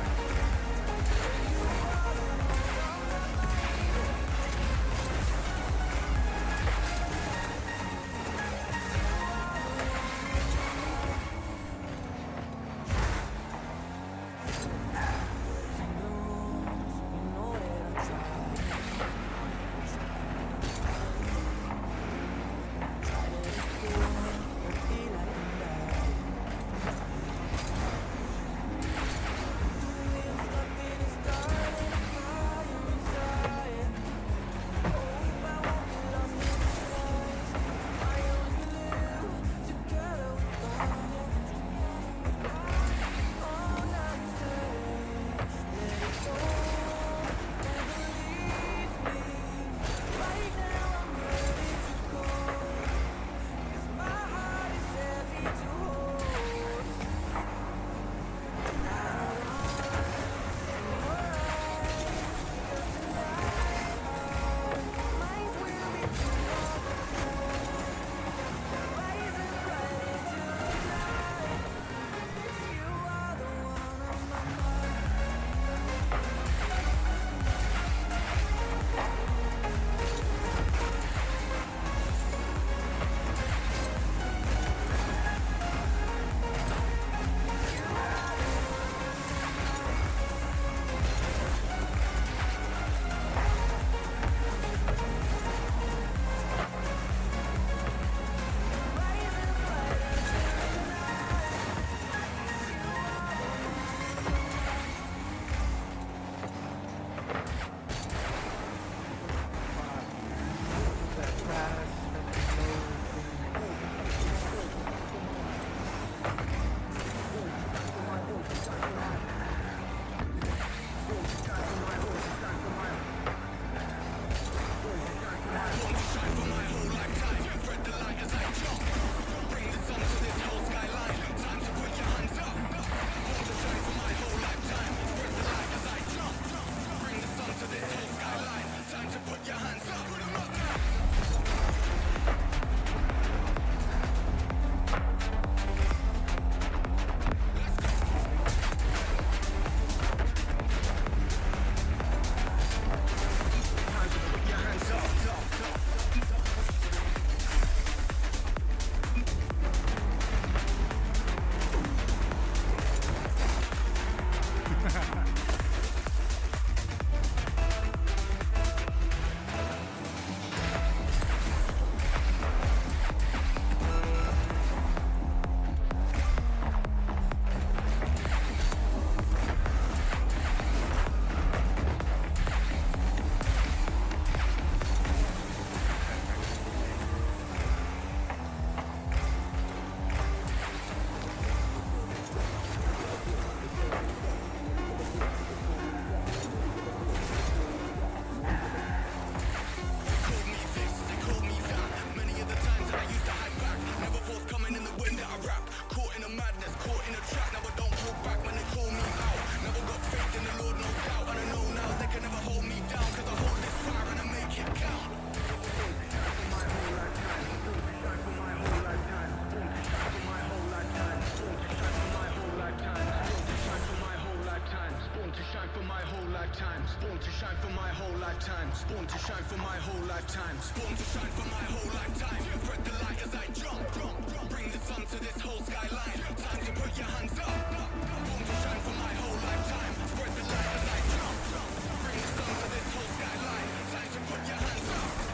whole lifetime. Born to shine for my whole lifetime. Born to shine for my whole lifetime. Spread the light as I jump. Bring the sun to this whole skyline. Time to put your hands up. Born to shine for my whole lifetime. Spread the light as I jump. Bring the sun to this whole skyline. Time to put your hands up.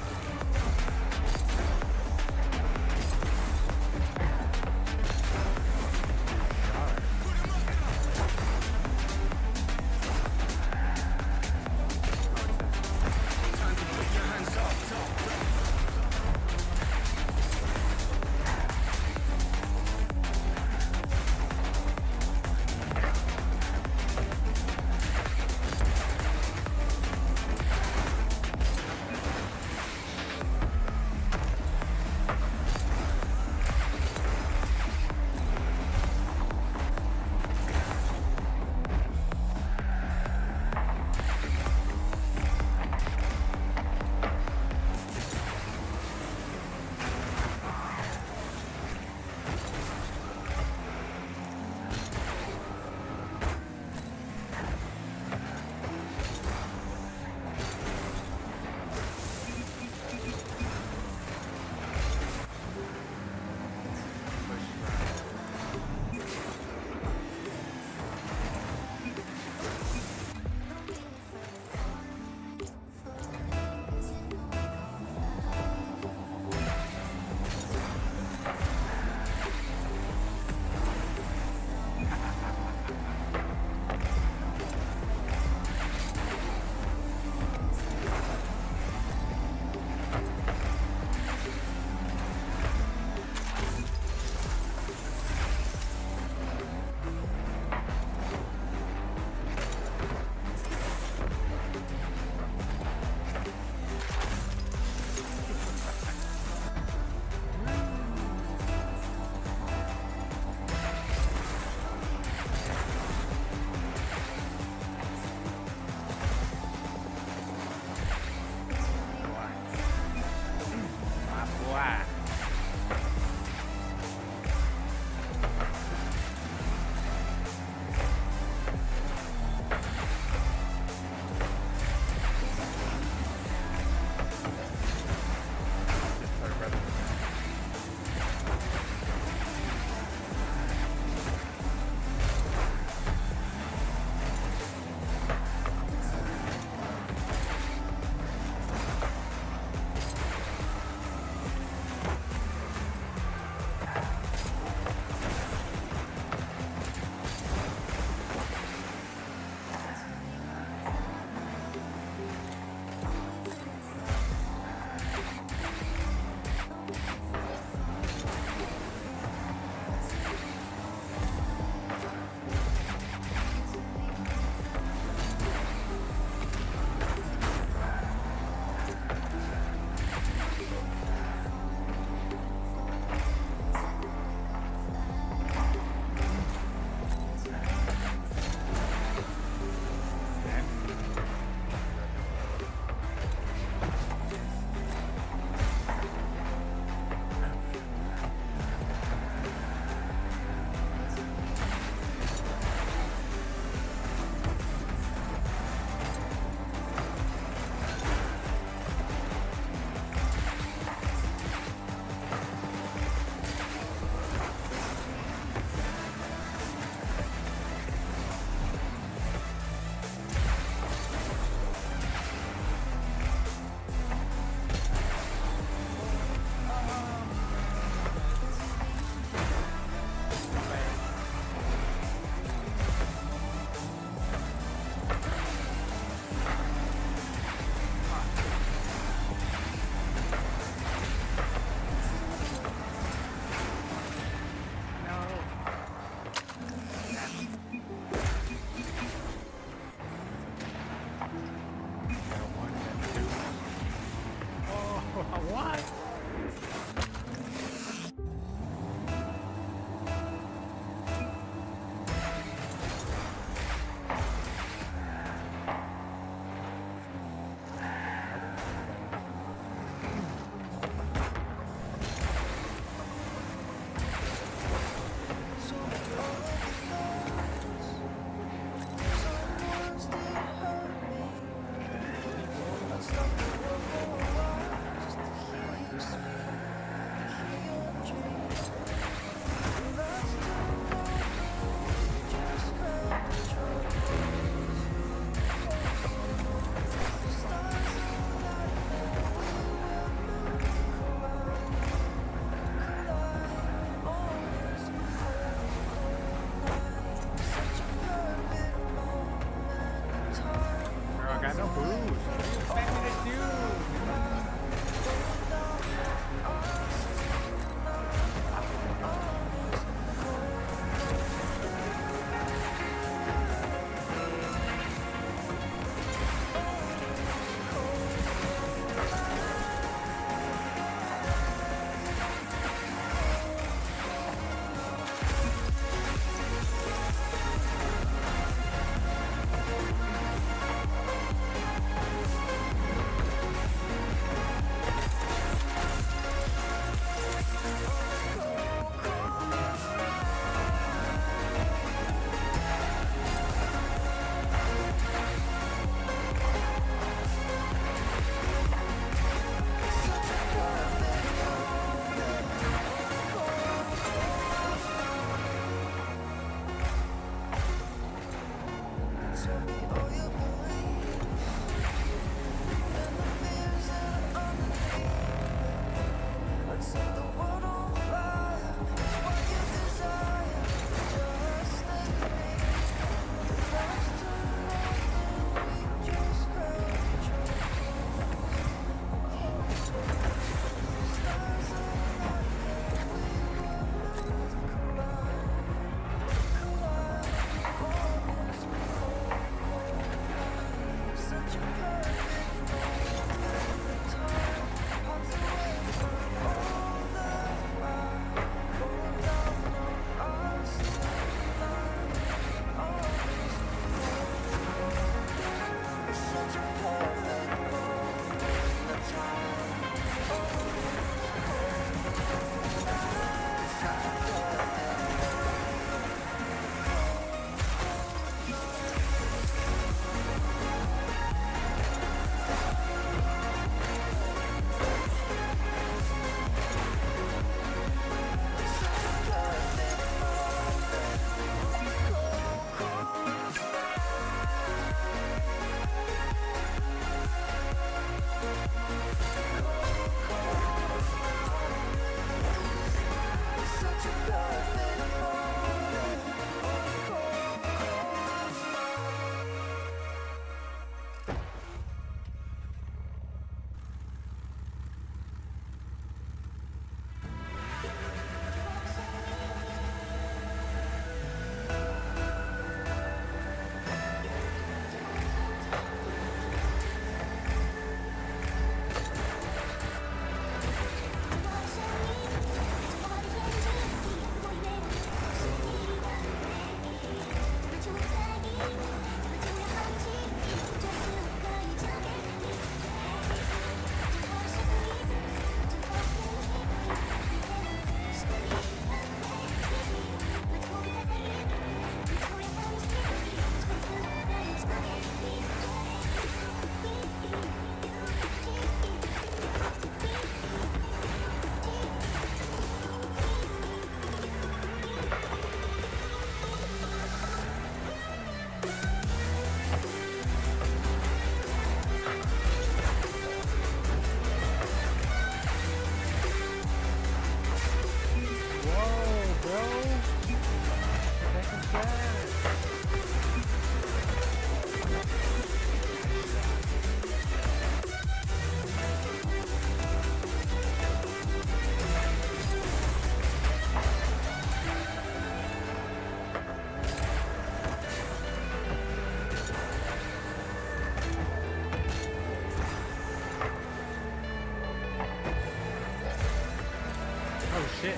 shit.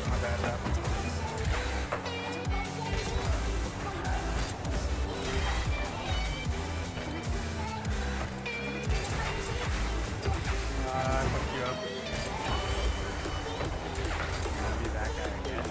My bad, Rap. I fucked you up. I'll be that guy again.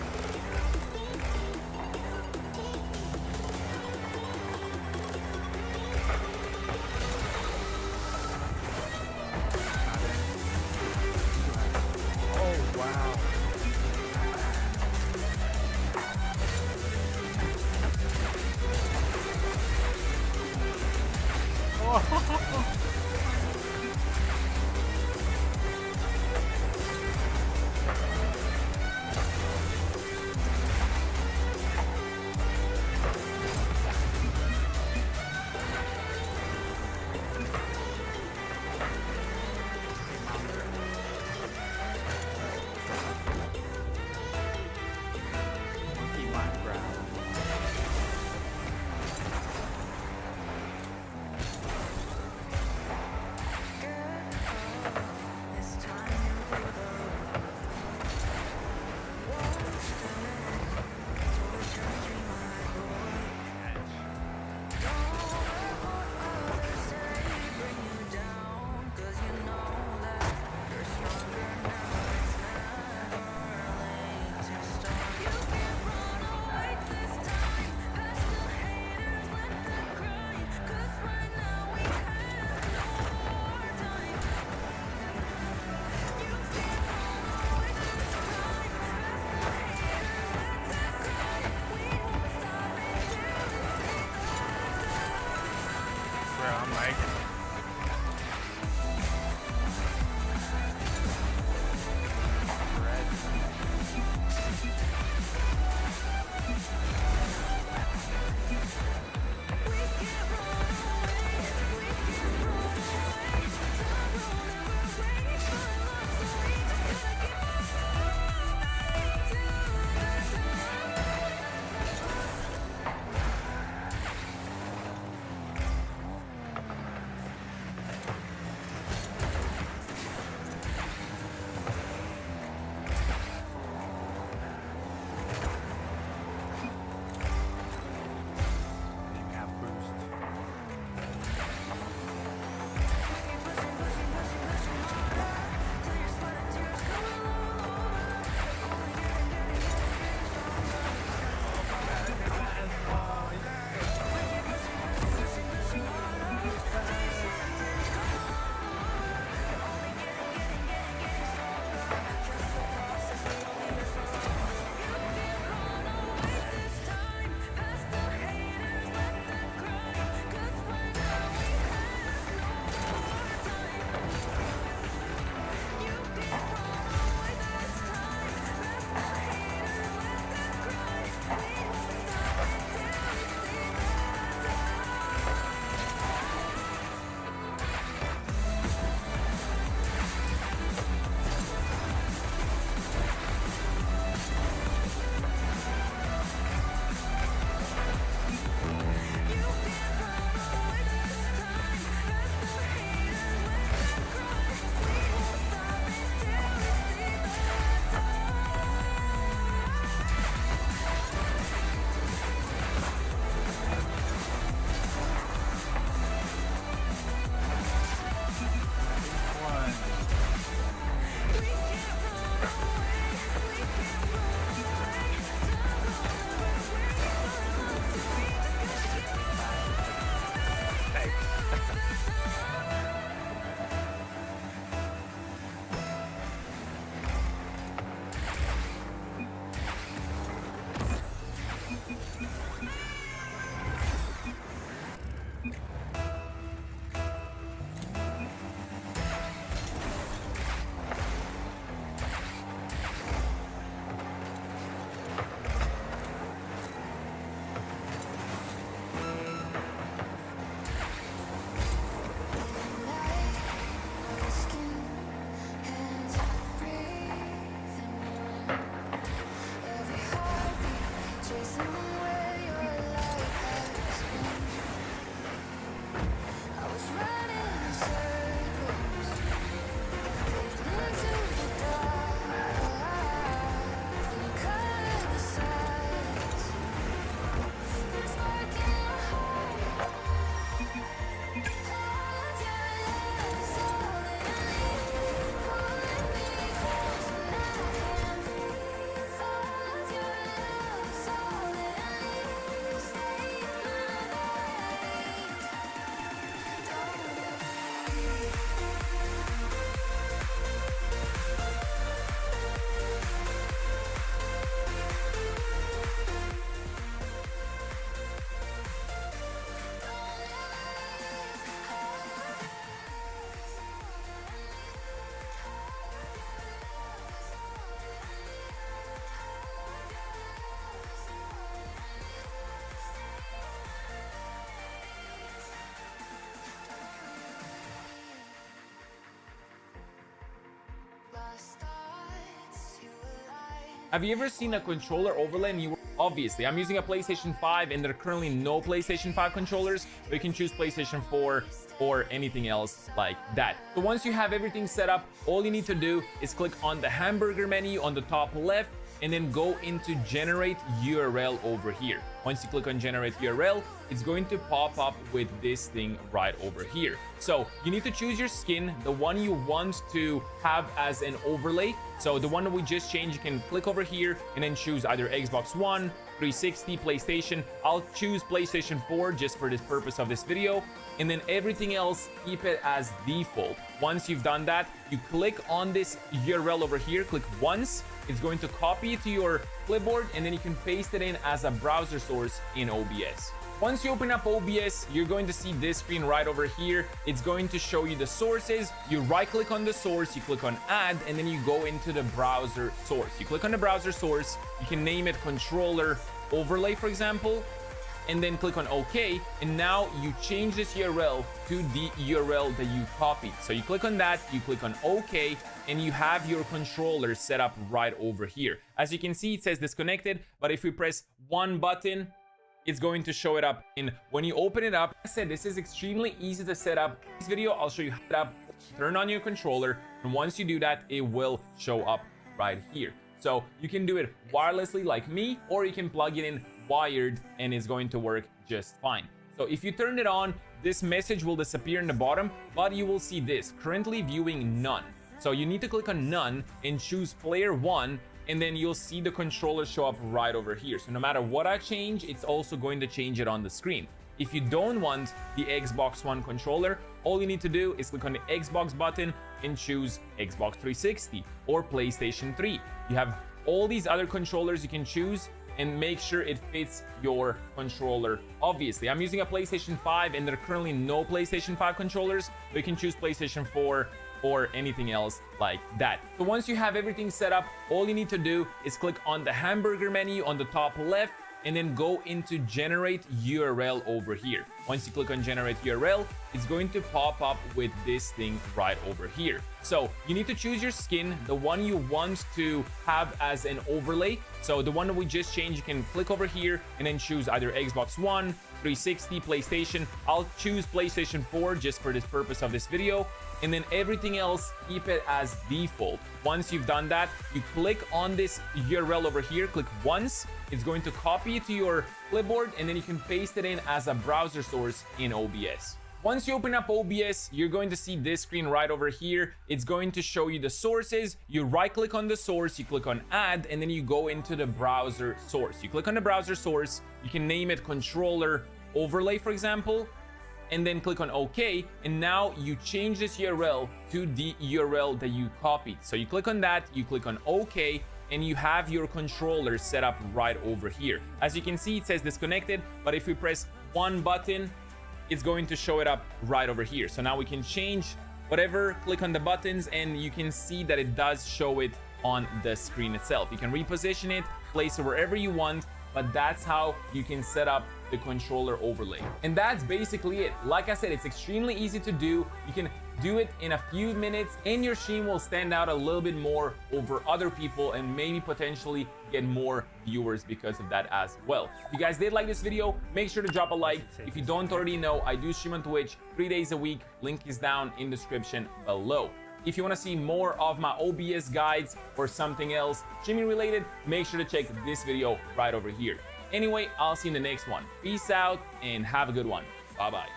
somewhere your light has been. I was running in circles, drifting into the dark. Then you cut the silence, put a spark in my heart. All of your love is all that I need, pulling me close when I can't breathe. All of your love is all that I need, stay in my light. Don't lost thoughts, you alive. Have you ever seen a controller overlay and you obviously I'm using a PlayStation 5 and there are currently no PlayStation 5 controllers, but you can choose PlayStation 4 or anything else like that. So once you have everything set up, all you need to do is click on the hamburger menu on the top left and then go into generate URL over here. Once you click on generate URL, it's going to pop up with this thing right over here. So you need to choose your skin, the one you want to have as an overlay. So the one that we just changed, you can click over here and then choose either Xbox One, 360, PlayStation. I'll choose PlayStation 4 just for this purpose of this video. And then everything else, keep it as default. Once you've done that, you click on this URL over here, click once. It's going to copy it to your clipboard and then you can paste it in as a browser source in OBS. Once you open up OBS, you're going to see this screen right over here. It's going to show you the sources. You right click on the source, you click on add, and then you go into the browser source. You click on the browser source, you can name it controller overlay, for example, and then click on OK. And now you change this URL to the URL that you copied. So you click on that, you click on OK, and you have your controller set up right over here. As you can see, it says disconnected, but if we press one button, it's going to show it up. And when you open it up, I said this is extremely easy to set up. In this video, I'll show you how to set up, turn on your controller, and once you do that, it will show up right here. So you can do it wirelessly like me, or you can plug it in wired and it's going to work just fine. So if you turn it on, this message will disappear in the bottom, but you will see this, currently viewing none. So you need to click on none and choose player 1, and then you'll see the controller show up right over here. So no matter what I change, it's also going to change it on the screen. If you don't want the Xbox One controller, all you need to do is click on the Xbox button and choose Xbox 360 or PlayStation 3. You have all these other controllers you can choose and make sure it fits your controller. Obviously, I'm using a PlayStation 5 and there are currently no PlayStation 5 controllers, but you can choose PlayStation 4 or anything else like that. So once you have everything set up, all you need to do is click on the hamburger menu on the top left and then go into generate URL over here. Once you click on generate URL, it's going to pop up with this thing right over here. So you need to choose your skin, the one you want to have as an overlay. So the one that we just changed, you can click over here and then choose either Xbox One, 360, PlayStation. I'll choose PlayStation 4 just for this purpose of this video. And then everything else, keep it as default. Once you've done that, you click on this URL over here, click once. It's going to copy it to your clipboard and then you can paste it in as a browser source in OBS. Once you open up OBS, you're going to see this screen right over here. It's going to show you the sources. You right click on the source, you click on add, and then you go into the browser source. You click on the browser source, you can name it controller overlay, for example, and then click on OK, and now you change this URL to the URL that you copied. So you click on that, you click on OK, and you have your controller set up right over here. As you can see, it says disconnected, but if we press one button, it's going to show it up right over here. So now we can change whatever, click on the buttons, and you can see that it does show it on the screen itself. You can reposition it, place it wherever you want, but that's how you can set up the controller overlay. And that's basically it. Like I said, it's extremely easy to do. You can Do it in a few minutes and your stream will stand out a little bit more over other people and maybe potentially get more viewers because of that as well. If you guys did like this video, make sure to drop a like. If you don't already know, I do stream on Twitch 3 days a week. Link is down in the description below. If you want to see more of my OBS guides or something else streaming related, make sure to check this video right over here. Anyway, I'll see you in the next one. Peace out and have a good one. Bye-bye.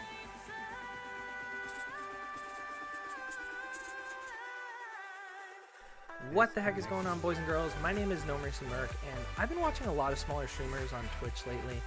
What the heck is going on, boys and girls? My name is No Mercy Merc, and I've been watching a lot of smaller streamers on Twitch lately.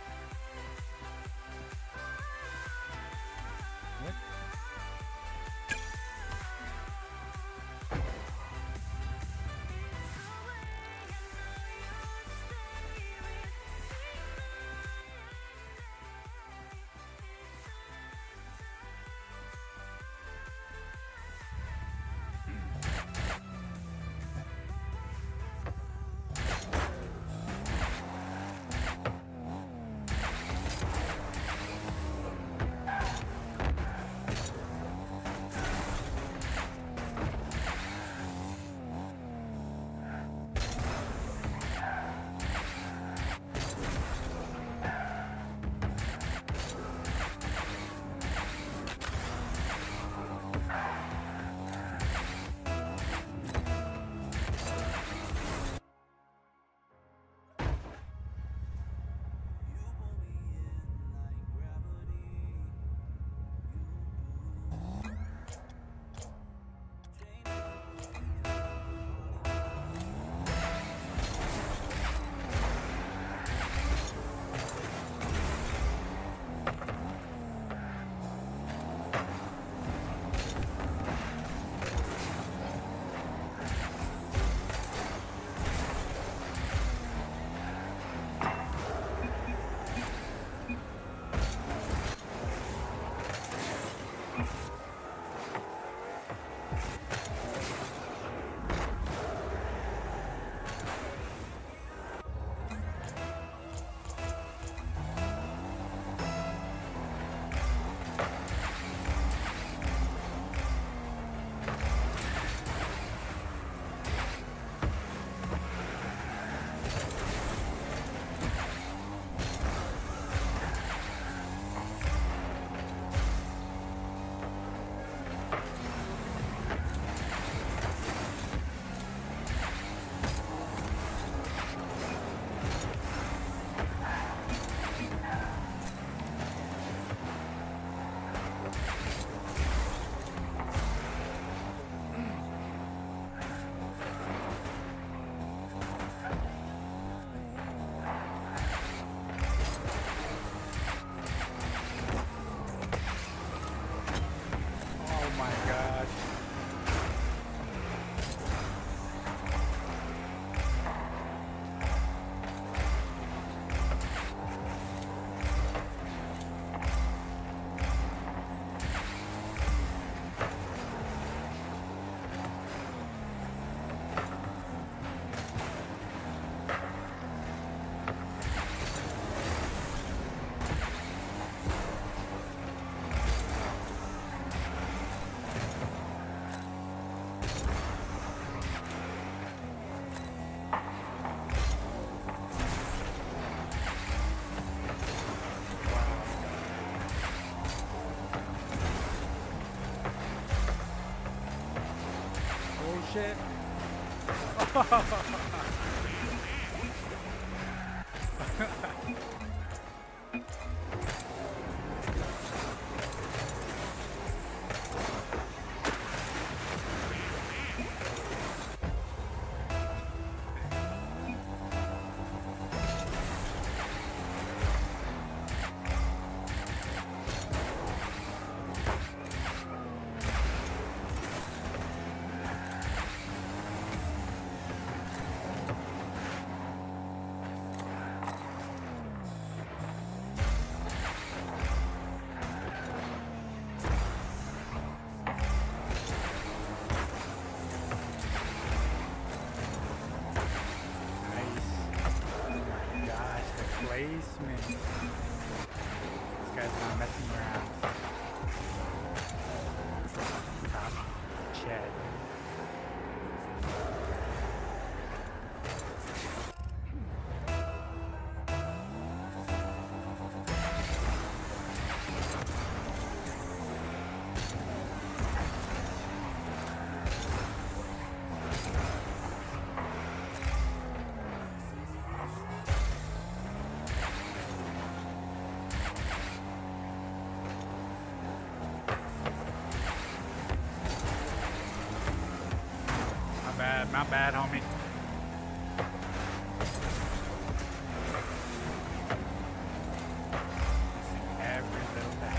shit. Placement. This guy's not messing around. Top Chad. My bad, homie. Every little thing.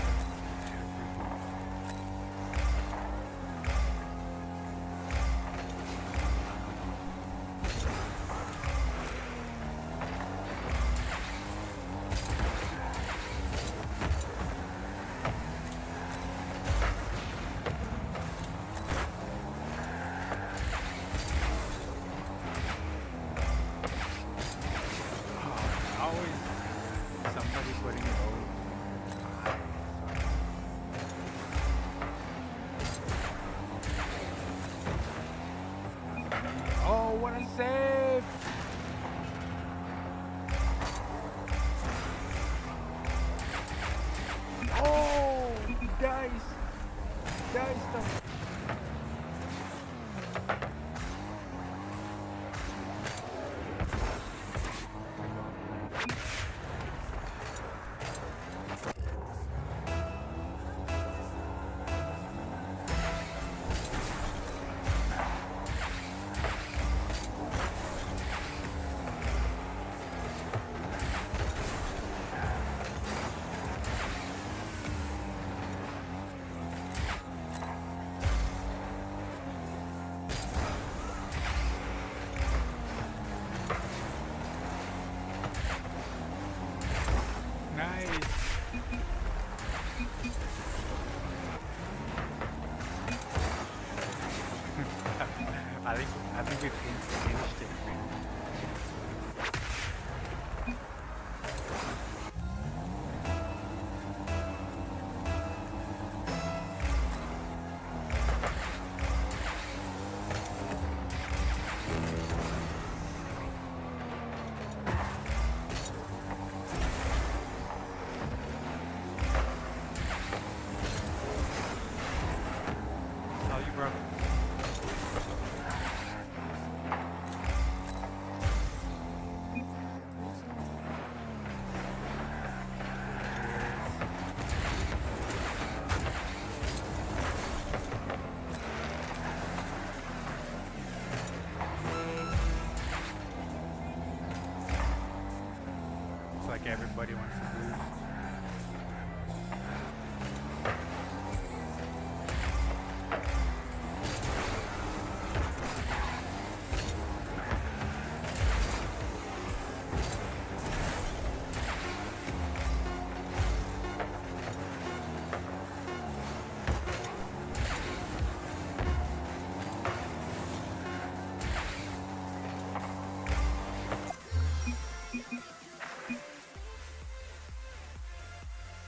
Always somebody putting it over. Oh, what a save! Oh, dice! Dice them! Nice. I think we finished it. How you, bro? Looks like everybody wants to boost.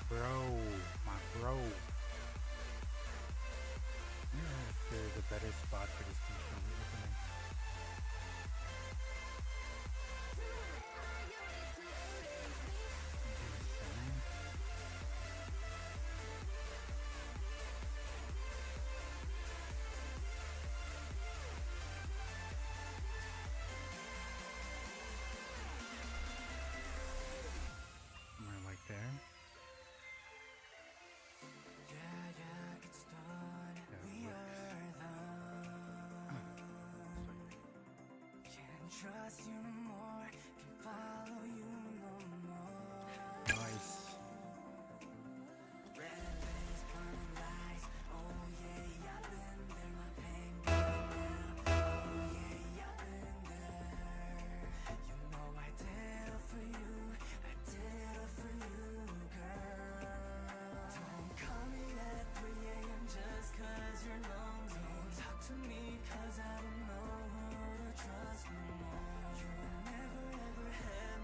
Bro, my bro. If there's a better spot for this control opening. Somewhere like there. Trust you no more, can follow you no more. Nice. Red lips, burning lights. Oh yeah, I've been there. My pain burning now. Oh yeah, I've been there. You know I did it for you. I did it for you, girl. Don't call me at 3 a.m. just 'cause you're lonely. Don't talk to me 'cause I don't know who to trust no more. You never ever had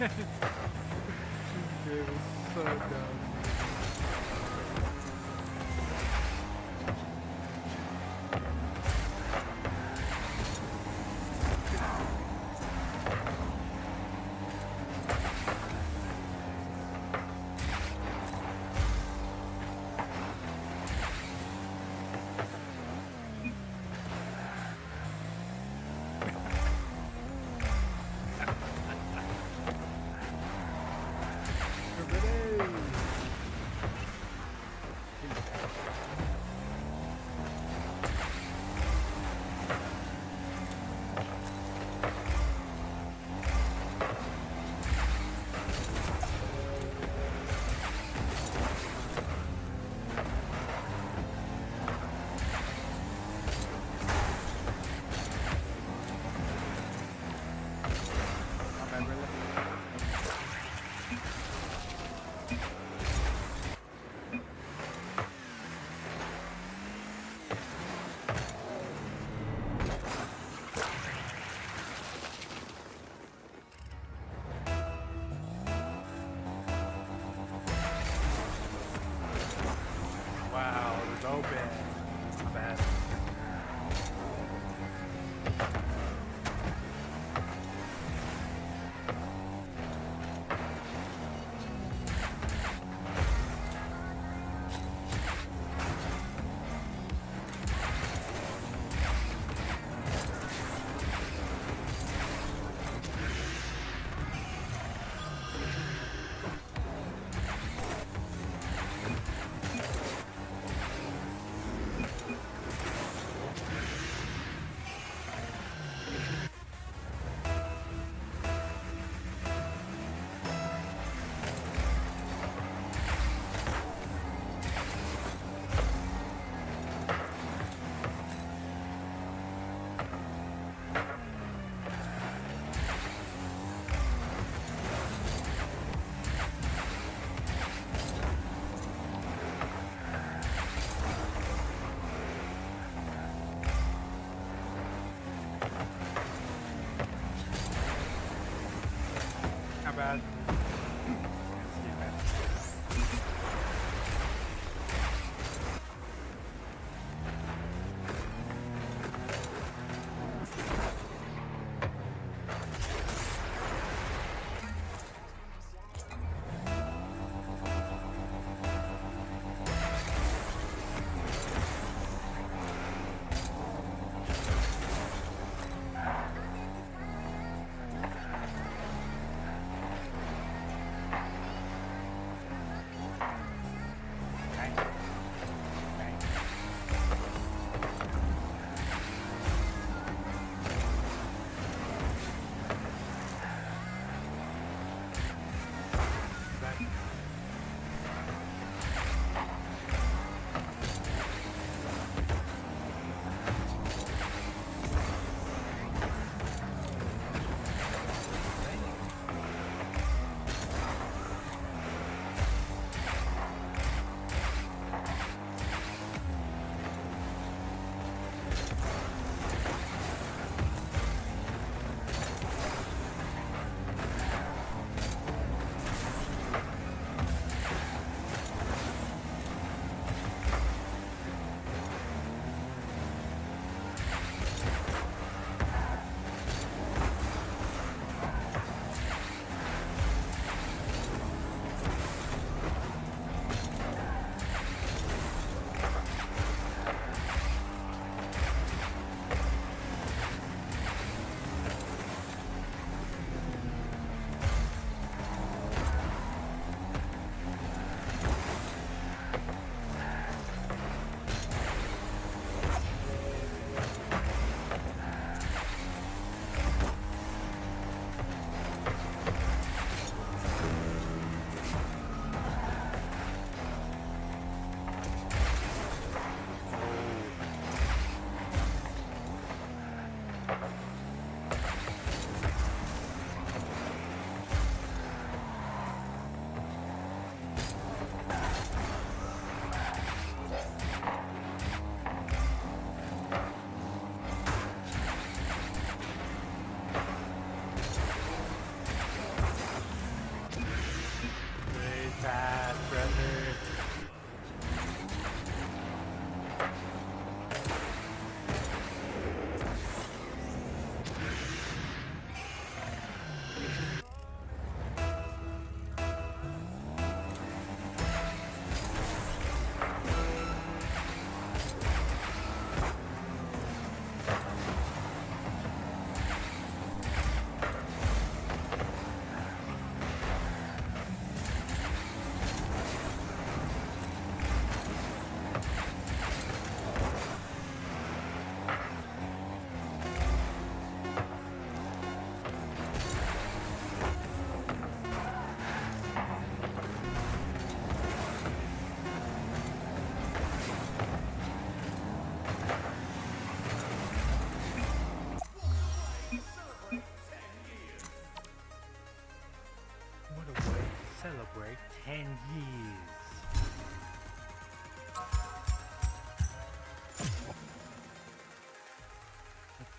It was so dumb.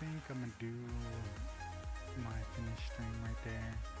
think I'm gonna do my finish stream right there.